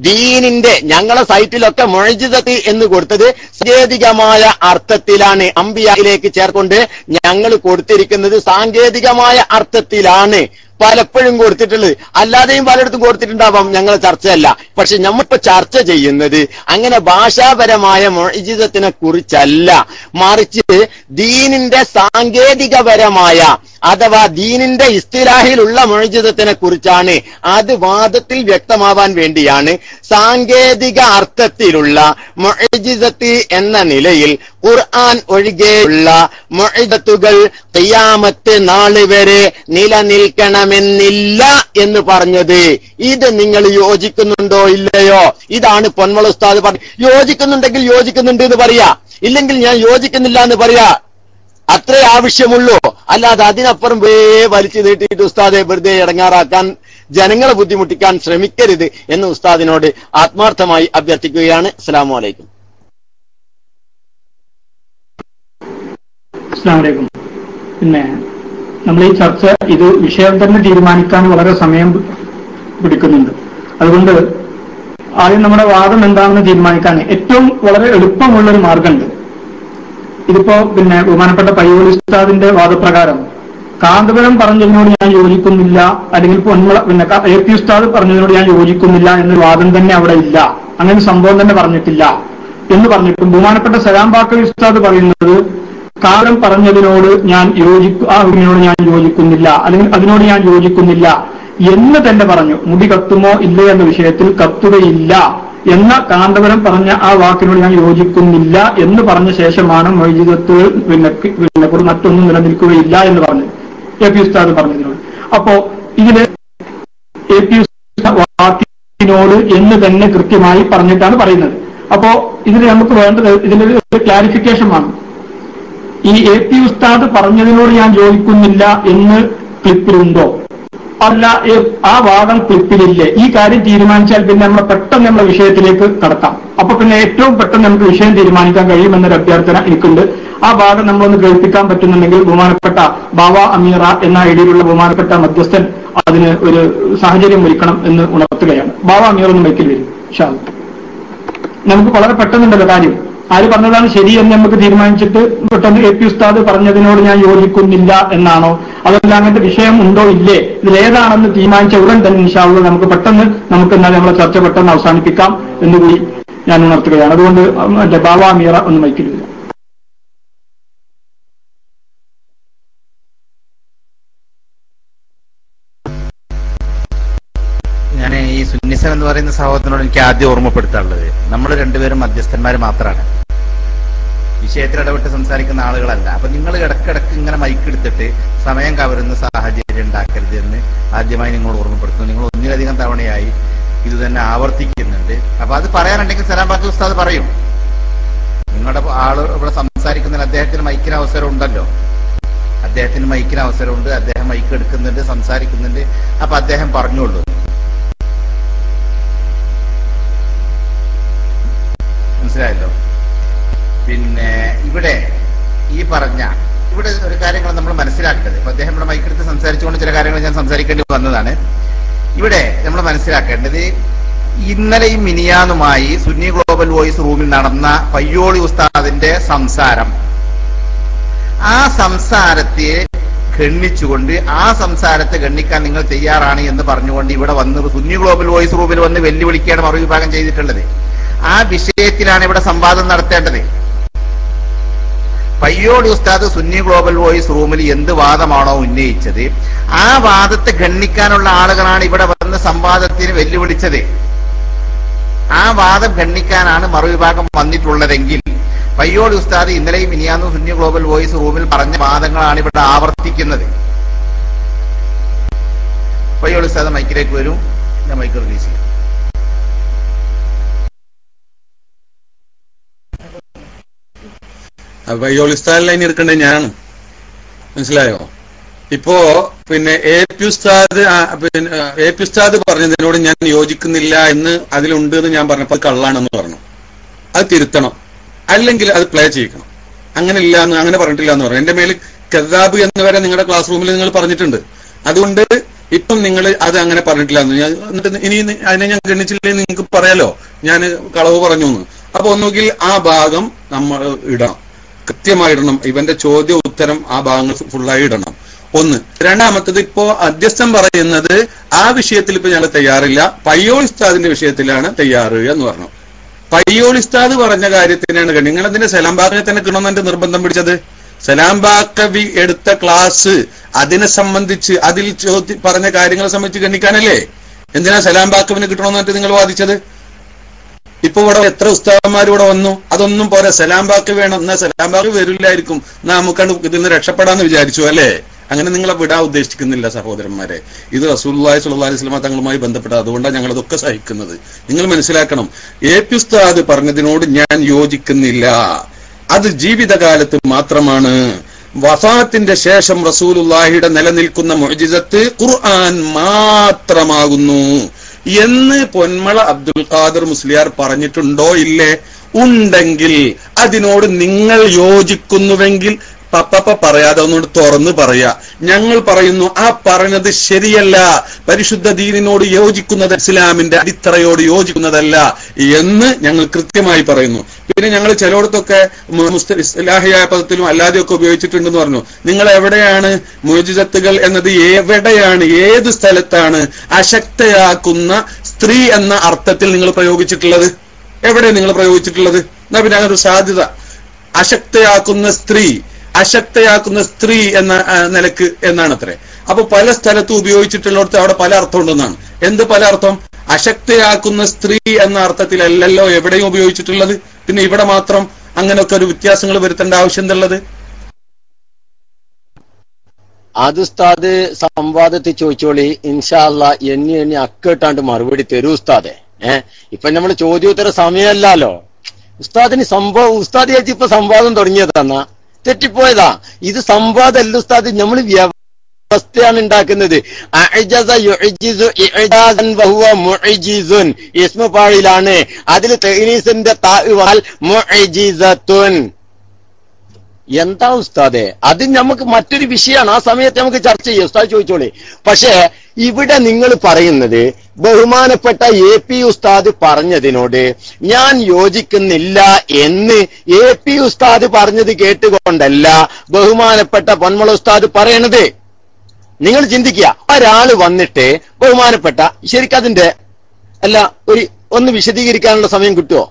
ദീനിന്റെ ഞങ്ങളെ സൈറ്റിലൊക്കെ മുഅ്ജിസത്ത് എന്ന് കൊടുത്തത് സാങ്കേതികമായ അർത്ഥത്തിലാണ്. അംബിയായിലേക്ക് ചേർക്കൊണ്ട് ഞങ്ങൾ കൊടുത്തിരിക്കുന്നത് സാങ്കേതികമായ അർത്ഥത്തിലാണ് പലപ്പോഴും കൊടുത്തിട്ടുള്ളത്. അല്ലാതെയും പലയിടത്തും കൊടുത്തിട്ടുണ്ടാവാം, ഞങ്ങൾ ചർച്ചയല്ല. പക്ഷെ നമ്മളിപ്പോ ചർച്ച ചെയ്യുന്നത് അങ്ങനെ ഭാഷാപരമായ മുഅ്ജിസത്തിനെ കുറിച്ചല്ല, മറിച്ച് ദീനിന്റെ സാങ്കേതികപരമായ അഥവാ ദീനിന്റെ ഇസ്തിലാഹിലുള്ള മുഅ്ജിസത്തിനെ കുറിച്ചാണ്. അത് വാദത്തിൽ വ്യക്തമാവാൻ വേണ്ടിയാണ് സാങ്കേതിക അർത്ഥത്തിലുള്ള മുഅ്ജിസത്ത് എന്ന നിലയിൽ ഖുർആൻ ഒഴികെയുള്ള മുഅ്ജിസത്തുകൾ ഖിയാമത്ത് നാൾ വരെ നിലനിൽക്കണമെന്നില്ല എന്ന് പറഞ്ഞത്. ഇത് നിങ്ങൾ യോജിക്കുന്നുണ്ടോ ഇല്ലയോ? ഇതാണ് പൊന്മള ഉസ്താദ് പറഞ്ഞു. യോജിക്കുന്നുണ്ടെങ്കിൽ യോജിക്കുന്നുണ്ട് എന്ന് പറയാ, ഇല്ലെങ്കിൽ ഞാൻ യോജിക്കുന്നില്ല എന്ന് പറയാ. അത്രേ ആവശ്യമുള്ളൂ. അല്ലാതെ അതിനപ്പുറം വലിച്ചു നീട്ടിയിട്ട് ഉസ്താദെ വെറുതെ ഇടങ്ങാറാക്കാൻ, ജനങ്ങളെ ബുദ്ധിമുട്ടിക്കാൻ ശ്രമിക്കരുത് എന്ന് ഉസ്താദിനോട് ആത്മാർത്ഥമായി അഭ്യർത്ഥിക്കുകയാണ്. അസ്സലാമു അലൈക്കും. അസ്സലാമു അലൈക്കും. പിന്നെ നമ്മൾ ഈ ചർച്ച ഇത് വിഷയം തന്നെ തീരുമാനിക്കാൻ വളരെ സമയം പിടിക്കുന്നുണ്ട്. അതുകൊണ്ട് ആദ്യം നമ്മുടെ വാദം എന്താണെന്ന് തീരുമാനിക്കാൻ ഏറ്റവും വളരെ എളുപ്പമുള്ളൊരു മാർഗമുണ്ട്. ഇതിപ്പോ പിന്നെ ബഹുമാനപ്പെട്ട പയ്യോളി ഉസ്താദിന്റെ വാദപ്രകാരം കാന്തപുരം പറഞ്ഞതിനോട് ഞാൻ യോജിക്കുന്നില്ല, അല്ലെങ്കിൽ പിന്നെ എ പി ഉസ്താദ് പറഞ്ഞതിനോട് ഞാൻ യോജിക്കുന്നില്ല എന്നൊരു വാദം തന്നെ അവിടെ ഇല്ല, അങ്ങനെ സംഭവം തന്നെ പറഞ്ഞിട്ടില്ല എന്ന് പറഞ്ഞിട്ടും ബഹുമാനപ്പെട്ട സലാം ബാക്കവി ഉസ്താദ് പറയുന്നത് കാലം പറഞ്ഞതിനോട് ഞാൻ യോജിക്കുന്നില്ല, അല്ലെങ്കിൽ അതിനോട് ഞാൻ യോജിക്കുന്നില്ല എന്ന് തന്നെ പറഞ്ഞു. മുടി കത്തുമോ ഇല്ലേ എന്ന വിഷയത്തിൽ കത്തുകയില്ല എന്ന കാന്തപുരം പറഞ്ഞ ആ വാക്കിനോട് ഞാൻ യോജിക്കുന്നില്ല എന്ന് പറഞ്ഞ ശേഷമാണ് മുഅ്ജിസത്ത് പിന്നെ മറ്റൊന്നും നിലനിൽക്കുകയില്ല എന്ന് പറഞ്ഞു എ പി ഉസ്താദ് പറഞ്ഞതിനോട്. അപ്പോ ഇതില് എ പി ഉസ്താദ് വാക്കിനോട് എന്ന് തന്നെ കൃത്യമായി പറഞ്ഞിട്ടാണ് പറയുന്നത്. അപ്പോ ഇതിൽ നമുക്ക് വേണ്ടത് ഇതിലൊരു ക്ലാരിഫിക്കേഷൻ വേണം. ഈ എ പി ഉസ്താദ് പറഞ്ഞതിനോട് ഞാൻ യോജിക്കുന്നില്ല എന്ന് ക്ലിപ്പിലുണ്ടോ? അല്ല, ആ വാദം ക്ലിപ്പിലില്ലേ? ഈ കാര്യം തീരുമാനിച്ചാൽ പിന്നെ നമ്മൾ പെട്ടെന്ന് നമ്മുടെ വിഷയത്തിലേക്ക് കടക്കാം. അപ്പൊ പിന്നെ ഏറ്റവും പെട്ടെന്ന് നമുക്ക് വിഷയം തീരുമാനിക്കാൻ കഴിയുമെന്നൊരു അഭ്യർത്ഥന എനിക്കുണ്ട്. ആ ഭാഗം നമ്മളൊന്ന് കേൾപ്പിക്കാൻ പറ്റുന്നുണ്ടെങ്കിൽ ബഹുമാനപ്പെട്ട ബാവ അമീറ എന്ന ഐഡിയിലുള്ള ബഹുമാനപ്പെട്ട മധ്യസ്ഥൻ അതിന് ഒരു സാഹചര്യം ഒരുക്കണം എന്ന് ഉണർത്തുകയാണ്. ബാവ അമീർ ഒന്ന് മൈക്കിൽ വരും. നമുക്ക് വളരെ പെട്ടെന്നുണ്ടല്ലോ കാര്യം. ആര് പറഞ്ഞതാണ് ശരി എന്ന് നമുക്ക് തീരുമാനിച്ചിട്ട് പെട്ടെന്ന് എ പി ഉസ്താദ് പറഞ്ഞതിനോട് ഞാൻ യോജിക്കുന്നില്ല എന്നാണോ, അതല്ല അങ്ങനത്തെ വിഷയം ഉണ്ടോ ഇല്ലേ, ഇതിലേതാണെന്ന് തീരുമാനിച്ച ഉടൻ തന്നെ ഇൻഷാ അല്ലാഹ് നമുക്ക് പെട്ടെന്ന് എന്നാൽ നമ്മളെ ചർച്ച പെട്ടെന്ന് അവസാനിപ്പിക്കാം എന്നുകൂടി ഞാൻ ഉണർത്തുകയാണ്. അതുകൊണ്ട് മറ്റേ ബാവ മീറ ഒന്ന് മൈക്കിൽ വരിക. ഞാൻ ഈ സുന്നിസം എന്ന് പറയുന്ന സഹോദരനോട് എനിക്ക് ആദ്യം ഓർമ്മപ്പെടുത്താനുള്ളത്, നമ്മൾ രണ്ടുപേരും മധ്യസ്ഥന്മാർ മാത്രമാണ്, വിഷയത്തിൽ ഇടപെട്ട് സംസാരിക്കുന്ന ആളുകളല്ല. അപ്പൊ നിങ്ങൾ ഇടക്കിടക്ക് ഇങ്ങനെ മൈക്കെടുത്തിട്ട് സമയം കവരുന്ന സാഹചര്യം ഉണ്ടാക്കരുത് എന്ന് ആദ്യമായി നിങ്ങൾ ഓർമ്മപ്പെടുത്തുന്നു. നിങ്ങൾ ഒന്നിലധികം തവണയായി ഇത് തന്നെ ആവർത്തിക്കുന്നുണ്ട്. അപ്പൊ അത് പറയാനുണ്ടെങ്കിൽ സലാം ബാക്കി ഉസ്താദ് പറയും. നിങ്ങളുടെ ആള് ഇവിടെ സംസാരിക്കുന്നതിന് അദ്ദേഹത്തിന് മൈക്കിന് അവസരം ഉണ്ടല്ലോ, അദ്ദേഹത്തിന് മൈക്കിന് അവസരമുണ്ട്, അദ്ദേഹം മൈക്ക് എടുക്കുന്നുണ്ട്, സംസാരിക്കുന്നുണ്ട്. അപ്പൊ അദ്ദേഹം പറഞ്ഞോളൂ. മനസ്സിലായല്ലോ? പിന്നെ ഇവിടെ ഈ പറഞ്ഞ ഇവിടെ ഒരു കാര്യങ്ങൾ നമ്മൾ മനസ്സിലാക്കേണ്ടത്, ഇപ്പൊ അദ്ദേഹം ഇവിടെ മൈക്കെടുത്ത് സംസാരിച്ചുകൊണ്ട് ചില കാര്യങ്ങൾ ഞാൻ സംസാരിക്കേണ്ടി വന്നതാണ്. ഇവിടെ നമ്മൾ മനസ്സിലാക്കേണ്ടത്, ഇന്നലെയും മിനിയാന്നുമായി സുന്നി ഗ്ലോബൽ വോയിസ് റൂമിൽ നടന്ന പയ്യോളി ഉസ്താദിന്റെ സംസാരം, ആ സംസാരത്തെ ഗണ്ണിച്ചുകൊണ്ട് ആ സംസാരത്തെ ഗണ്ണിക്കാൻ നിങ്ങൾ തയ്യാറാണ് എന്ന് പറഞ്ഞുകൊണ്ട് ഇവിടെ വന്ന് സുന്നി ഗ്ലോബൽ വോയിസ് റൂമിൽ വന്ന് വെല്ലുവിളിക്കുകയാണ് മറുവിഭാഗം ചെയ്തിട്ടുള്ളത്. ആ വിഷയത്തിലാണ് ഇവിടെ സംവാദം നടത്തേണ്ടത്. പയ്യോളി ഉസ്താദ് സുന്നി ഗ്ലോബൽ വോയിസ് റൂമിൽ എന്ത് വാദമാണോ ഉന്നയിച്ചത്, ആ വാദത്തെ ഗണ്ണിക്കാനുള്ള ആളുകളാണ് ഇവിടെ വന്ന് സംവാദത്തിന് വെല്ലുവിളിച്ചത്. ആ വാദം ഗണ്ണിക്കാനാണ് മറുവിഭാഗം വന്നിട്ടുള്ളതെങ്കിൽ പയ്യോളി ഉസ്താദ് ഇന്നലെയും മിനിയാന്നും സുന്നി ഗ്ലോബൽ വോയിസ് റൂമിൽ പറഞ്ഞ വാദങ്ങളാണ് ഇവിടെ ആവർത്തിക്കുന്നത്. പയ്യോളി ഉസ്താദ് മൈക്കിലേക്ക് വരും, ഞാൻ മൈക്ക് റിലീസ് ചെയ്യാം. വയ്യോളി ഉസ്താദ് ലൈൻ എടുക്കേണ്ടത് ഞാനാണ്, മനസ്സിലായോ? ഇപ്പോ പിന്നെ എ പി ഉസ്താദ് പറഞ്ഞതിനോട് ഞാൻ യോജിക്കുന്നില്ല എന്ന് അതിലുണ്ട് എന്ന് ഞാൻ പറഞ്ഞപ്പോൾ അത് കള്ളാണെന്ന് പറഞ്ഞു. അത് തിരുത്തണം, അല്ലെങ്കിൽ അത് പ്ലേ ചെയ്യിക്കണം. അങ്ങനെ ഇല്ല എന്ന്, അങ്ങനെ പറഞ്ഞിട്ടില്ല എന്ന് പറഞ്ഞു. എന്റെ മേൽ കദാബ് എന്ന് വരെ നിങ്ങളുടെ ക്ലാസ് റൂമിൽ നിങ്ങൾ പറഞ്ഞിട്ടുണ്ട്. അതുകൊണ്ട് ഇപ്പം നിങ്ങൾ അത് അങ്ങനെ പറഞ്ഞിട്ടില്ല എന്ന് എന്നിട്ട് ഇനി അതിനെ ഞാൻ ഗണിച്ചില്ലേ നിങ്ങൾക്ക് പറയാലോ ഞാൻ കളവ് പറഞ്ഞു എന്ന്. അപ്പൊ ഒന്നുകിൽ ആ ഭാഗം നമ്മൾ ഇടണം, കൃത്യമായിടണം. ഇവന്റെ ചോദ്യ ഉത്തരം ആ ഭാഗങ്ങൾ ഫുള്ളായി ഇടണം. ഒന്ന്. രണ്ടാമത്തത്, ഇപ്പോ അധ്യസ്ഥൻ പറയുന്നത് ആ വിഷയത്തിൽ ഇപ്പൊ ഞങ്ങൾ തയ്യാറില്ല, പയ്യോളി ഉസ്താദിന്റെ വിഷയത്തിലാണ് തയ്യാറ് എന്ന് പറഞ്ഞു. പയ്യോളി ഉസ്താദ് പറഞ്ഞ കാര്യത്തിനാണ് നിങ്ങൾ അതിന്റെ സലാം ബാക്കവി തന്നെ കിട്ടണമെന്ന് എന്റെ നിർബന്ധം പിടിച്ചത്. സലാം ബാക്കവി എടുത്ത ക്ലാസ് അതിനെ സംബന്ധിച്ച് അതിൽ പറഞ്ഞ കാര്യങ്ങളെ സംബന്ധിച്ച് ഗണിക്കാനല്ലേ? എന്തിനാ സലാം ബാക്കവിന് കിട്ടണമെന്നിട്ട് നിങ്ങൾ വാദിച്ചത്? ഇപ്പൊ ഇവിടെ എത്ര ഉസ്താദന്മാർ ഇവിടെ വന്നു, അതൊന്നും പോരാ, സലാം ബാക്കവി വേണം. എന്നാ സലാം ബാക്കവി വരില്ലായിരിക്കും, എന്നാ നമുക്കാണ് ഇതിൽ നിന്ന് രക്ഷപ്പെടാന്ന് വിചാരിച്ചു അല്ലേ? അങ്ങനെ നിങ്ങളെ വിടാൻ ഉദ്ദേശിക്കുന്നില്ല സഹോദരന്മാരെ. ഇത് റസൂലുള്ളാഹി സ്വല്ലല്ലാഹു അലൈഹി വസല്ലം തങ്ങളുമായി ബന്ധപ്പെട്ട, അതുകൊണ്ടാണ് ഞങ്ങൾ അതൊക്കെ സഹിക്കുന്നത്. നിങ്ങൾ മനസ്സിലാക്കണം, എ പി ഉസ്താദ് പറഞ്ഞതിനോട് ഞാൻ യോജിക്കുന്നില്ല. അത് ജീവിതകാലത്ത് മാത്രമാണ്. വഫാത്തിന്റെ ശേഷം റസൂലുള്ളാഹിയുടെ നിലനിൽക്കുന്ന മുഅ്ജിസത്ത് ഖുർആൻ മാത്രമാകുന്നു എന്ന് പൊന്മള അബ്ദുൽ ഖാദർ മുസ്ലിയാർ പറഞ്ഞിട്ടുണ്ടോ ഇല്ലേ? ഉണ്ടെങ്കിൽ അതിനോട് നിങ്ങൾ യോജിക്കുന്നുവെങ്കിൽ പപ്പ പറയാതെ ഒന്നുകൊണ്ട് തുറന്ന് പറയാ. ഞങ്ങൾ പറയുന്നു ആ പറഞ്ഞത് ശരിയല്ല, പരിശുദ്ധ ദീനിനോട് യോജിക്കുന്നത്, ഇസ്ലാമിന്റെ അടിത്തറയോട് യോജിക്കുന്നതല്ല എന്ന് ഞങ്ങൾ കൃത്യമായി പറയുന്നു. പിന്നെ ഞങ്ങൾ ചിലയിടത്തൊക്കെ ഇസ്ലാഹിയായ പദത്തിലും അല്ലാതെയൊക്കെ ഉപയോഗിച്ചിട്ടുണ്ടെന്ന് പറഞ്ഞു. നിങ്ങൾ എവിടെയാണ് മുഅ്ജിസത്തുകൾ എന്നത്, എവിടെയാണ്, ഏത് സ്ഥലത്താണ് അശക്തയാക്കുന്ന സ്ത്രീ എന്ന അർത്ഥത്തിൽ നിങ്ങൾ പ്രയോഗിച്ചിട്ടുള്ളത്? എവിടെ നിങ്ങൾ പ്രയോഗിച്ചിട്ടുള്ളത്? എന്നാ പിന്നെ അങ്ങനെ ഒരു സാധ്യത, അശക്തയാക്കുന്ന സ്ത്രീ എന്ന നിലക്ക് എന്നാണ് അത്രേ. അപ്പൊ പല സ്ഥലത്തും ഉപയോഗിച്ചിട്ടുള്ളിടത്ത് അവിടെ പല അർത്ഥം ഉണ്ടെന്നാണ്. എന്ത് പല അർത്ഥം? അശക്തയാക്കുന്ന സ്ത്രീ എന്ന അർത്ഥത്തിലല്ലല്ലോ എവിടെയും ഉപയോഗിച്ചിട്ടുള്ളത്. പിന്നെ ഇവിടെ മാത്രം അങ്ങനെയൊക്കെ ഒരു വ്യത്യാസങ്ങൾ വരുത്തേണ്ട ആവശ്യം എന്നുള്ളത്? അത് ഉസ്താദ് സംവാദത്തിൽ ചോദിച്ചോളി, ഇൻഷാ അല്ലാ എണ്ണി അക്കിട്ടാണ്ട് മറുപടി തരൂ ഉസ്താദെ. ഇപ്പൊ നമ്മൾ ചോദ്യോത്തര സമയമല്ലല്ലോ. ഉസ്താദിന് ഉസ്താദ് ചേച്ചി ഇപ്പൊ സംവാദം തുടങ്ങിയതാന്നാ തെറ്റിപ്പോയതാ. ഇത് സംവാദമല്ല ഉസ്താദ്, നമ്മൾ വ്യവസ്ഥയാണ് ഉണ്ടാക്കുന്നത്. ഇസ്മു ഫാഇലാണ്, അതിൽ തഅനീസിന്റെ മുഅ്ജിസത്തുൻ. എന്താ ഉസ്താദെ, അത് നമുക്ക് മറ്റൊരു വിഷയമാണ്, ആ സമയത്ത് നമുക്ക് ചർച്ച ചെയ്യാം. ഉസ്താദ് ചോദിച്ചോളി. പക്ഷേ ഇവിടെ നിങ്ങൾ പറയുന്നത് ബഹുമാനപ്പെട്ട എ പി ഉസ്താദ് പറഞ്ഞതിനോട് ഞാൻ യോജിക്കുന്നില്ല എന്ന് എ പി ഉസ്താദ് പറഞ്ഞത് കേട്ടുകൊണ്ടല്ല ബഹുമാനപ്പെട്ട പൊന്മള ഉസ്താദ് പറയണത്. നിങ്ങൾ ചിന്തിക്കുക, ഒരാള് വന്നിട്ട് ബഹുമാനപ്പെട്ട, ശരിക്കതിന്റെ അല്ല ഒന്ന് വിശദീകരിക്കാനുള്ള സമയം കിട്ടുമോ?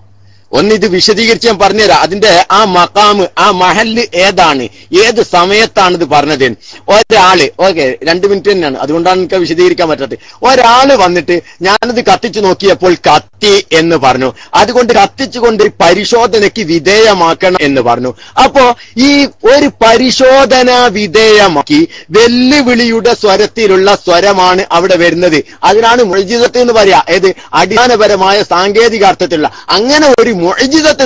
ഇത് വിശദീകരിച്ച് ഞാൻ പറഞ്ഞുതരാം. അതിന്റെ ആ മഖാമ്, ആ മഹല്ല് ഏതാണ്, ഏത് സമയത്താണ് ഇത് പറഞ്ഞത്? ഒരാള്, ഓക്കെ 2 മിനിറ്റ് തന്നെയാണ്, അതുകൊണ്ടാണ് എനിക്ക് വിശദീകരിക്കാൻ പറ്റാത്തത്. ഒരാള് വന്നിട്ട് ഞാനത് കത്തിച്ചു നോക്കിയപ്പോൾ കത്തി എന്ന് പറഞ്ഞു, അതുകൊണ്ട് കത്തിച്ചുകൊണ്ട് പരിശോധനയ്ക്ക് വിധേയമാക്കണം എന്ന് പറഞ്ഞു. അപ്പോ ഈ ഒരു പരിശോധന വിധേയമാക്കി വെല്ലുവിളിയുടെ സ്വരത്തിലുള്ള സ്വരമാണ് അവിടെ വരുന്നത്. അതിനാണ് മുഅ്ജിസത്ത് എന്ന് പറയാ. ഏത് അടിസ്ഥാനപരമായ സാങ്കേതികാർത്ഥത്തിലുള്ള അങ്ങനെ ഒരു മുഅ്ജിസത്ത്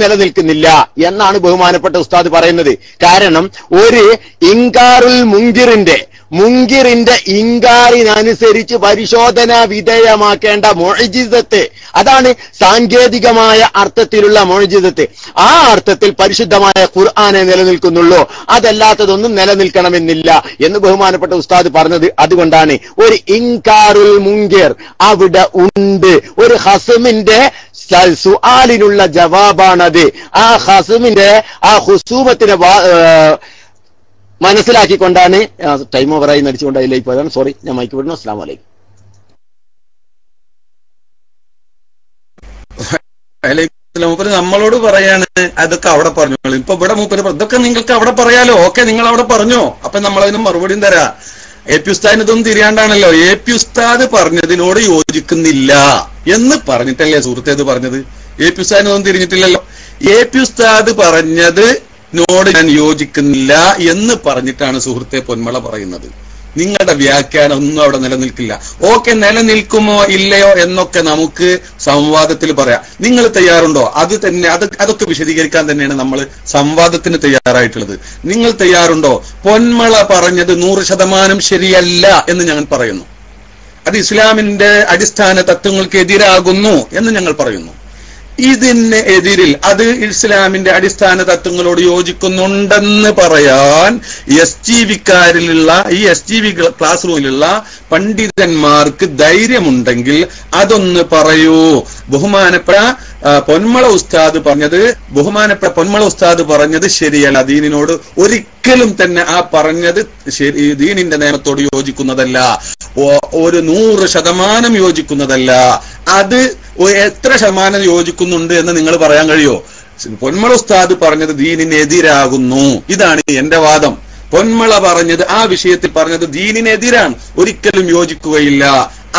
നിലനിൽക്കുന്നില്ല എന്നാണ് ബഹുമാനപ്പെട്ട ഉസ്താദ് പറയുന്നത്. കാരണം ഒരു ഇൻകാറുൽ മുങ്കിറിന്റെ ഇൻകാറിനനുസരിച്ച് പരിശോധന വിധേയമാക്കേണ്ട മുഅ്ജിസത്ത്, അതാണ് സാങ്കേതികമായ അർത്ഥത്തിലുള്ള മുഅ്ജിസത്ത്. ആ അർത്ഥത്തിൽ പരിശുദ്ധമായ ഖുർആനെ നിലനിൽക്കുന്നുള്ളൂ, അതല്ലാത്തതൊന്നും നിലനിൽക്കണമെന്നില്ല എന്ന് ബഹുമാനപ്പെട്ട ഉസ്താദ് പറഞ്ഞത്. അതുകൊണ്ടാണ് ഒരു ഇൻകാറുൽ മുങ്കിർ അവിടെ ഉണ്ട്. ഒരു ഹസ്മിന്റെ സുആലിനുള്ള ജവാബാണത്. ആ ഹസ്മിന്റെ ആ ഹുസൂമത്തിനെ മനസ്സിലാക്കിക്കൊണ്ടാണ്. ടൈം ഓവറായി നടിച്ചുകൊണ്ട് അതിലേക്ക് പോയതാണ്. സോറി, ഞാൻ മൈക്ക് വിടുന്നു. അസ്സലാമു അലൈക്കും. മൂപ്പര് നമ്മളോട് പറയാണ് അതൊക്കെ അവിടെ പറഞ്ഞോളൂ. ഇപ്പൊ ഇവിടെ മൂപ്പര് ഇതൊക്കെ നിങ്ങൾക്ക് അവിടെ പറയാലോ, ഓക്കെ നിങ്ങൾ അവിടെ പറഞ്ഞോ, അപ്പൊ നമ്മളതിന് മറുപടിയും തരാം. എ പി ഉസ്താദിന് ഇതൊന്നും തിരിയാണ്ടാണല്ലോ. എ പി ഉസ്താദ് പറഞ്ഞതിനോട് യോജിക്കുന്നില്ല എന്ന് പറഞ്ഞിട്ടല്ലേ സുഹൃത്തെ ഇത് പറഞ്ഞത്? എ പി ഉസ്താദിനൊന്നും തിരിഞ്ഞിട്ടില്ലല്ലോ. എ പി ഉസ്താദ് പറഞ്ഞത് നോട് ഞാൻ യോജിക്കുന്നില്ല എന്ന് പറഞ്ഞിട്ടാണ് സുഹൃത്തെ പൊന്മള പറയുന്നത്. നിങ്ങളുടെ വ്യാഖ്യാനം ഒന്നും അവിടെ നിലനിൽക്കില്ല. ഓക്കെ, നിലനിൽക്കുമോ ഇല്ലയോ എന്നൊക്കെ നമുക്ക് സംവാദത്തിൽ പറയാം. നിങ്ങൾ തയ്യാറുണ്ടോ? അതൊക്കെ വിശദീകരിക്കാൻ തന്നെയാണ് നമ്മൾ സംവാദത്തിന് തയ്യാറായിട്ടുള്ളത്. നിങ്ങൾ തയ്യാറുണ്ടോ? പൊന്മള പറഞ്ഞത് 100% ശരിയല്ല എന്ന് ഞങ്ങൾ പറയുന്നു. അത് ഇസ്ലാമിന്റെ അടിസ്ഥാന തത്വങ്ങൾക്ക് എതിരാകുന്നു എന്ന് ഞങ്ങൾ പറയുന്നു. ഇതിന് എതിരിൽ അത് ഇസ്ലാമിന്റെ അടിസ്ഥാന തത്വങ്ങളോട് യോജിക്കുന്നുണ്ടെന്ന് പറയാൻ SGV-ക്കാരിലുള്ള ഈ SGV ക്ലാസ് റൂമിലുള്ള പണ്ഡിതന്മാർക്ക് ധൈര്യമുണ്ടെങ്കിൽ അതൊന്ന് പറയൂ. ബഹുമാനപ്പെട്ട പൊന്മള ഉസ്താദ് പറഞ്ഞത് ശരിയല്ല, ദീനിനോട് ഒരിക്കലും തന്നെ ആ പറഞ്ഞത് ദീനിന്റെ നിയമത്തോട് യോജിക്കുന്നതല്ല, 100% യോജിക്കുന്നതല്ല. അത് എത്ര ശതമാനം യോജിക്കുന്നുണ്ട് എന്ന് നിങ്ങൾ പറയാൻ കഴിയോ? പൊന്മള ഉസ്താദ് പറഞ്ഞത് ദീനിനെതിരാകുന്നു. ഇതാണ് എന്റെ വാദം. പൊന്മള പറഞ്ഞത് ആ വിഷയത്തിൽ പറഞ്ഞത് ദീനിനെതിരാണ്, ഒരിക്കലും യോജിക്കുകയില്ല.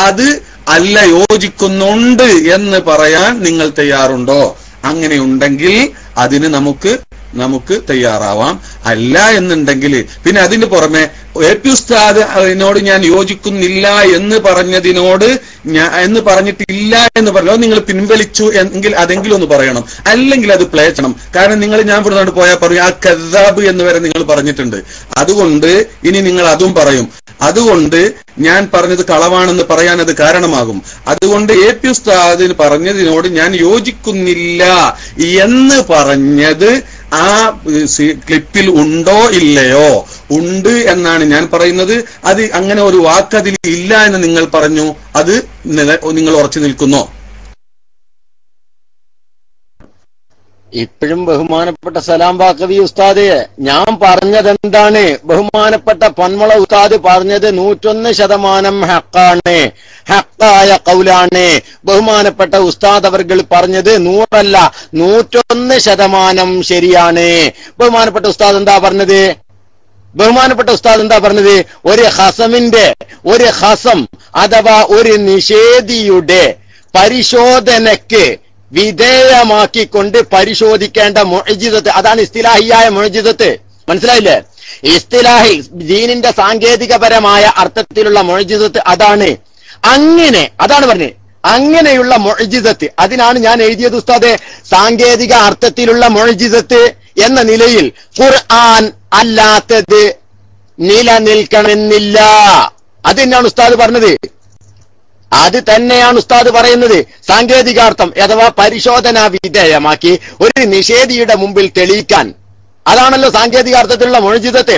അത് അല്ല, യോജിക്കുന്നുണ്ട് എന്ന് പറയാൻ നിങ്ങൾ തയ്യാറുണ്ടോ? അങ്ങനെയുണ്ടെങ്കിൽ അതിന് നമുക്ക് തയ്യാറാവാം. അല്ല എന്നുണ്ടെങ്കിൽ പിന്നെ അതിന് പുറമെ AP ഉസ്താദിനോട് ഞാൻ യോജിക്കുന്നില്ല എന്ന് പറഞ്ഞിട്ടില്ല എന്ന് പറഞ്ഞോ നിങ്ങൾ പിൻവലിച്ചു എങ്കിൽ അതെങ്കിലും ഒന്ന് പറയണം, അല്ലെങ്കിൽ അത് പ്ലേ ചെയ്യണം. കാരണം ഞാൻ ഇവിടുന്ന് പോയാൽ പറയും ആ കദ്ദാബ് എന്ന് വരെ നിങ്ങൾ പറഞ്ഞിട്ടുണ്ട്. അതുകൊണ്ട് ഇനി നിങ്ങൾ അതും പറയും. അതുകൊണ്ട് ഞാൻ പറഞ്ഞത് കളവാണെന്ന് പറയാൻ അത് കാരണമാകും. അതുകൊണ്ട് AP ഉസ്താദിന് പറഞ്ഞതിനോട് ഞാൻ യോജിക്കുന്നില്ല എന്ന് പറഞ്ഞത് ആ ക്ലിപ്പിൽ ഉണ്ടോ ഇല്ലയോ? ഉണ്ട് എന്നാണ് ഞാൻ പറയുന്നത്. അത് അങ്ങനെ ഒരു വാക്ക് അതിൽ ഇല്ല എന്ന് നിങ്ങൾ പറഞ്ഞു. അത് നിങ്ങൾ ഉറച്ചു നിൽക്കുന്നോ? ഇപ്പോഴും ബഹുമാനപ്പെട്ട സലാം ബാക്കവി ഉസ്താദ്, ഞാൻ പറഞ്ഞത് എന്താണ്? ബഹുമാനപ്പെട്ട പൊന്മള ഉസ്താദ് പറഞ്ഞത് 101% ഹക്കാണ്, ഹക്കായ കൗലാണ്. ബഹുമാനപ്പെട്ട ഉസ്താദ് അവർകൾ പറഞ്ഞത് 100 അല്ല 101% ശരിയാണ്. ബഹുമാനപ്പെട്ട ഉസ്താദ് എന്താ പറഞ്ഞത്? ഒരു ഹസം അഥവാ ഒരു നിഷേധിയുടെ പരിശോധനയ്ക്ക് വിധേയമാക്കിക്കൊണ്ട് പരിശോധിക്കേണ്ട മുഅ്ജിസത്ത്, അതാണ് ഇസ്തിലാഹിയായ മുഅ്ജിസത്ത്. മനസ്സിലായില്ലേ? ഇസ്തിലാഹി ദീനിന്റെ സാങ്കേതികപരമായ അർത്ഥത്തിലുള്ള മുഅ്ജിസത്ത് അതാണ്. അതാണ് പറഞ്ഞത്. അങ്ങനെയുള്ള മുഅ്ജിസത്ത്, അതിനാണ് ഞാൻ എഴുതിയത് ഉസ്താദെ. സാങ്കേതിക അർത്ഥത്തിലുള്ള മുഅ്ജിസത്ത് എന്ന നിലയിൽ ഖുർആൻ അല്ലാത്തത് നിലനിൽക്കണമെന്നില്ല. അത് തന്നെയാണ് ഉസ്താദ് പറഞ്ഞത്. അത് തന്നെയാണ് ഉസ്താദ് പറയുന്നത്. സാങ്കേതികാർത്ഥം അഥവാ പരിശോധനാ വിധേയമാക്കി ഒരു നിഷേധിയുടെ മുമ്പിൽ തെളിയിക്കാൻ, അതാണല്ലോ സാങ്കേതികാർത്ഥത്തിലുള്ള മുഅ്ജിസത്ത്.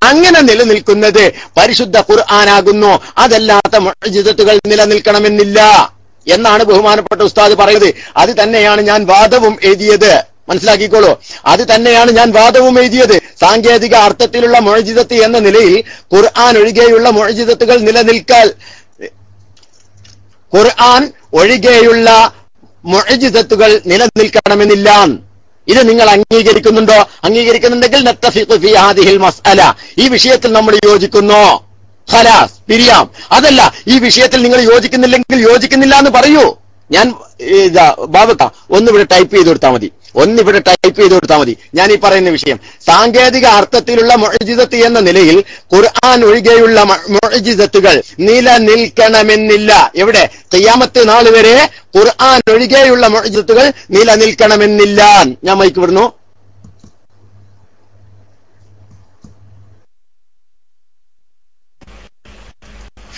അങ്ങനെ നിലനിൽക്കുന്നത് പരിശുദ്ധ ഖുർആനാകുന്നു. അതല്ലാത്ത മുഅ്ജിസത്തുകൾ നിലനിൽക്കണമെന്നില്ല എന്നാണ് ബഹുമാനപ്പെട്ട ഉസ്താദ് പറയുന്നത്. അത് തന്നെയാണ് ഞാൻ വാദവും എഴുതിയത്. മനസ്സിലാക്കിക്കോളൂ, അത് തന്നെയാണ് ഞാൻ വാദവും എഴുതിയത്. സാങ്കേതിക അർത്ഥത്തിലുള്ള മുഅ്ജിസത്ത് എന്ന നിലയിൽ ഖുർആൻ ഒഴികെയുള്ള മുഅ്ജിസത്തുകൾ ഖുർആൻ ഒഴികെയുള്ള മുഅ്ജിസത്തുകൾ നിലനിൽക്കണമെന്നില്ല. ഇത് നിങ്ങൾ അംഗീകരിക്കുന്നുണ്ടോ? അംഗീകരിക്കുന്നുണ്ടെങ്കിൽ നത്തഫിഖു ഫീ ഹാദിഹിൽ മസ്അല, ഈ വിഷയത്തിൽ നമ്മൾ യോജിക്കുന്നു, ഖലാസ്, പിരിയാം. അതല്ല, ഈ വിഷയത്തിൽ നിങ്ങൾ യോജിക്കുന്നില്ലെങ്കിൽ യോജിക്കുന്നില്ല എന്ന് പറയൂ. ഞാൻ ബാബക്ക ഒന്നിവിടെ ടൈപ്പ് ചെയ്ത് കൊടുത്താൽ മതി. ഞാൻ ഈ പറയുന്ന വിഷയം സാങ്കേതിക അർത്ഥത്തിലുള്ള മുഅ്ജിസത്ത് എന്ന നിലയിൽ ഖുർആൻ ഒഴികെയുള്ള മുഅ്ജിസത്തുകൾ നിലനിൽക്കണമെന്നില്ല. എവിടെ? ഖിയാമത്ത് നാൾ വരെ ഖുർആൻ ഒഴികെയുള്ള മുഅ്ജിസത്തുകൾ നിലനിൽക്കണമെന്നില്ല. ഞാൻ മൈക്ക് വിടുന്നു.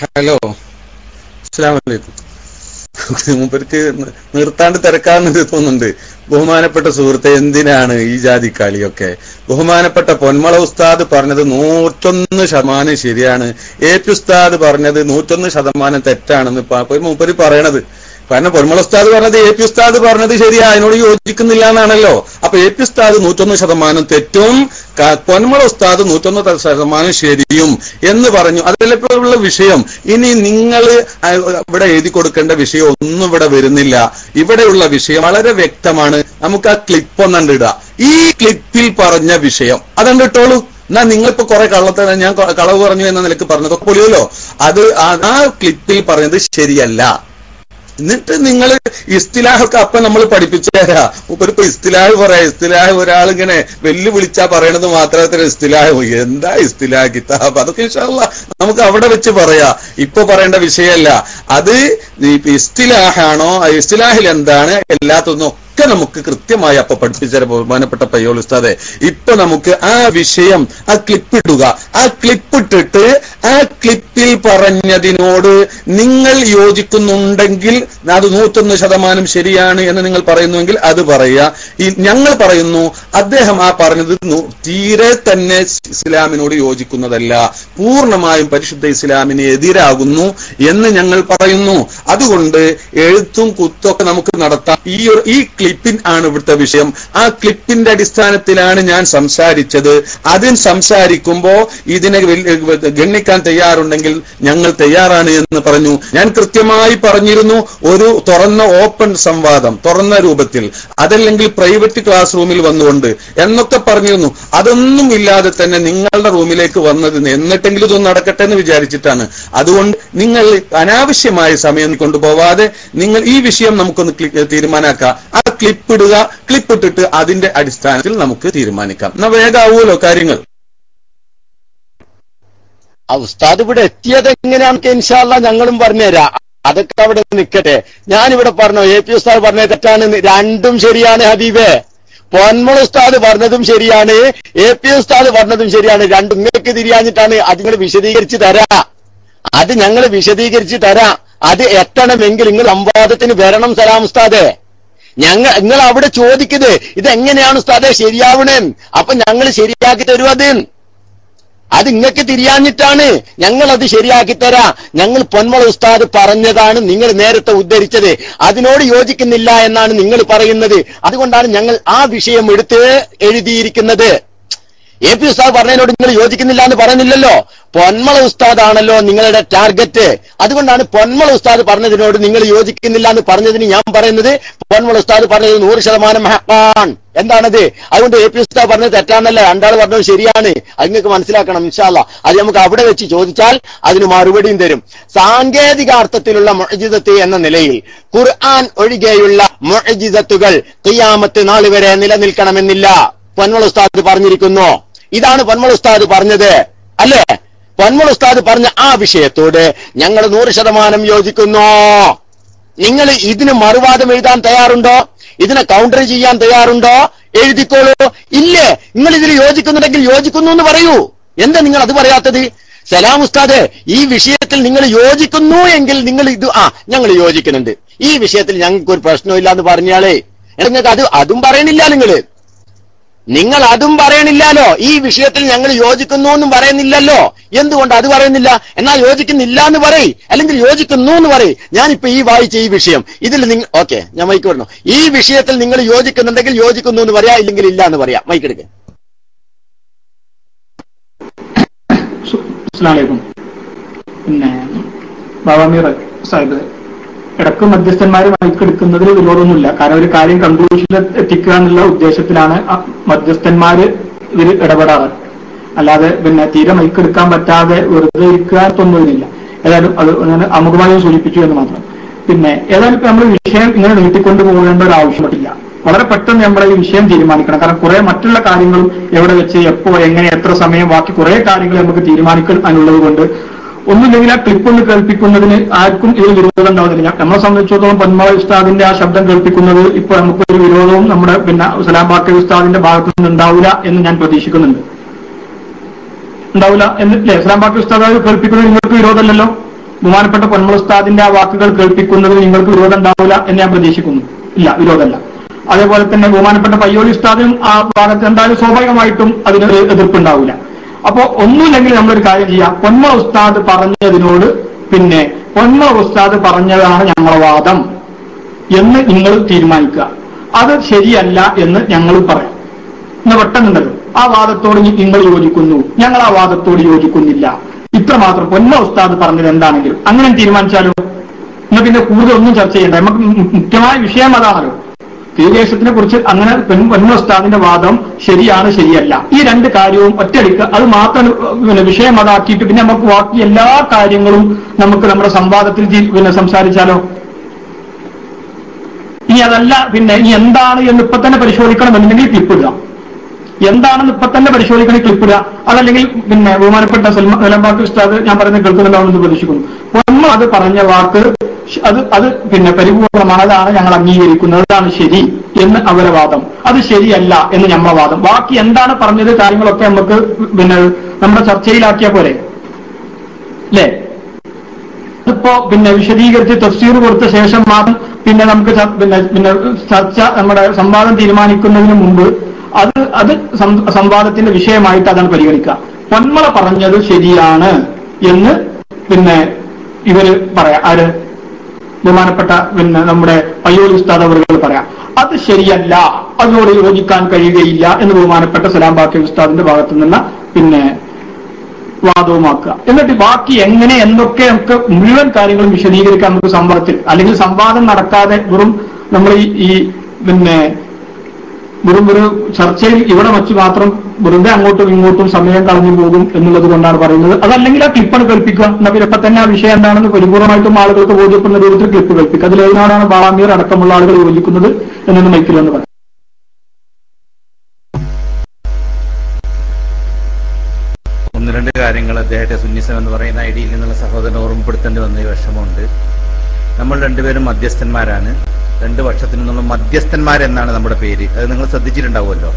ഹലോ, അസ്സലാമു അലൈക്കും. മൂപ്പർക്ക് നിർത്താണ്ട് തിരക്കാന്ന് തോന്നുന്നുണ്ട്. ബഹുമാനപ്പെട്ട സുഹൃത്തെ, എന്തിനാണ് ഈ ജാതി കളിയൊക്കെ? ബഹുമാനപ്പെട്ട പൊന്മള ഉസ്താദ് പറഞ്ഞത് 101% ശരിയാണ്, AP ഉസ്താദ് പറഞ്ഞത് 101% തെറ്റാണെന്ന് മൂപ്പര് പറയണത്. കാരണം പൊന്മള ഉസ്താദ് പറഞ്ഞത് AP ഉസ്താദ് പറഞ്ഞത് ശരിയാ, അതിനോട് യോജിക്കുന്നില്ല എന്നാണല്ലോ. അപ്പൊ AP ഉസ്താദ് 101% തെറ്റും പൊന്മള ഉസ്താദ് 101% ശരിയും എന്ന് പറഞ്ഞു. അതിലെപ്പോഴുള്ള വിഷയം. ഇനി നിങ്ങൾ ഇവിടെ എഴുതി കൊടുക്കേണ്ട വിഷയം ഒന്നും ഇവിടെ വരുന്നില്ല. ഇവിടെയുള്ള വിഷയം വളരെ വ്യക്തമാണ്. നമുക്ക് ആ ക്ലിപ്പ് ഒന്നണ്ട് ഇടാം. ഈ ക്ലിപ്പിൽ പറഞ്ഞ വിഷയം അതണ്ട് ഇട്ടോളൂ. എന്നാ നിങ്ങളിപ്പോ കുറെ കള്ളത്തന്നെ ഞാൻ കളവ് പറഞ്ഞു എന്ന നിലക്ക് പറഞ്ഞതൊക്കെ പൊളിയല്ലോ. അത് ആ ക്ലിപ്പിൽ പറഞ്ഞത് ശരിയല്ല. എന്നിട്ട് നിങ്ങൾ ഇസ്തിലാഹൊക്കെ അപ്പൊ നമ്മൾ പഠിപ്പിച്ചു തരാ. ഇപ്പൊ ഇസ്തിലാഹ് പറയാ. ഇസ്തിലാഹ് ഒരാളിങ്ങനെ വെല്ലുവിളിച്ചാ പറയണത് മാത്രമേ ഇസ്തിലാഹ്. എന്താ ഇസ്തിലാഹ് കിതാബ്? അതൊക്കെ ഇൻഷാ അല്ലാഹ് നമുക്ക് അവിടെ വെച്ച് പറയാ. ഇപ്പൊ പറയേണ്ട വിഷയമല്ല അത്. ഇസ്തിലാഹാണോ, ഇസ്തിലാഹിൽ എന്താണ്, എല്ലാത്തൊന്നും ഒക്കെ നമുക്ക് കൃത്യമായി അപ്പൊ പഠിപ്പിച്ച ബഹുമാനപ്പെട്ട പയ്യോൾ ഉസ്താദെ. ഇപ്പൊ നമുക്ക് ആ വിഷയം, ആ ക്ലിപ്പ് ഇടുക. ആ ക്ലിപ്പ് ഇട്ടിട്ട് ആ ക്ലിപ്പിൽ പറഞ്ഞതിനോട് നിങ്ങൾ യോജിക്കുന്നുണ്ടെങ്കിൽ അത് 101% ശരിയാണ് എന്ന് നിങ്ങൾ പറയുന്നുവെങ്കിൽ അത് പറയുക. ഞങ്ങൾ പറയുന്നു അദ്ദേഹം ആ പറഞ്ഞത് തീരെ തന്നെ ഇസ്ലാമിനോട് യോജിക്കുന്നതല്ല, പൂർണ്ണമായും പരിശുദ്ധ ഇസ്ലാമിന് എതിരാകുന്നു എന്ന് ഞങ്ങൾ പറയുന്നു. അതുകൊണ്ട് എഴുത്തും കുത്തൊക്കെ നമുക്ക് നടത്താം. ഈ ക്ലിപ്പിൻ ആണ് ഇവിടുത്തെ വിഷയം. ആ ക്ലിപ്പിന്റെ അടിസ്ഥാനത്തിലാണ് ഞാൻ സംസാരിച്ചത്. അതിന് സംസാരിക്കുമ്പോ ഇതിനെ ഗണ്ണിക്കാൻ തയ്യാറുണ്ടെങ്കിൽ ഞങ്ങൾ തയ്യാറാണ് എന്ന് പറഞ്ഞു. ഞാൻ കൃത്യമായി പറഞ്ഞിരുന്നു, ഒരു തുറന്ന ഓപ്പൺ സംവാദം, തുറന്ന രൂപത്തിൽ, അതല്ലെങ്കിൽ പ്രൈവറ്റ് ക്ലാസ് റൂമിൽ വന്നുകൊണ്ട് എന്നൊക്കെ പറഞ്ഞിരുന്നു. അതൊന്നും ഇല്ലാതെ തന്നെ നിങ്ങളുടെ റൂമിലേക്ക് വന്നത് എന്നിട്ടെങ്കിലും ഇതൊന്നും നടക്കട്ടെ എന്ന് വിചാരിച്ചിട്ടാണ്. അതുകൊണ്ട് നിങ്ങൾ അനാവശ്യമായ സമയം കൊണ്ടുപോവാതെ നിങ്ങൾ ഈ വിഷയം നമുക്കൊന്ന് തീരുമാനാക്കാം. ആ ക്ലിപ്പ് ഇടുക. ക്ലിപ്പ് ഇട്ടിട്ട് അതിന്റെ അടിസ്ഥാനത്തിൽ നമുക്ക് തീരുമാനിക്കാം. എന്നാ വേഗാവൂലോ കാര്യങ്ങൾ. ഉസ്താദ് ഇവിടെ എത്തിയത് എങ്ങനെയാണെന്ന് ഇൻഷാ അല്ലാഹ് ഞങ്ങളും പറഞ്ഞുതരാം. അതൊക്കെ അവിടെ നിൽക്കട്ടെ. ഞാനിവിടെ പറഞ്ഞു AP ഉസ്താദ് പറഞ്ഞത് തെറ്റാണ്. രണ്ടും ശരിയാണ് ഹബീബേ. പൊന്മൾ ഉസ്താദ് പറഞ്ഞതും ശരിയാണ്, AP ഉസ്താദ് പറഞ്ഞതും ശരിയാണ്. രണ്ടും നിങ്ങൾക്ക് തിരിയാഞ്ഞിട്ടാണ്. അത് നിങ്ങൾ വിശദീകരിച്ച് തരാ. അത് ഞങ്ങൾ വിശദീകരിച്ച് തരാം. അത് എത്തണമെങ്കിൽ നിങ്ങൾ സംവാദത്തിന് വരണം സലാം ഉസ്താദേ. നിങ്ങൾ അവിടെ ചോദിക്കുന്നത് ഇതെങ്ങനെയാണ് ഉസ്താദേ ശരിയാവണേ? അപ്പൊ ഞങ്ങൾ ശരിയാക്കി തരും. അത് നിങ്ങൾക്ക് തിരിയാഞ്ഞിട്ടാണ്. ഞങ്ങൾ അത് ശരിയാക്കി തരാ. ഞങ്ങൾ പൊന്മള ഉസ്താദ് പറഞ്ഞതാണ് നിങ്ങൾ നേരത്തെ ഉദ്ധരിച്ചത്. അതിനോട് യോജിക്കുന്നില്ല എന്നാണ് നിങ്ങൾ പറയുന്നത്. അതുകൊണ്ടാണ് ഞങ്ങൾ ആ വിഷയം എടുത്ത് എഴുതിയിരിക്കുന്നത്. AP ഉസ്താദ് പറഞ്ഞതിനോട് നിങ്ങൾ യോജിക്കുന്നില്ല എന്ന് പറയുന്നില്ലല്ലോ. പൊന്മള ഉസ്താദാണല്ലോ നിങ്ങളുടെ ടാർഗറ്റ്. അതുകൊണ്ടാണ് പൊന്മള ഉസ്താദ് പറഞ്ഞതിനോട് നിങ്ങൾ യോജിക്കുന്നില്ല എന്ന് പറഞ്ഞതിന് ഞാൻ പറയുന്നത് പൊന്മള ഉസ്താദ് പറഞ്ഞത് 100% ഹഖാണ്. എന്താണത്? അതുകൊണ്ട് AP ഉസ്താദ് പറഞ്ഞത് തെറ്റാണല്ലോ, രണ്ടാൾ പറഞ്ഞത് ശരിയാണ്. അത് നിങ്ങൾക്ക് മനസ്സിലാക്കണം ഇൻഷാ അല്ലാഹ്. അത് നമുക്ക് അവിടെ വെച്ച് ചോദിച്ചാൽ അതിന് മറുപടിയും തരും. സാങ്കേതികാർത്ഥത്തിലുള്ള മുഅ്ജിസത്ത് എന്ന നിലയിൽ ഖുർആൻ ഒഴികെയുള്ള മുഅ്ജിസത്തുകൾ ഖിയാമത്ത് നാൾ വരെ നിലനിൽക്കണമെന്നില്ല പൊന്മള ഉസ്താദ് പറഞ്ഞിരിക്കുന്നു. ഇതാണ് പൊന്മള ഉസ്താദ് പറഞ്ഞത് അല്ലേ? പൊന്മള ഉസ്താദ് പറഞ്ഞ ആ വിഷയത്തോട് ഞങ്ങൾ 100% യോജിക്കുന്നു. നിങ്ങൾ ഇതിന് മറുവാദം എഴുതാൻ തയ്യാറുണ്ടോ? ഇതിനെ കൗണ്ടർ ചെയ്യാൻ തയ്യാറുണ്ടോ? എഴുതിക്കോളൂ. ഇല്ലേ, നിങ്ങൾ ഇതിൽ യോജിക്കുന്നുണ്ടെങ്കിൽ യോജിക്കുന്നു എന്ന് പറയൂ. എന്താ നിങ്ങൾ അത് പറയാത്തത്? സലാം ഉസ്താദ്, ഈ വിഷയത്തിൽ നിങ്ങൾ യോജിക്കുന്നു എങ്കിൽ നിങ്ങൾ ഇത് ഞങ്ങൾ യോജിക്കുന്നുണ്ട്, ഈ വിഷയത്തിൽ ഞങ്ങൾക്ക് ഒരു പ്രശ്നമില്ല എന്ന് പറഞ്ഞാലേ നിങ്ങൾക്ക് അതും പറയണില്ല. നിങ്ങൾ അതും പറയണില്ലല്ലോ. ഈ വിഷയത്തിൽ ഞങ്ങൾ യോജിക്കുന്നു എന്നും പറയുന്നില്ലല്ലോ. എന്തുകൊണ്ട് അത് പറയുന്നില്ല? എന്നാൽ യോജിക്കുന്നില്ല എന്ന് പറയും, അല്ലെങ്കിൽ യോജിക്കുന്നു എന്ന് പറയും. ഞാനിപ്പോ ഈ വായിച്ച ഈ വിഷയം ഇതിൽ നിങ്ങൾ ഓക്കെ, ഞാൻ മൈക്ക് പറഞ്ഞു. ഈ വിഷയത്തിൽ നിങ്ങൾ യോജിക്കുന്നുണ്ടെങ്കിൽ യോജിക്കുന്നു എന്ന് പറയാ, ഇല്ലെങ്കിൽ ഇല്ല എന്ന് പറയാം. മൈക്കെടുക്ക. പിന്നെ ബാബാമീർ സാഹിബ്, ഇടക്ക് മധ്യസ്ഥന്മാര് മൈക്കെടുക്കുന്നതിൽ വിരോധമൊന്നുമില്ല. കാരണം ഒരു കാര്യം കൺക്ലൂഷനിൽ എത്തിക്കുക എന്നുള്ള ഉദ്ദേശത്തിലാണ് മധ്യസ്ഥന്മാര് ഇതിൽ ഇടപെടാറ്. അല്ലാതെ പിന്നെ തീരെ മൈക്കെടുക്കാൻ പറ്റാതെ വെറുതെ ഇരിക്കാത്തൊന്നുമില്ല. ഏതായാലും അത് അങ്ങനെ അമുഖമായി സൂചിപ്പിച്ചു എന്ന് മാത്രം. പിന്നെ ഏതായാലും നമ്മൾ വിഷയം ഇങ്ങനെ നീട്ടിക്കൊണ്ടു പോകേണ്ട ഒരു ആവശ്യമില്ല. വളരെ പെട്ടെന്ന് നമ്മൾ ഈ വിഷയം തീരുമാനിക്കണം. കാരണം കുറെ മറ്റുള്ള കാര്യങ്ങളും എവിടെ വെച്ച് എപ്പോ എങ്ങനെ എത്ര സമയം ബാക്കി കുറെ കാര്യങ്ങൾ നമുക്ക് തീരുമാനിക്കാനുള്ളത് കൊണ്ട് ഒന്നുമില്ലെങ്കിൽ ആ ക്ലിപ്പ് ഒന്ന് കേൾപ്പിക്കുന്നതിന് ആർക്കും ഇതിൽ വിരോധം ഉണ്ടാവുന്നില്ല. നമ്മളെ സംബന്ധിച്ചിടത്തോളം പൊന്മള ഉസ്താദിന്റെ ആ ശബ്ദം കേൾപ്പിക്കുന്നത് ഇപ്പൊ നമുക്കൊരു വിരോധവും നമ്മുടെ പിന്നെ സലാം ബാക്കവി ഉസ്താദിന്റെ ഭാഗത്തു നിന്ന് ഉണ്ടാവില്ല എന്ന് ഞാൻ പ്രതീക്ഷിക്കുന്നുണ്ട്. ഉണ്ടാവില്ല എന്നല്ലേ? സലാം ബാക്കവി ഉസ്താദ് കേൾപ്പിക്കുന്നത് നിങ്ങൾക്ക് വിരോധമല്ലല്ലോ. ബഹുമാനപ്പെട്ട പൊന്മള ഉസ്താദിന്റെ ആ വാക്കുകൾ കേൾപ്പിക്കുന്നതിന് നിങ്ങൾക്ക് വിരോധം ഉണ്ടാവില്ല എന്ന് ഞാൻ പ്രതീക്ഷിക്കുന്നു. ഇല്ല, വിരോധമല്ല. അതേപോലെ തന്നെ ബഹുമാനപ്പെട്ട പയ്യോളി ഉസ്താദിനും ആ ഭാഗത്ത് എന്തായാലും സ്വാഭാവികമായിട്ടും അതിനൊരു എതിർപ്പുണ്ടാവില്ല. അപ്പോ ഒന്നുമില്ലെങ്കിൽ നമ്മളൊരു കാര്യം ചെയ്യാം. പൊന്മള ഉസ്താദ് പറഞ്ഞതിനോട് പിന്നെ പൊന്മള ഉസ്താദ് പറഞ്ഞതാണ് ഞങ്ങളെ വാദം എന്ന് നിങ്ങൾ തീരുമാനിക്കുക. അത് ശരിയല്ല എന്ന് ഞങ്ങൾ പറയാം. ഇന്ന് പെട്ടെന്നുണ്ടല്ലോ, ആ വാദത്തോട് നിങ്ങൾ യോജിക്കുന്നു, ഞങ്ങൾ ആ വാദത്തോട് യോജിക്കുന്നില്ല, ഇത്രമാത്രം പൊന്മള ഉസ്താദ് പറഞ്ഞത് എന്താണെങ്കിലും അങ്ങനെ തീരുമാനിച്ചാലോ? എന്നാൽ പിന്നെ കൂടുതൽ ഒന്നും ചർച്ച ചെയ്യണ്ട. നമുക്ക് മുഖ്യമായ വിഷയം അതാണല്ലോ. തീരദേശത്തിനെ കുറിച്ച് അങ്ങനെ പൊന്മള ഉസ്താദിന്റെ വാദം ശരിയാണ് ശരിയല്ല, ഈ രണ്ട് കാര്യവും ഒറ്റയടിക്ക് അത് മാത്രം പിന്നെ വിഷയം അതാക്കിയിട്ട് പിന്നെ നമുക്ക് ബാക്കി എല്ലാ കാര്യങ്ങളും നമുക്ക് നമ്മുടെ സംവാദത്തിൽ പിന്നെ സംസാരിച്ചാലോ? ഇനി അതല്ല പിന്നെ ഇനി എന്താണ് എന്ന് ഇപ്പൊ തന്നെ പരിശോധിക്കണം എന്നുണ്ടെങ്കിൽ ക്ലിപ്പ് ഇടുക. എന്താണെന്ന് ഇപ്പൊ തന്നെ പരിശോധിക്കണേ ക്ലിപ്പ് ഇടുക. അതല്ലെങ്കിൽ പിന്നെ ബഹുമാനപ്പെട്ട സലാംബാക്ക് ഉസ്താദ് ഞാൻ പറയുന്നത് കേൾക്കുന്നുണ്ടാവുമെന്ന് പ്രതീക്ഷിക്കുന്നു. ഒന്ന് അത് പറഞ്ഞ വാക്ക് അത് പിന്നെ പരിപൂർണമാണ്, അതാണ് ഞങ്ങൾ അംഗീകരിക്കുന്നത്, അതാണ് ശരി എന്ന് അവരെ വാദം. അത് ശരിയല്ല എന്ന് ഞമ്മ വാദം. ബാക്കി എന്താണ് പറഞ്ഞത് കാര്യങ്ങളൊക്കെ നമുക്ക് പിന്നെ നമ്മുടെ ചർച്ചയിലാക്കിയ പോലെ അല്ലേ? അതിപ്പോ പിന്നെ വിശദീകരിച്ച് തഫ്സീർ കൊടുത്ത ശേഷം മാത്രം പിന്നെ നമുക്ക് പിന്നെ ചർച്ച നമ്മുടെ സംവാദം തീരുമാനിക്കുന്നതിന് മുമ്പ് അത് സംവാദത്തിന്റെ വിഷയമായിട്ട് അതാണ് പരിഗണിക്കുക. പൊന്മള പറഞ്ഞത് ശരിയാണ് എന്ന് പിന്നെ ഇവര് പറയാം. ആര്? ബഹുമാനപ്പെട്ട പിന്നെ നമ്മുടെ പയ്യോളി ഉസ്താദ് അവറുകൾ പറയാം. അത് ശരിയല്ല, അതിനോട് യോജിക്കാൻ കഴിയുകയില്ല എന്ന് ബഹുമാനപ്പെട്ട സലാം ബാക്കി ഉസ്താദിന്റെ ഭാഗത്തു നിന്ന് പിന്നെ വാദവുമാക്കുക. എന്നിട്ട് ബാക്കി എങ്ങനെ എന്തൊക്കെ നമുക്ക് മുഴുവൻ കാര്യങ്ങളും വിശദീകരിക്കാൻ നമുക്ക് സംവാദത്തിൽ, അല്ലെങ്കിൽ സംവാദം നടക്കാതെ വെറും നമ്മൾ ഈ പിന്നെ വെറും ഒരു ചർച്ചയിൽ ഇവിടെ വച്ച് മാത്രം വെറുതെ അങ്ങോട്ടും ഇങ്ങോട്ടും സമയം കളഞ്ഞു പോകും എന്നുള്ളത് കൊണ്ടാണ് പറയുന്നത്. അതല്ലെങ്കിൽ ആ ക്ലിപ്പാണ് കേൾപ്പിക്കുക. എന്നാൽ പിന്നെ ഇപ്പൊ തന്നെ ആ വിഷയം എന്താണെന്ന് പരിപൂർണമായിട്ടും ആളുകൾക്ക് ബോധ്യപ്പെടുന്ന രൂപത്തിൽ ക്ലിപ്പ് കേൾപ്പിക്കുക. അതിലേതിനാണ് ബാളാമീർ അടക്കമുള്ള ആളുകൾ യോജിക്കുന്നത് എന്നൊന്ന് മൈക്കിലെന്ന് പറയാം. ഒന്ന് രണ്ട് കാര്യങ്ങൾ അദ്ദേഹത്തെ സുന്നിസം എന്ന് പറയുന്ന ഐഡിയിൽ നിന്നുള്ള സഹോദരനെ ഓർമ്മപ്പെടുത്തേണ്ടി വന്ന വിഷമമുണ്ട്. നമ്മൾ രണ്ടുപേരും മധ്യസ്ഥന്മാരാണ്. രണ്ടു പക്ഷത്തു നിന്നുള്ള മധ്യസ്ഥന്മാരെന്നാണ് നമ്മുടെ പേര്. അത് നിങ്ങൾ ശ്രദ്ധിച്ചിട്ടുണ്ടാവുമല്ലോ.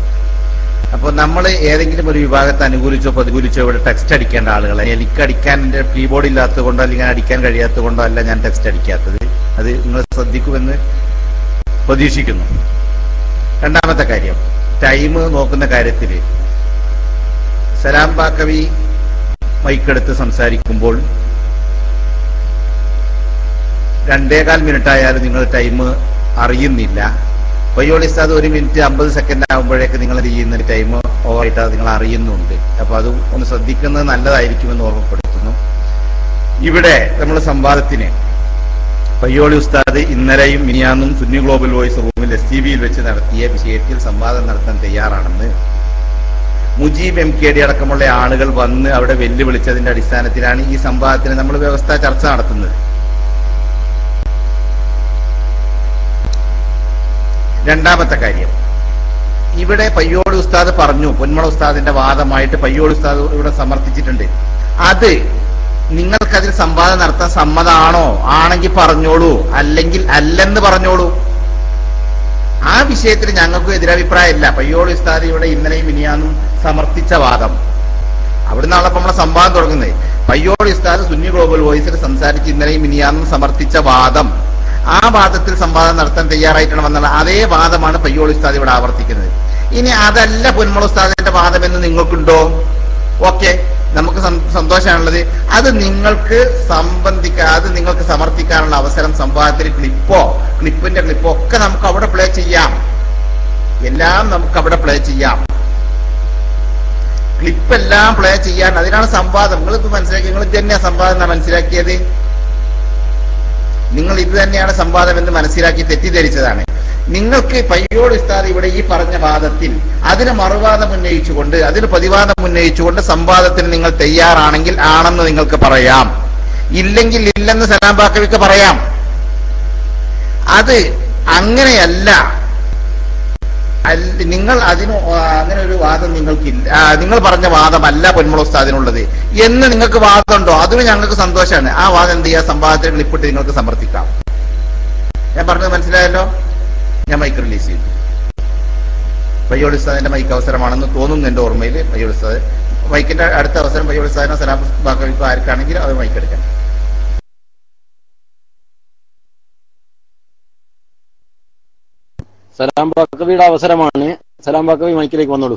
അപ്പോൾ നമ്മൾ ഏതെങ്കിലും ഒരു വിഭാഗത്തെ അനുകൂലിച്ചോ പ്രതികൂലിച്ചോ ഇവിടെ ടെക്സ്റ്റ് അടിക്കേണ്ട ആളുകളെ, എനിക്ക് അടിക്കാൻ എൻ്റെ കീബോർഡ് ഇല്ലാത്തത് കൊണ്ടോ അല്ലെങ്കിൽ അടിക്കാൻ കഴിയാത്തത് കൊണ്ടോ അല്ല ഞാൻ ടെക്സ്റ്റ് അടിക്കാത്തത്. അത് നിങ്ങൾ ശ്രദ്ധിക്കുമെന്ന് പ്രതീക്ഷിക്കുന്നു. രണ്ടാമത്തെ കാര്യം, ടൈം നോക്കുന്ന കാര്യത്തിൽ സലാം ബാക്കവി മൈക്കെടുത്ത് സംസാരിക്കുമ്പോൾ 2.25 മിനിറ്റ് ആയാലും നിങ്ങൾ ടൈം അറിയുന്നില്ല. പയ്യോളി ഉസ്താദ് 1 മിനിറ്റ് 50 സെക്കൻഡ് ആകുമ്പോഴേക്ക് നിങ്ങൾ ചെയ്യുന്ന ടൈം ഓവറായിട്ട് അത് നിങ്ങൾ അറിയുന്നുണ്ട്. അപ്പൊ അത് ഒന്ന് ശ്രദ്ധിക്കുന്നത് നല്ലതായിരിക്കുമെന്ന് ഓർമ്മപ്പെടുത്തുന്നു. ഇവിടെ നമ്മൾ സംവാദത്തിന് പയ്യോളി ഉസ്താദ് ഇന്നലെയും മിനിയാന്നും സുന്നി ഗ്ലോബൽ വോയിസ് റൂമിൽ STVയിൽ വെച്ച് നടത്തിയ വിഷയത്തിൽ സംവാദം നടത്താൻ തയ്യാറാണെന്ന് മുജീബ് MKD അടക്കമുള്ള ആളുകൾ വന്ന് അവിടെ വെല്ലുവിളിച്ചതിന്റെ അടിസ്ഥാനത്തിലാണ് ഈ സംവാദത്തിന് നമ്മൾ വ്യവസ്ഥാ ചർച്ച നടത്തുന്നത്. രണ്ടാമത്തെ കാര്യം, ഇവിടെ പയ്യോളി ഉസ്താദ് പറഞ്ഞു, പൊന്മള ഉസ്താദിന്റെ വാദമായിട്ട് പയ്യോളി ഉസ്താദ് ഇവിടെ സമർത്ഥിച്ചിട്ടുണ്ട്. അത് നിങ്ങൾക്കതിൽ സംവാദം നടത്താൻ സമ്മതമാണോ? ആണെങ്കിൽ പറഞ്ഞോളൂ, അല്ലെങ്കിൽ അല്ലെന്ന് പറഞ്ഞോളൂ. ആ വിഷയത്തിൽ ഞങ്ങൾക്കും എതിരഭിപ്രായമില്ല. പയ്യോളി ഉസ്താദ് ഇവിടെ ഇന്നലെയും മിനിയാന്നും സമർത്ഥിച്ച വാദം, അവിടുന്നാണ് ഇപ്പൊ നമ്മളെ സംവാദം തുടങ്ങുന്നത്. പയ്യോളി ഉസ്താദ് സുന്നി ഗ്ലോബൽ വോയിസിൽ സംസാരിച്ച് ഇന്നലെയും മിനിയാന്നും സമർത്ഥിച്ച വാദം, ആ വാദത്തിൽ സംവാദം നടത്താൻ തയ്യാറായിട്ടാണ് വന്നുള്ള അതേ വാദമാണ് പയ്യോളി ഉസ്താദ് ഇവിടെ ആവർത്തിക്കുന്നത്. ഇനി അതല്ല പൊന്മള ഉസ്താദിന്റെ വാദം എന്ന് നിങ്ങൾക്കുണ്ടോ? ഓക്കെ, നമുക്ക് സന്തോഷമാണുള്ളത്. അത് നിങ്ങൾക്ക് അത് നിങ്ങൾക്ക് സമർത്ഥിക്കാനുള്ള അവസരം സംവാദത്തിൽ ക്ലിപ്പിന്റെ ക്ലിപ്പോ ഒക്കെ നമുക്ക് അവിടെ പ്ലേ ചെയ്യാം. എല്ലാം നമുക്ക് അവിടെ പ്ലേ ചെയ്യാം. ക്ലിപ്പെല്ലാം പ്ലേ ചെയ്യാൻ, അതിനാണ് സംവാദം. നിങ്ങളിത് മനസ്സിലാക്കി, നിങ്ങൾ ഇത് തന്നെയാ സംവാദം എന്നാ മനസ്സിലാക്കിയത്. നിങ്ങൾ ഇത് തന്നെയാണ് സംവാദം എന്ന് മനസ്സിലാക്കി തെറ്റിദ്ധരിച്ചതാണ്. നിങ്ങൾക്ക് പയ്യോളി ഉസ്താദ് ഇവിടെ ഈ പറഞ്ഞ വാദത്തിൽ അതിന് മറുവാദം ഉന്നയിച്ചുകൊണ്ട്, അതിന് പ്രതിവാദം ഉന്നയിച്ചുകൊണ്ട് സംവാദത്തിന് നിങ്ങൾ തയ്യാറാണെങ്കിൽ ആണെന്ന് നിങ്ങൾക്ക് പറയാം, ഇല്ലെങ്കിൽ ഇല്ലെന്ന് സലാം ബാക്കവിക്ക് പറയാം. അത് അങ്ങനെയല്ല. നിങ്ങൾ അങ്ങനെ ഒരു വാദം നിങ്ങൾക്കില്ല, നിങ്ങൾ പറഞ്ഞ വാദമല്ല പൊന്മള ഉസ്താദിനുള്ളത് എന്ന് നിങ്ങൾക്ക് വാദമുണ്ടോ? അതിന് ഞങ്ങൾക്ക് സന്തോഷമാണ്. ആ വാദം എന്ത് ചെയ്യാം, സംവാദത്തിൽ ക്ലിപ്പിട്ട് നിങ്ങൾക്ക് സമർത്ഥിക്കാം. ഞാൻ പറഞ്ഞത് മനസ്സിലായല്ലോ. ഞാൻ മൈക്ക് റിലീസ് ചെയ്തു. പയ്യോളി ഉസ്താദിന്റെ മൈക്ക് അവസരമാണെന്ന് തോന്നുന്നു എന്റെ ഓർമ്മയിൽ. പയ്യോളി ഉസ്താദ് മൈക്കിന്റെ അടുത്ത അവസരം പയ്യോളി ഉസ്താദിനോ സലാം ബാക്കവിക്കോ ആർക്കാണെങ്കിലും അത് മൈക്ക് എടുക്കാം. സലാം ബാക്കവിയുടെ അവസരമാണ്. സലാം ബാക്കവി മൈക്കിലേക്ക് വന്നോളൂ.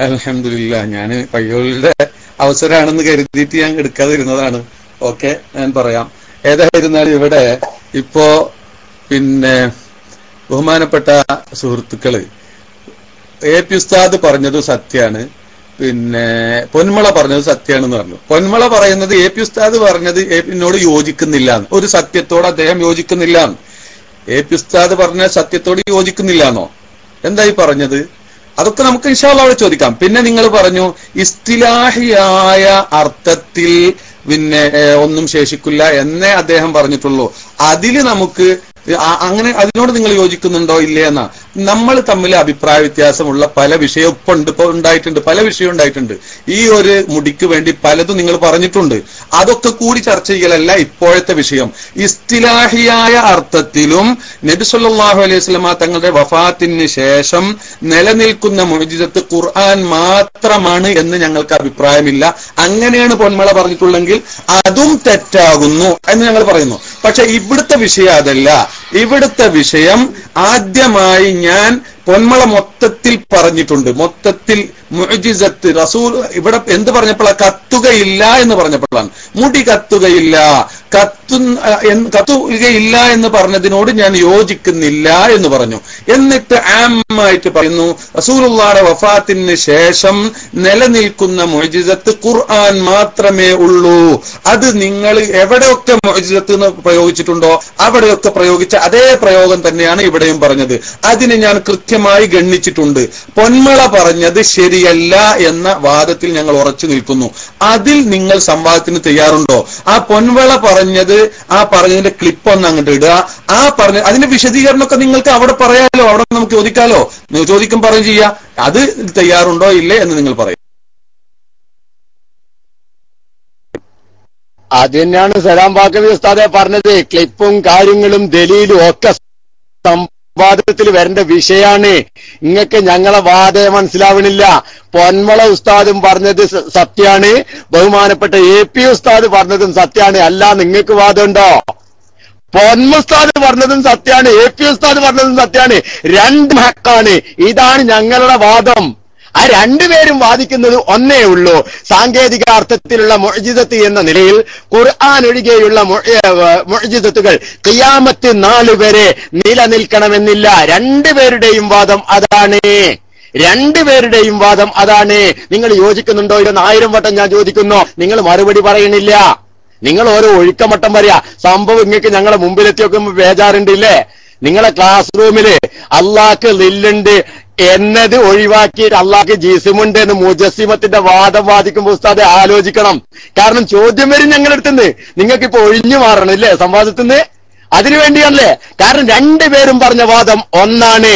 അൽഹംദുലില്ലാ, ഞാന് പയ്യോളിയുടെ അവസരമാണെന്ന് കരുതിയിട്ട് ഞാൻ എടുക്കാതിരുന്നതാണ്. ഓക്കെ, ഞാൻ പറയാം. ഏതായിരുന്നാലും ഇവിടെ ഇപ്പോ പിന്നെ ബഹുമാനപ്പെട്ട സുഹൃത്തുക്കള് AP ഉസ്താദ് പറഞ്ഞത് സത്യാണ്, പിന്നെ പൊന്മള പറഞ്ഞത് സത്യമാണെന്ന് പറഞ്ഞു. പൊന്മള പറയുന്നത് AP ഉസ്താദ് പറഞ്ഞത് എന്നോട് യോജിക്കുന്നില്ല, ഒരു സത്യത്തോട് അദ്ദേഹം യോജിക്കുന്നില്ല. AP ഉസ്താദ് പറഞ്ഞ സത്യത്തോട് യോജിക്കുന്നില്ലാന്നോ? എന്തായി പറഞ്ഞത്? അതൊക്കെ നമുക്ക് ഇൻഷാ അല്ലാഹ് അവിടെ ചോദിക്കാം. പിന്നെ നിങ്ങൾ പറഞ്ഞു ഇസ്തിലാഹിയായ അർത്ഥത്തിൽ പിന്നെ ഒന്നും ശേഷിക്കില്ല എന്നേ അദ്ദേഹം പറഞ്ഞിട്ടുള്ളൂ. അതില് നമുക്ക് അങ്ങനെ അതിനോട് നിങ്ങൾ യോജിക്കുന്നുണ്ടോ ഇല്ലേ എന്നാ. നമ്മൾ തമ്മിൽ അഭിപ്രായ വ്യത്യാസമുള്ള പല വിഷയം ഇപ്പൊ ഉണ്ടായിട്ടുണ്ട്, പല വിഷയം ഉണ്ടായിട്ടുണ്ട്. ഈ ഒരു മുടിക്ക് വേണ്ടി പലതും നിങ്ങൾ പറഞ്ഞിട്ടുണ്ട്. അതൊക്കെ കൂടി ചർച്ച ചെയ്യലല്ല ഇപ്പോഴത്തെ വിഷയം. ഇസ്തിലാഹിയായ അർത്ഥത്തിലും നബി സല്ലല്ലാഹു അലൈഹി വസല്ലമ തങ്ങളുടെ വഫാത്തിന് ശേഷം നിലനിൽക്കുന്ന മുഅ്ജിസത്ത് ഖുർആൻ മാത്രമാണ് എന്ന് ഞങ്ങൾക്ക് അഭിപ്രായമില്ല. അങ്ങനെയാണ് പൊന്മള പറഞ്ഞിട്ടുള്ളെങ്കിൽ അതും തെറ്റാകുന്നു എന്ന് ഞങ്ങൾ പറയുന്നു. പക്ഷെ ഇവിടുത്തെ വിഷയം അതല്ല. ഇവിടുത്തെ വിഷയം ആദ്യമായി ഞാൻ പൊന്മള മൊത്തത്തിൽ പറഞ്ഞിട്ടുണ്ട്. മൊത്തത്തിൽ മുഅ്ജിസത്ത് റസൂൽ ഇവിടെ എന്ത് പറഞ്ഞപ്പോഴാണ്? കത്തുകയില്ല എന്ന് പറഞ്ഞപ്പോഴാണ്. മുടി കത്തുകയില്ല, കത്തുകയില്ല എന്ന് പറഞ്ഞതിനോട് ഞാൻ യോജിക്കുന്നില്ല എന്ന് പറഞ്ഞു. എന്നിട്ട് ആമായിട്ട് പറയുന്നു റസൂലുള്ളാഹിയുടെ വഫാത്തിന് ശേഷം നിലനിൽക്കുന്ന മുഅ്ജിസത്ത് ഖുർആൻ മാത്രമേ ഉള്ളൂ. അത് നിങ്ങൾ എവിടെയൊക്കെ മുഅ്ജിസത്ത് എന്ന് പ്രയോഗിച്ചിട്ടുണ്ടോ അവിടെയൊക്കെ പ്രയോഗിച്ച അതേ പ്രയോഗം തന്നെയാണ് ഇവിടെയും പറഞ്ഞത്. അതിന് ഞാൻ കൃത്യമായി ഗണ്ണിച്ചിട്ടുണ്ട്. പൊന്മള പറഞ്ഞത് ശരിയല്ല എന്ന വാദത്തിൽ ഞങ്ങൾ ഉറച്ചു നിൽക്കുന്നു. അതിൽ നിങ്ങൾ സംവാദത്തിന് തയ്യാറുണ്ടോ? ആ പൊന്മള പറഞ്ഞതിന്റെ ക്ലിപ്പ് ഒന്ന് അങ്ങോട്ട് ഇടുക. ആ പറഞ്ഞ അതിന്റെ വിശദീകരണമൊക്കെ നിങ്ങൾക്ക് അവിടെ പറയാലോ, അവിടെ നമുക്ക് ചോദിക്കാലോ. ചോദിക്കും പറയും ചെയ്യാ. അത് തയ്യാറുണ്ടോ ഇല്ലേ എന്ന് നിങ്ങൾ പറയും. അത് തന്നെയാണ് സലാം ബാക്കവി ഉസ്താദെ പറഞ്ഞത്. ക്ലിപ്പും കാര്യങ്ങളും ദലീലും ഒക്കെ സംവാദത്തിൽ വരേണ്ട വിഷയാണ്. നിങ്ങൾക്ക് ഞങ്ങളെ വാദേ മനസ്സിലാവണില്ല. പൊന്മള ഉസ്താദും പറഞ്ഞത് സത്യാണ്, ബഹുമാനപ്പെട്ട AP ഉസ്താദ് പറഞ്ഞതും സത്യാണ്. അല്ല നിങ്ങൾക്ക് വാദമുണ്ടോ? പൊന്മുസ്താദ് പറഞ്ഞതും സത്യാണ്, AP ഉസ്താദ് പറഞ്ഞതും സത്യാണ്. രണ്ടും ഹക്കാണ്. ഇതാണ് ഞങ്ങളുടെ വാദം. ആ രണ്ടുപേരും വാദിക്കുന്നത് ഒന്നേ ഉള്ളൂ. സാങ്കേതിക അർത്ഥത്തിലുള്ള മുഅ്ജിസത്ത് എന്ന നിലയിൽ ഖുർആൻ ഒഴികെയുള്ള മുഅ്ജിസത്തുകൾ ഖിയാമത്ത് നാൾ വരെ നിലനിൽക്കണമെന്നില്ല. രണ്ടുപേരുടെയും വാദം അതാണ്. രണ്ടുപേരുടെയും വാദം അതാണ്. നിങ്ങൾ യോജിക്കുന്നുണ്ടോ ഇതെന്ന് 1000 വട്ടം ഞാൻ ചോദിക്കുന്നു, നിങ്ങൾ മറുപടി പറയണില്ല. നിങ്ങൾ ഓരോ ഒഴുക്കമട്ടം പറയാ. സംഭവം ഇങ്ങക്ക് ഞങ്ങളെ മുമ്പിലെത്തി നോക്കുമ്പോൾ ബേജാറുണ്ടില്ലേ? നിങ്ങളെ ക്ലാസ് റൂമില് അള്ളാഹ്ക്ക് ലില്ലുണ്ട് എന്നത് ഒഴിവാക്കിയിട്ട് അള്ളാഹ്ക്ക് ജിസ്മുണ്ട് എന്ന് മുജസ്സിമത്തിന്റെ വാദം വാദിക്കുമ്പോൾ ഉസ്താദെ ആലോചിക്കണം. കാരണം ചോദ്യം വരും ഞങ്ങളുടെ അടുത്തുനിന്ന്. നിങ്ങൾക്ക് ഇപ്പൊ ഒഴിഞ്ഞു മാറണം ഇല്ലേ സംവാദത്തിന്ന്? അതിനുവേണ്ടിയാണല്ലേ. കാരണം രണ്ടുപേരും പറഞ്ഞ വാദം ഒന്നാണ്,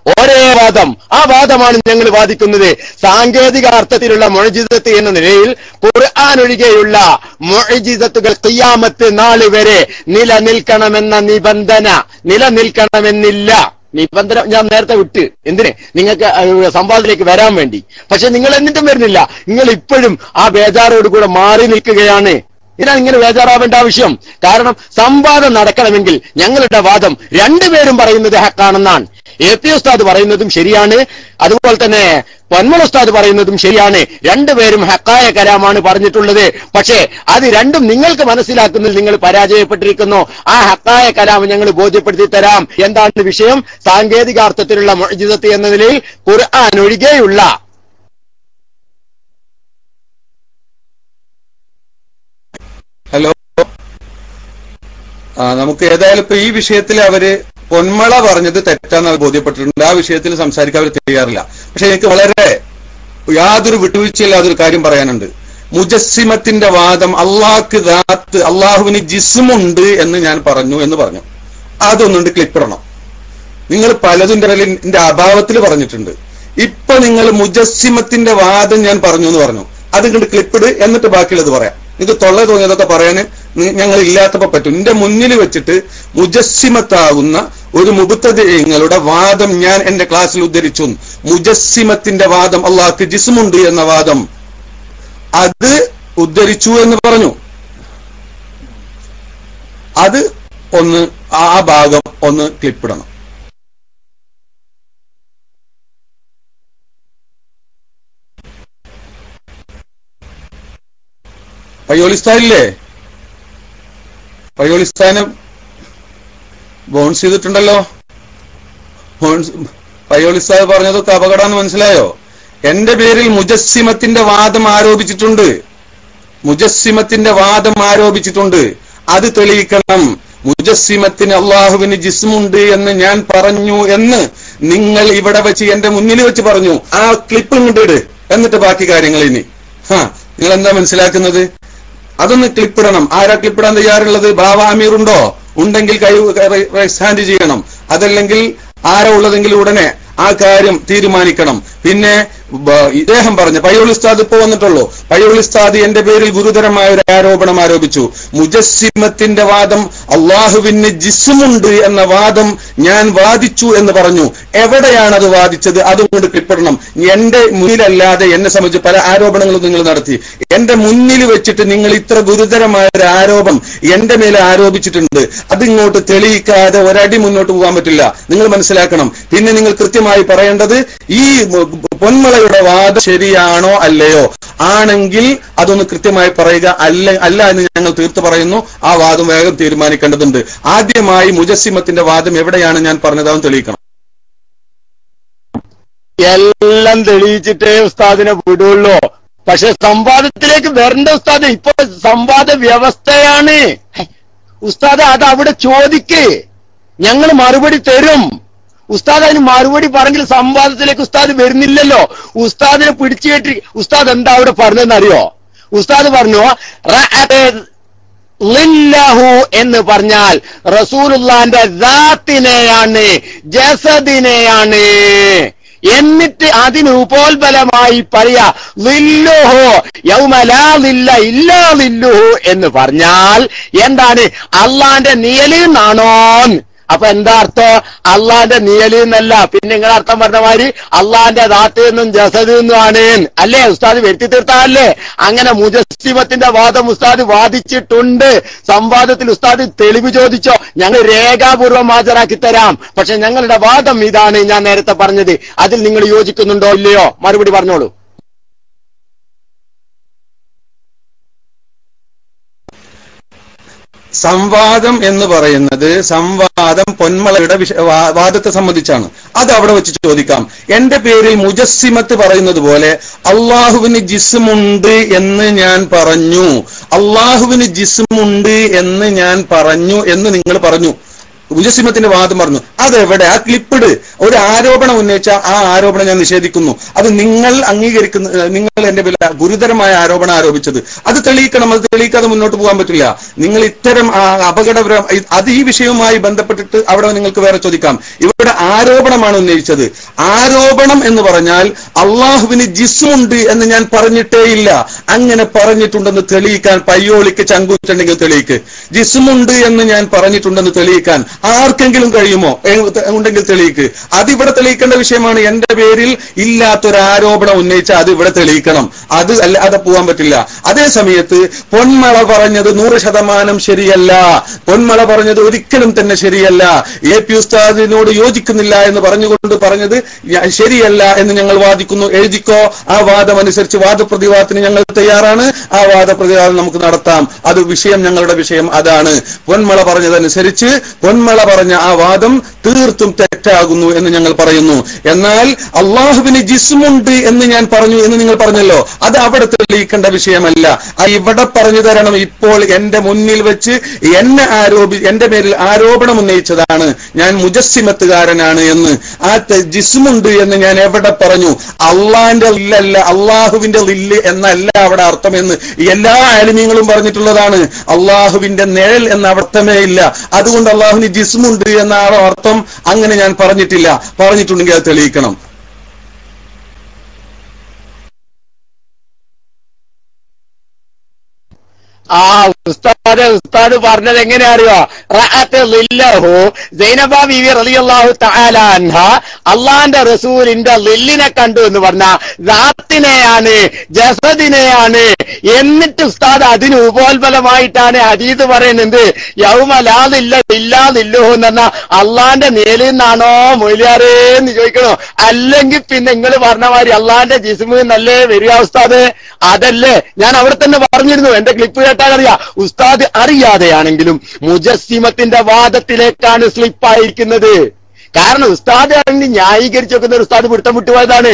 ഒരേ വാദം. ആ വാദമാണ് ഞങ്ങൾ വാദിക്കുന്നത്. സാങ്കേതിക അർത്ഥത്തിലുള്ള മുഅ്ജിസത്ത് എന്ന നിലയിൽ ഖുർആൻ ഒഴികെയുള്ള മുഅ്ജിസത്തുകൾ ഖിയാമത്ത് നാൾ വരെ നിലനിൽക്കണമെന്ന നിലനിൽക്കണമെന്നില്ല. നിബന്ധന ഞാൻ നേരത്തെ വിട്ട്. എന്തിന്? നിങ്ങൾക്ക് സംവാദത്തിലേക്ക് വരാൻ വേണ്ടി. പക്ഷെ നിങ്ങൾ എന്നിട്ടും വരുന്നില്ല. നിങ്ങൾ ഇപ്പോഴും ആ ബേജാറോട് കൂടെ മാറി നിൽക്കുകയാണ്. ഇതിനാണ് ഇങ്ങനെ ബേജാറാവേണ്ട ആവശ്യം. കാരണം സംവാദം നടക്കണമെങ്കിൽ ഞങ്ങളുടെ വാദം രണ്ടുപേരും പറയുന്നത് ഹക്കാണെന്നാണ്. AP ഉസ്താദ് പറയുന്നതും ശരിയാണ്, അതുപോലെ തന്നെ പൊന്മള ഉസ്താദ് പറയുന്നതും ശരിയാണ്. രണ്ടുപേരും ഹക്കായ കലാമാണ് പറഞ്ഞിട്ടുള്ളത്. പക്ഷേ അത് രണ്ടും നിങ്ങൾക്ക് മനസ്സിലാക്കുന്നതിൽ നിങ്ങൾ പരാജയപ്പെട്ടിരിക്കുന്നു. ആ ഹക്കായ കലാം ഞങ്ങൾ ബോധ്യപ്പെടുത്തി തരാം. എന്താണ് വിഷയം? സാങ്കേതികാർത്ഥത്തിലുള്ള മുഅ്ജിസത്ത് എന്ന നിലയിൽ ഖുർആൻ ഒഴികെയുള്ള ഹലോ, നമുക്ക് ഏതായാലും ഇപ്പൊ ഈ വിഷയത്തിൽ അവര് പൊന്മള പറഞ്ഞത് തെറ്റാന്ന് ബോധ്യപ്പെട്ടിട്ടുണ്ട്. ആ വിഷയത്തിൽ സംസാരിക്കാൻ അവർ തയ്യാറില്ല. പക്ഷെ എനിക്ക് വളരെ യാതൊരു വിട്ടുവീഴ്ചയില്ലാതൊരു കാര്യം പറയാനുണ്ട്. മുജസ്സിമത്തിന്റെ വാദം അള്ളാഹുവിന് ജിസ്മുണ്ട് എന്ന് ഞാൻ പറഞ്ഞു എന്ന് പറഞ്ഞു. അതൊന്നുണ്ട് ക്ലിപ്പിടണം. നിങ്ങൾ പലതിന്റെ അഭാവത്തിൽ പറഞ്ഞിട്ടുണ്ട്. ഇപ്പൊ നിങ്ങൾ മുജസ്സിമത്തിന്റെ വാദം ഞാൻ പറഞ്ഞു എന്ന് പറഞ്ഞു. അത് കണ്ട് ക്ലിപ്പിട്, എന്നിട്ട് ബാക്കിയുള്ളത് പറയാം. നിങ്ങൾക്ക് തൊള്ള തോന്നിയതൊക്കെ പറയാൻ ഞങ്ങൾ ഇല്ലാത്തപ്പോ പറ്റും. എന്റെ മുന്നിൽ വെച്ചിട്ട് മുജസ്സിമത്താകുന്ന ഒരു മുബ്തദിഈങ്ങളുടെ വാദം ഞാൻ എന്റെ ക്ലാസ്സിൽ ഉദ്ധരിച്ചു. മുജസ്സിമത്തിന്റെ വാദം അള്ളാഹ്ക്ക് ജിസ്മുണ്ട് എന്ന വാദം അത് ഉദ്ധരിച്ചു എന്ന് പറഞ്ഞു. അത് ഒന്ന് ആ ഭാഗം ഒന്ന് ക്ലിപ്പിടണം. പയ്യോളിസ്ഥാനില്ലേ? പയ്യോളിസ്ഥാന് ബൗൺസ് ചെയ്തിട്ടുണ്ടല്ലോ. പയ്യോളിസ്ഥാൻ പറഞ്ഞതൊക്കെ അപകടമാണെന്ന് മനസ്സിലായോ? എന്റെ പേരിൽ മുജസ്സിമത്തിന്റെ വാദം ആരോപിച്ചിട്ടുണ്ട്. മുജസ്സിമത്തിന്റെ വാദം ആരോപിച്ചിട്ടുണ്ട്. അത് തെളിയിക്കണം. മുജസ്സിമത്തിന് അള്ളാഹുവിന് ജിസ്മുണ്ട് എന്ന് ഞാൻ പറഞ്ഞു എന്ന് നിങ്ങൾ ഇവിടെ വെച്ച് എന്റെ മുന്നിൽ വെച്ച് പറഞ്ഞു. ആ ക്ലിപ്പ് ഇങ്ങോട്ട് ഇട്, എന്നിട്ട് ബാക്കി കാര്യങ്ങൾ ഇനി. നിങ്ങൾ എന്താ മനസ്സിലാക്കുന്നത്? അതൊന്ന് ക്ലിപ്പിടണം. ആരാ ക്ലിപ്പിടാൻ തയ്യാറുള്ളത്? ബാവ അമീർ ഉണ്ടോ? ഉണ്ടെങ്കിൽ കൈ സ്റ്റാൻഡ് ചെയ്യണം. അതല്ലെങ്കിൽ ആരാ ഉള്ളതെങ്കിൽ ഉടനെ ആ കാര്യം തീരുമാനിക്കണം. പിന്നെ ഇദ്ദേഹം പറഞ്ഞ പയ്യോളി ഉസ്താദ് ഇപ്പോ വന്നിട്ടുള്ളൂ. പയ്യോളി ഉസ്താദ് എന്റെ പേരിൽ ഗുരുതരമായ ഒരു ആരോപണം ആരോപിച്ചു. മുജസ്സിമത്തിന്റെ വാദം, അള്ളാഹുവിന് ജിസ്മുണ്ട് എന്ന വാദം ഞാൻ വാദിച്ചു എന്ന് പറഞ്ഞു. എവിടെയാണ് അത് വാദിച്ചത്? അതുകൊണ്ട് ക്ലിപ്പിടണം. എന്റെ മുന്നിലല്ലാതെ എന്നെ സംബന്ധിച്ച് പല ആരോപണങ്ങളും നിങ്ങൾ നടത്തി. എന്റെ മുന്നിൽ വെച്ചിട്ട് നിങ്ങൾ ഇത്ര ഗുരുതരമായ ഒരു ആരോപണം എന്റെ മേലെ ആരോപിച്ചിട്ടുണ്ട്. അതിങ്ങോട്ട് തെളിയിക്കാതെ ഒരടി മുന്നോട്ട് പോകാൻ പറ്റില്ല. നിങ്ങൾ മനസ്സിലാക്കണം. പിന്നെ നിങ്ങൾ കൃത്യമായി പറയേണ്ടത് ഈ പൊന്മളയുടെ വാദം ശരിയാണോ അല്ലയോ? ആണെങ്കിൽ അതൊന്ന് കൃത്യമായി പറയുക. അല്ല എന്ന് ഞങ്ങൾ തീർത്ത് പറയുന്നു. ആ വാദം വേഗം തീരുമാനിക്കേണ്ടതുണ്ട്. ആദ്യമായി മുജസ്സിമത്തിന്റെ വാദം എവിടെയാണ് ഞാൻ പറഞ്ഞത് അതൊന്ന് തെളിയിക്കണം. എല്ലാം തെളിയിച്ചിട്ടേ ഉസ്താദിനെ വിടുള്ളൂ. പക്ഷെ സംവാദത്തിലേക്ക് വരേണ്ട ഉസ്താദ്. ഇപ്പൊ സംവാദ വ്യവസ്ഥയാണ്. ഉസ്താദ് അത് അവിടെ ചോദിക്ക്, ഞങ്ങൾ മറുപടി തരും. ഉസ്താദ് അതിന് മറുപടി പറഞ്ഞെങ്കിൽ സംവാദത്തിലേക്ക് ഉസ്താദ് വരുന്നില്ലല്ലോ. ഉസ്താദിനെ പിടിച്ചു കെട്ടി ഉസ്താദ് എന്താ അവിടെ പറഞ്ഞതെന്ന് അറിയോ? ഉസ്താദ് പറഞ്ഞു ലില്ലഹു എന്ന് പറഞ്ഞാൽ റസൂലുള്ളാന്റെ ദാത്തിനെയാണ്, ജസദിനെയാണ്. എന്നിട്ട് അതിന് ഉപോത്ബലമായി പറയാ ലില്ലുഹു യൗമ ലാ ലില്ല ഇല്ലാ ലില്ലുഹു എന്ന് പറഞ്ഞാൽ എന്താണ്? അള്ളാന്റെ നിഴല് എന്നാണോ? അപ്പൊ എന്താ അർത്ഥം? അള്ളാന്റെ നിഴല് എന്നല്ല. പിന്നെ നിങ്ങളെ അർത്ഥം പറഞ്ഞ മാതിരി അള്ളാന്റെ ദാത്ത് എന്നും ജസദ് എന്നും ആണ് അല്ലേ? ഉസ്താദ് വരുത്തി തീർത്താല്ലേ? അങ്ങനെ മുജസ്സിമത്തിന്റെ വാദം ഉസ്താദ് വാദിച്ചിട്ടുണ്ട്. സംവാദത്തിൽ ഉസ്താദ് തെളിവ് ചോദിച്ചോ? ഞങ്ങൾ രേഖാപൂർവം ഹാജരാക്കി തരാം. പക്ഷെ ഞങ്ങളുടെ വാദം ഇതാണ് ഞാൻ നേരത്തെ പറഞ്ഞത്. അതിൽ നിങ്ങൾ യോജിക്കുന്നുണ്ടോ ഇല്ലയോ? മറുപടി പറഞ്ഞോളൂ. സംവാദം എന്ന് പറയുന്നത് സംവാദം പൊന്മളയുടെ വാദത്തെ സംബന്ധിച്ചാണ്. അത് അവിടെ വെച്ച് ചോദിക്കാം. എന്റെ പേരിൽ മുജസ്സിമത്ത് പറയുന്നത് പോലെ അള്ളാഹുവിന് ജിസ്മുണ്ട് എന്ന് ഞാൻ പറഞ്ഞു, അള്ളാഹുവിന് ജിസ്മുണ്ട് എന്ന് ഞാൻ പറഞ്ഞു എന്ന് നിങ്ങൾ പറഞ്ഞു. മുജസ്സിമത്തിന്റെ വാദം പറഞ്ഞു. അതെവിടെ? ആ ക്ലിപ്പിട്. ഒരു ആരോപണം ഉന്നയിച്ച ആ ആരോപണം ഞാൻ നിഷേധിക്കുന്നു. അത് നിങ്ങൾ അംഗീകരിക്കുന്ന, നിങ്ങൾ എന്റെ പേരിൽ ഗുരുതരമായ ആരോപണം ആരോപിച്ചത് അത് തെളിയിക്കണം. അത് തെളിയിക്കാതെ മുന്നോട്ട് പോകാൻ പറ്റില്ല. നിങ്ങൾ ഇത്തരം അപകടപരം അത് ഈ വിഷയവുമായി ബന്ധപ്പെട്ടിട്ട് അവിടെ നിങ്ങൾക്ക് വേറെ ചോദിക്കാം. ഇവിടെ ആരോപണമാണ് ഉന്നയിച്ചത്. ആരോപണം എന്ന് പറഞ്ഞാൽ അള്ളാഹുവിന് ജിസ്മുണ്ട് എന്ന് ഞാൻ പറഞ്ഞിട്ടേ ഇല്ല. അങ്ങനെ പറഞ്ഞിട്ടുണ്ടെന്ന് തെളിയിക്കാൻ പയ്യോളിക്ക് ചങ്കൂറ്റുണ്ടെങ്കിൽ തെളിയിക്ക്. ജിസ്മുണ്ട് എന്ന് ഞാൻ പറഞ്ഞിട്ടുണ്ടെന്ന് തെളിയിക്കാൻ ആർക്കെങ്കിലും കഴിയുമോ? ഉണ്ടെങ്കിൽ തെളിയിക്ക്. അതിവിടെ തെളിയിക്കേണ്ട വിഷയമാണ്. എന്റെ പേരിൽ ഇല്ലാത്തൊരു ആരോപണം ഉന്നയിച്ച അത് ഇവിടെ തെളിയിക്കണം. അത് അല്ലാതെ പോകാൻ പറ്റില്ല. അതേ സമയത്ത് പൊന്മള പറഞ്ഞത് 100% ശരിയല്ല. പൊന്മള പറഞ്ഞത് ഒരിക്കലും തന്നെ ശരിയല്ല. AP ഉസ്താദിനോട് യോജിക്കുന്നില്ല എന്ന് പറഞ്ഞുകൊണ്ട് പറഞ്ഞത് ശരിയല്ല എന്ന് ഞങ്ങൾ വാദിക്കുന്നു. എഴുതിക്കോ. ആ വാദം അനുസരിച്ച് വാദപ്രതിവാദത്തിന് ഞങ്ങൾ തയ്യാറാണ്. ആ വാദപ്രതിവാദം നമുക്ക് നടത്താം. അത് വിഷയം, ഞങ്ങളുടെ വിഷയം അതാണ്. പൊന്മള പറഞ്ഞതനുസരിച്ച് പൊന്മള പറഞ്ഞ ആ വാദം തീർത്തും തെറ്റാകുന്നു എന്ന് ഞങ്ങൾ പറയുന്നു. എന്നാൽ അള്ളാഹുവിന് ജിസ്മുണ്ട് എന്ന് ഞാൻ പറഞ്ഞു എന്ന് നിങ്ങൾ പറഞ്ഞല്ലോ, അത് അവിടെ തെളിയിക്കേണ്ട വിഷയമല്ല. അത് ഇവിടെ പറഞ്ഞു തരണം. ഇപ്പോൾ എന്റെ മുന്നിൽ വെച്ച് എന്റെ പേരിൽ ആരോപണം ഉന്നയിച്ചതാണ് ഞാൻ മുജസ്സിമത്തുകാരനാണ് എന്ന്. ആ ജിസ്മുണ്ട് എന്ന് ഞാൻ എവിടെ പറഞ്ഞു? അള്ളാന്റെ ലില്ലല്ല, അള്ളാഹുവിന്റെ ലില്ല് എന്നല്ല അവിടെ അർത്ഥമെന്ന് എല്ലാ ആലിമീങ്ങളും പറഞ്ഞിട്ടുള്ളതാണ്. അള്ളാഹുവിന്റെ നിഴൽ എന്ന അർത്ഥമേ ഇല്ല. അതുകൊണ്ട് അള്ളാഹുവിന് ജിസ്മുണ്ട് എന്നാണോ അർത്ഥം? അങ്ങനെ ഞാൻ പറഞ്ഞിട്ടില്ല. പറഞ്ഞിട്ടുണ്ടെങ്കിൽ അത് തെളിയിക്കണം. ഉസ്താദ് പറഞ്ഞത് എങ്ങനെ അറിയോ? സൈനബ ബീവി റളിയല്ലാഹു തആല അൻഹ അള്ളാന്റെ റസൂലിന്റെ ലില്ലിനെ കണ്ടു എന്ന് പറഞ്ഞ ദാത്തിനെയാണ്, ജസദിനെയാണ്. എന്നിട്ട് ഉസ്താദ് അതിന് ഉപോത്ബലമായിട്ടാണ് ഹദീസ് പറയുന്നത്. യൗമ ലാ ലില്ല ഇല്ലാ ലില്ലുഹു എന്ന് പറഞ്ഞ അള്ളാന്റെ നിഴലിൽ നിന്നാണോ മൊയ്ലിയാറേ എന്ന് ചോദിക്കണോ? അല്ലെങ്കിൽ പിന്നെ നിങ്ങൾ പറഞ്ഞ മാതിരി അള്ളാന്റെ ജിസ്മു എന്നല്ലേ വരിക ഉസ്താദ്? അതല്ലേ ഞാൻ അവിടെ തന്നെ പറഞ്ഞിരുന്നു. എന്റെ ക്ലിപ്പ് കേട്ടാൽ അറിയാം. ഉസ്താദ് അറിയാതെയാണെങ്കിലും മുജസ്സിമത്തിന്റെ വാദത്തിലേക്കാണ് സ്ലിപ്പായിരിക്കുന്നത്. കാരണം ഉസ്താദ് ന്യായീകരിച്ചു വെക്കുന്ന ഒരു ഉസ്താദ് പിടുത്തം വിട്ടുപോയതാണ്.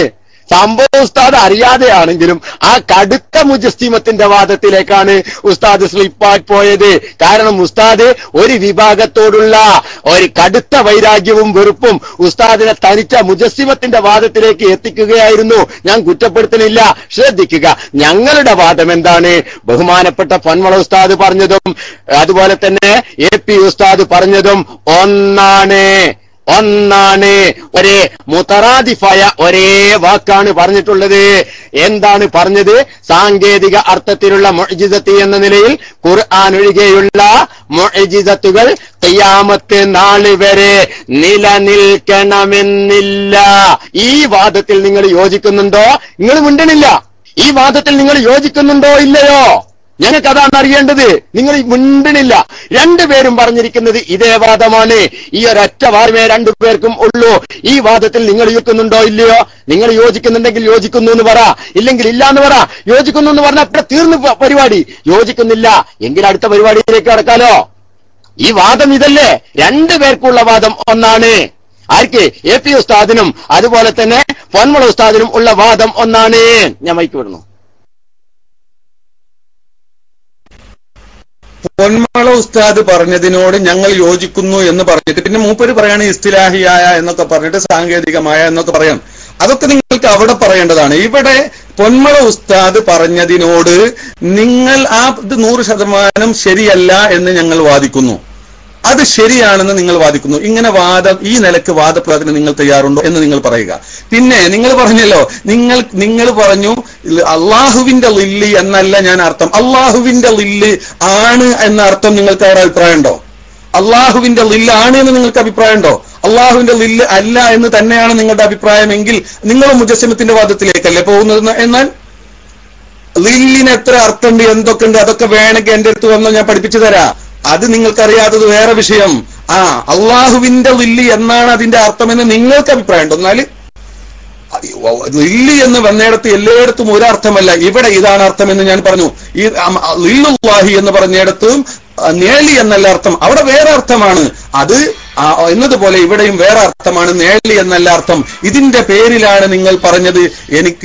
സംഭവം ഉസ്താദ് അറിയാതെയാണെങ്കിലും ആ കടുത്ത മുജസ്സിമത്തിന്റെ വാദത്തിലേക്കാണ് ഉസ്താദ് സ്ലിപ്പായി പോയത്. കാരണം ഉസ്താദ് ഒരു വിഭാഗത്തോടുള്ള ഒരു കടുത്ത വൈരാഗ്യവും വെറുപ്പും ഉസ്താദിനെ തനിച്ച മുജസ്സിമത്തിന്റെ വാദത്തിലേക്ക് എത്തിക്കുകയായിരുന്നു. ഞാൻ കുറ്റപ്പെടുത്തുന്നില്ല, ശ്രദ്ധിക്കുക. ഞങ്ങളുടെ വാദം എന്താണ്? ബഹുമാനപ്പെട്ട പൊന്മള ഉസ്താദ് പറഞ്ഞതും അതുപോലെ തന്നെ AP ഉസ്താദ് പറഞ്ഞതും ഒന്നാണ്. ഒരേ മുതറാദിഫായ ഒരേ വാക്കാണ് പറഞ്ഞിട്ടുള്ളത്. എന്താണ് പറഞ്ഞത്? സാങ്കേതിക അർത്ഥത്തിലുള്ള മുഅ്ജിസത്ത് എന്ന നിലയിൽ ഖുർആൻ ഒഴികെയുള്ള മുഅ്ജിസത്തുകൾ ഖിയാമത്ത് നാൾ വരെ നിലനിൽക്കണമെന്നില്ല. ഈ വാദത്തിൽ നിങ്ങൾ യോജിക്കുന്നുണ്ടോ? നിങ്ങൾ മിണ്ടണില്ല. ഈ വാദത്തിൽ നിങ്ങൾ യോജിക്കുന്നുണ്ടോ ഇല്ലയോ? ഞങ്ങൾക്ക് അതാണ് അറിയേണ്ടത്. നിങ്ങൾ മിണ്ടണില്ല. രണ്ടുപേരും പറഞ്ഞിരിക്കുന്നത് ഇതേ വാദമാണ്. ഈ ഒരൊറ്റ വാദമേ രണ്ടുപേർക്കും ഉള്ളൂ. ഈ വാദത്തിൽ നിങ്ങൾ യോജിക്കുന്നുണ്ടോ ഇല്ലയോ? നിങ്ങൾ യോജിക്കുന്നുണ്ടെങ്കിൽ യോജിക്കുന്നു എന്ന് പറ, ഇല്ലെങ്കിൽ ഇല്ല എന്ന് പറ. യോജിക്കുന്നു എന്ന് പറഞ്ഞാൽ അത്ര തീർന്നു പരിപാടി. യോജിക്കുന്നില്ല എങ്കിൽ അടുത്ത പരിപാടിയിലേക്ക് കടക്കാലോ. ഈ വാദം ഇതല്ലേ? രണ്ടുപേർക്കുള്ള വാദം ഒന്നാണ്. ആർക്ക്? AP ഉസ്താദിനും അതുപോലെ തന്നെ പൊന്മള ഉസ്താദിനും ഉള്ള വാദം ഒന്നാണ്. ഞാൻ മൈക്ക് വിടുന്നു. പൊന്മള ഉസ്താദ് പറഞ്ഞതിനോട് ഞങ്ങൾ യോജിക്കുന്നു എന്ന് പറഞ്ഞിട്ട് പിന്നെ മൂപ്പര് പറയാണ് ഇസ്തിലാഹിയായ എന്നൊക്കെ പറഞ്ഞിട്ട് സാങ്കേതികമായ എന്നൊക്കെ പറയാം. അതൊക്കെ നിങ്ങൾക്ക് അവിടെ പറയേണ്ടതാണ്. ഇവിടെ പൊന്മള ഉസ്താദ് പറഞ്ഞതിനോട് നിങ്ങൾ ഇത് 100% ശരിയല്ല എന്ന് ഞങ്ങൾ വാദിക്കുന്നു. അത് ശരിയാണെന്ന് നിങ്ങൾ വാദിക്കുന്നു. ഇങ്ങനെ ഈ നിലക്ക് വാദപ്രതിന് നിങ്ങൾ തയ്യാറുണ്ടോ എന്ന് നിങ്ങൾ പറയുക. പിന്നെ നിങ്ങൾ പറഞ്ഞല്ലോ, നിങ്ങൾ പറഞ്ഞു അള്ളാഹുവിന്റെ ലില്ല് എന്നല്ല ഞാൻ അർത്ഥം. അള്ളാഹുവിന്റെ ലില്ല് ആണ് എന്ന അർത്ഥം നിങ്ങൾക്ക് അവിടെ അഭിപ്രായം ഉണ്ടോ? അള്ളാഹുവിന്റെ ലില്ല് ആണ് എന്ന് നിങ്ങൾക്ക് അഭിപ്രായം ഉണ്ടോ? അള്ളാഹുവിന്റെ ലില്ല് അല്ല എന്ന് തന്നെയാണ് നിങ്ങളുടെ അഭിപ്രായമെങ്കിൽ നിങ്ങൾ മുജസ്സിമത്തിന്റെ വാദത്തിലേക്കല്ലേ പോകുന്നത്? എന്നാൽ ലില്ലിന് എത്ര അർത്ഥമുണ്ട്, എന്തൊക്കെ ഉണ്ട്, അതൊക്കെ വേണമെങ്കിൽ എന്റെ അടുത്ത് വന്നാൽ ഞാൻ പഠിപ്പിച്ചു തരാം. അത് നിങ്ങൾക്കറിയാത്തത് വേറെ വിഷയം. അള്ളാഹുവിന്റെ ലില്ല് എന്നാണ് അതിന്റെ അർത്ഥമെന്ന് നിങ്ങൾക്ക് അഭിപ്രായം ഉണ്ടോ? എന്നാല് ലില്ല് എന്ന് വന്നിടത്ത് എല്ലായിടത്തും ഒരർത്ഥമല്ല. ഇവിടെ ഇതാണ് അർത്ഥമെന്ന് ഞാൻ പറഞ്ഞു. ഈ ലില്ലുല്ലാഹി എന്ന് പറഞ്ഞിടത്തും നേളി എന്നല്ല അർത്ഥം, അവിടെ വേറെ അർത്ഥമാണ്. അത് എന്നതുപോലെ ഇവിടെയും വേറെ അർത്ഥമാണ്. നേളി എന്നല്ല അർത്ഥം. ഇതിന്റെ പേരിലാണ് നിങ്ങൾ പറഞ്ഞത്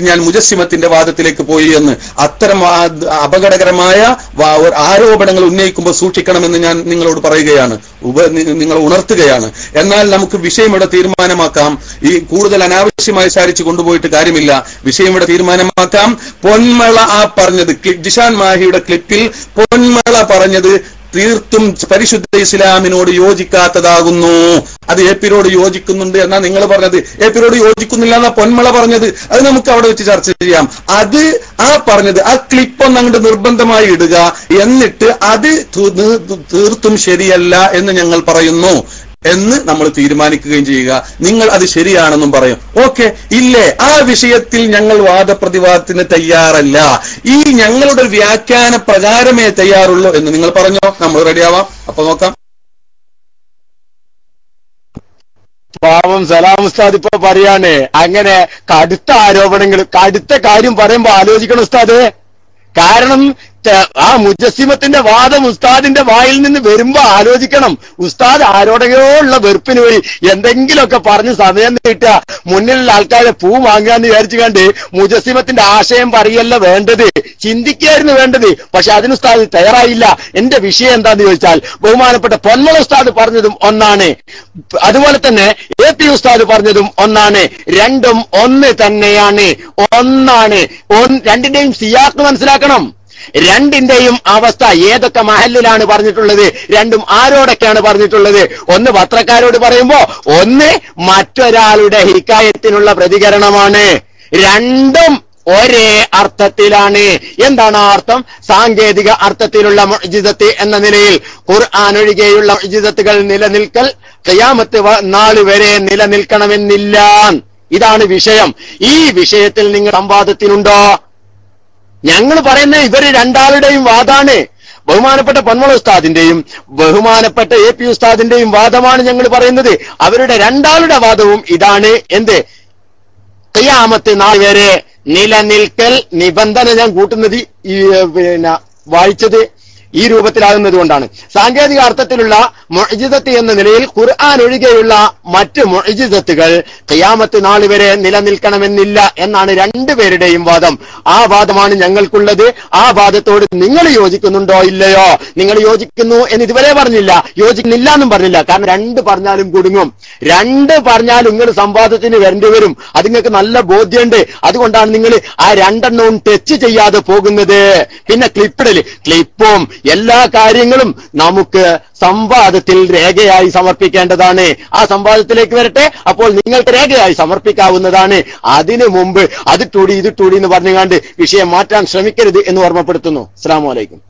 ഞാൻ മുജസ്സിമത്തിന്റെ വാദത്തിലേക്ക് പോയി എന്ന്. അത്തരം അപകടകരമായ ആരോപണങ്ങൾ ഉന്നയിക്കുമ്പോൾ സൂക്ഷിക്കണമെന്ന് ഞാൻ നിങ്ങളോട് പറയുകയാണ്, നിങ്ങൾ ഉണർത്തുകയാണ്. എന്നാൽ നമുക്ക് വിഷയം ഇവിടെ തീരുമാനമാക്കാം. ഈ കൂടുതൽ അനാവശ്യമായി സാരിച്ചു കൊണ്ടുപോയിട്ട് കാര്യമില്ല. വിഷയം ഇവിടെ തീരുമാനമാക്കാം. പൊന്മള പറഞ്ഞത് ജിഷാൻ മാഹിയുടെ ക്ലിപ്പിൽ പൊന്മള പറഞ്ഞത് തീർത്തും പരിശുദ്ധ ഇസ്ലാമിനോട് യോജിക്കാത്തതാകുന്നു. അത് AP-യോട് യോജിക്കുന്നുണ്ട് എന്നാ നിങ്ങൾ പറഞ്ഞത്. AP-യോട് യോജിക്കുന്നില്ല എന്നാ പൊന്മള പറഞ്ഞത്. അത് നമുക്ക് അവിടെ വെച്ച് ചർച്ച ചെയ്യാം. അത് പറഞ്ഞത് ആ ക്ലിപ്പ് ഒന്ന് അങ്ങോട്ട് നിർബന്ധമായി ഇടുക. എന്നിട്ട് അത് തീർത്തും ശരിയല്ല എന്ന് ഞങ്ങൾ പറയുന്നു എന്ന് നമ്മൾ തീരുമാനിക്കുകയും ചെയ്യുക. നിങ്ങൾ അത് ശരിയാണെന്നും പറയും. ഓക്കെ, ഇല്ലേ? ആ വിഷയത്തിൽ ഞങ്ങൾ വാദപ്രതിവാദത്തിന് തയ്യാറല്ല. ഈ ഞങ്ങളുടെ വ്യാഖ്യാന പ്രകാരമേ തയ്യാറുള്ളൂ എന്ന് നിങ്ങൾ പറഞ്ഞോ, നമ്മൾ റെഡിയാവാം. അപ്പൊ നോക്കാം. പാവം സലാം ഉസ്താദ് ഇപ്പൊ പറയാണ് അങ്ങനെ കടുത്ത ആരോപണങ്ങൾ, കടുത്ത കാര്യം പറയുമ്പോ ആലോചിക്കണം ഉസ്താദ്. കാരണം ആ മുജസ്സിമത്തിന്റെ വാദം ഉസ്താദിന്റെ വായിൽ നിന്ന് വരുമ്പോ ആലോചിക്കണം. ഉസ്താദ് ആരോടെയോ ഉള്ള വെറുപ്പിന് വഴി എന്തെങ്കിലുമൊക്കെ പറഞ്ഞ് സമയം നീട്ടുക, മുന്നിലുള്ള ആൾക്കാരെ പൂ വാങ്ങാന്ന് വിചാരിച്ചു കണ്ട് മുജസ്സിമത്തിന്റെ ആശയം പറയല്ല വേണ്ടത്, ചിന്തിക്കായിരുന്നു വേണ്ടത്. പക്ഷെ അതിന് ഉസ്താദ് തയ്യാറായില്ല. എന്റെ വിഷയം എന്താന്ന് ചോദിച്ചാൽ ബഹുമാനപ്പെട്ട പൊന്മള ഉസ്താദ് പറഞ്ഞതും ഒന്നാണ്, അതുപോലെ തന്നെ AP ഉസ്താദ് പറഞ്ഞതും ഒന്നാണ്. രണ്ടും ഒന്ന് തന്നെയാണ്, ഒന്നാണ്. രണ്ടിന്റെയും സിയാക്ക് മനസ്സിലാക്കണം. രണ്ടിന്റെയും അവസ്ഥ ഏതൊക്കെ മഹലിലാണ് പറഞ്ഞിട്ടുള്ളത്, രണ്ടും ആരോടൊക്കെയാണ് പറഞ്ഞിട്ടുള്ളത്. ഒന്ന് പത്രക്കാരോട് പറയുമ്പോ ഒന്ന് മറ്റൊരാളുടെ ഹിക്കായത്തിനുള്ള പ്രതികരണമാണ്. രണ്ടും ഒരേ അർത്ഥത്തിലാണ്. എന്താണ് ആ അർത്ഥം? സാങ്കേതിക അർത്ഥത്തിലുള്ള മുഅ്ജിസത്ത് എന്ന നിലയിൽ ഖുർആൻ ഒഴികെയുള്ള മുഅ്ജിസത്തുകൾ നിലനിൽക്കൽ ഖിയാമത്ത് നാൾ വരെ നിലനിൽക്കണമെന്നില്ല. ഇതാണ് വിഷയം. ഈ വിഷയത്തിൽ നിങ്ങൾ സംവാദത്തിനുണ്ടോ? ഞങ്ങൾ പറയുന്ന ഇവര് രണ്ടാളുടെയും വാദാണ്. ബഹുമാനപ്പെട്ട പൊന്മള ഉസ്താദിന്റെയും ബഹുമാനപ്പെട്ട AP ഉസ്താദിന്റെയും വാദമാണ് ഞങ്ങൾ പറയുന്നത്. അവരുടെ രണ്ടാളുടെ വാദവും ഇതാണ്. എന്ത്? ഖിയാമത്ത് നാൾ വരെ നിലനിൽക്കൽ നിബന്ധന ഞാൻ കൂട്ടുന്നത് വായിച്ചത് ഈ രൂപത്തിലാകുന്നത് കൊണ്ടാണ്. സാങ്കേതിക അർത്ഥത്തിലുള്ള മുഅ്ജിസത്ത് എന്ന നിലയിൽ ഖുർആൻ ഒഴികെയുള്ള മറ്റ് മുഅ്ജിസത്തുകൾ ഖിയാമത്ത് നാൾ വരെ നിലനിൽക്കണമെന്നില്ല എന്നാണ് രണ്ടുപേരുടെയും വാദം. ആ വാദമാണ് ഞങ്ങൾക്കുള്ളത്. ആ വാദത്തോട് നിങ്ങൾ യോജിക്കുന്നുണ്ടോ ഇല്ലയോ? നിങ്ങൾ യോജിക്കുന്നു എന്ന് ഇതുവരെ പറഞ്ഞില്ല, യോജിക്കുന്നില്ല എന്നും പറഞ്ഞില്ല. കാരണം രണ്ട് പറഞ്ഞാലും കുടുങ്ങും. രണ്ട് പറഞ്ഞാലും നിങ്ങൾ സംവാദത്തിന് വരേണ്ടി വരും. അത് നിങ്ങൾക്ക് നല്ല ബോധ്യമുണ്ട്. അതുകൊണ്ടാണ് നിങ്ങൾ ആ രണ്ടെണ്ണവും ടച്ച് ചെയ്യാതെ പോകുന്നത്. പിന്നെ ക്ലിപ്പും എല്ലാ കാര്യങ്ങളും നമുക്ക് സംവാദത്തിൽ രേഖയായി സമർപ്പിക്കേണ്ടതാണ്. ആ സംവാദത്തിലേക്ക് വരട്ടെ, അപ്പോൾ നിങ്ങൾക്ക് രേഖയായി സമർപ്പിക്കാവുന്നതാണ്. അതിനു മുമ്പ് അത് ടൂടി ഇത് ടൂടി എന്ന് പറഞ്ഞുകൊണ്ട് വിഷയം മാറ്റാൻ ശ്രമിക്കരുത് എന്ന് ഓർമ്മപ്പെടുത്തുന്നു. അസ്സലാമു അലൈക്കും.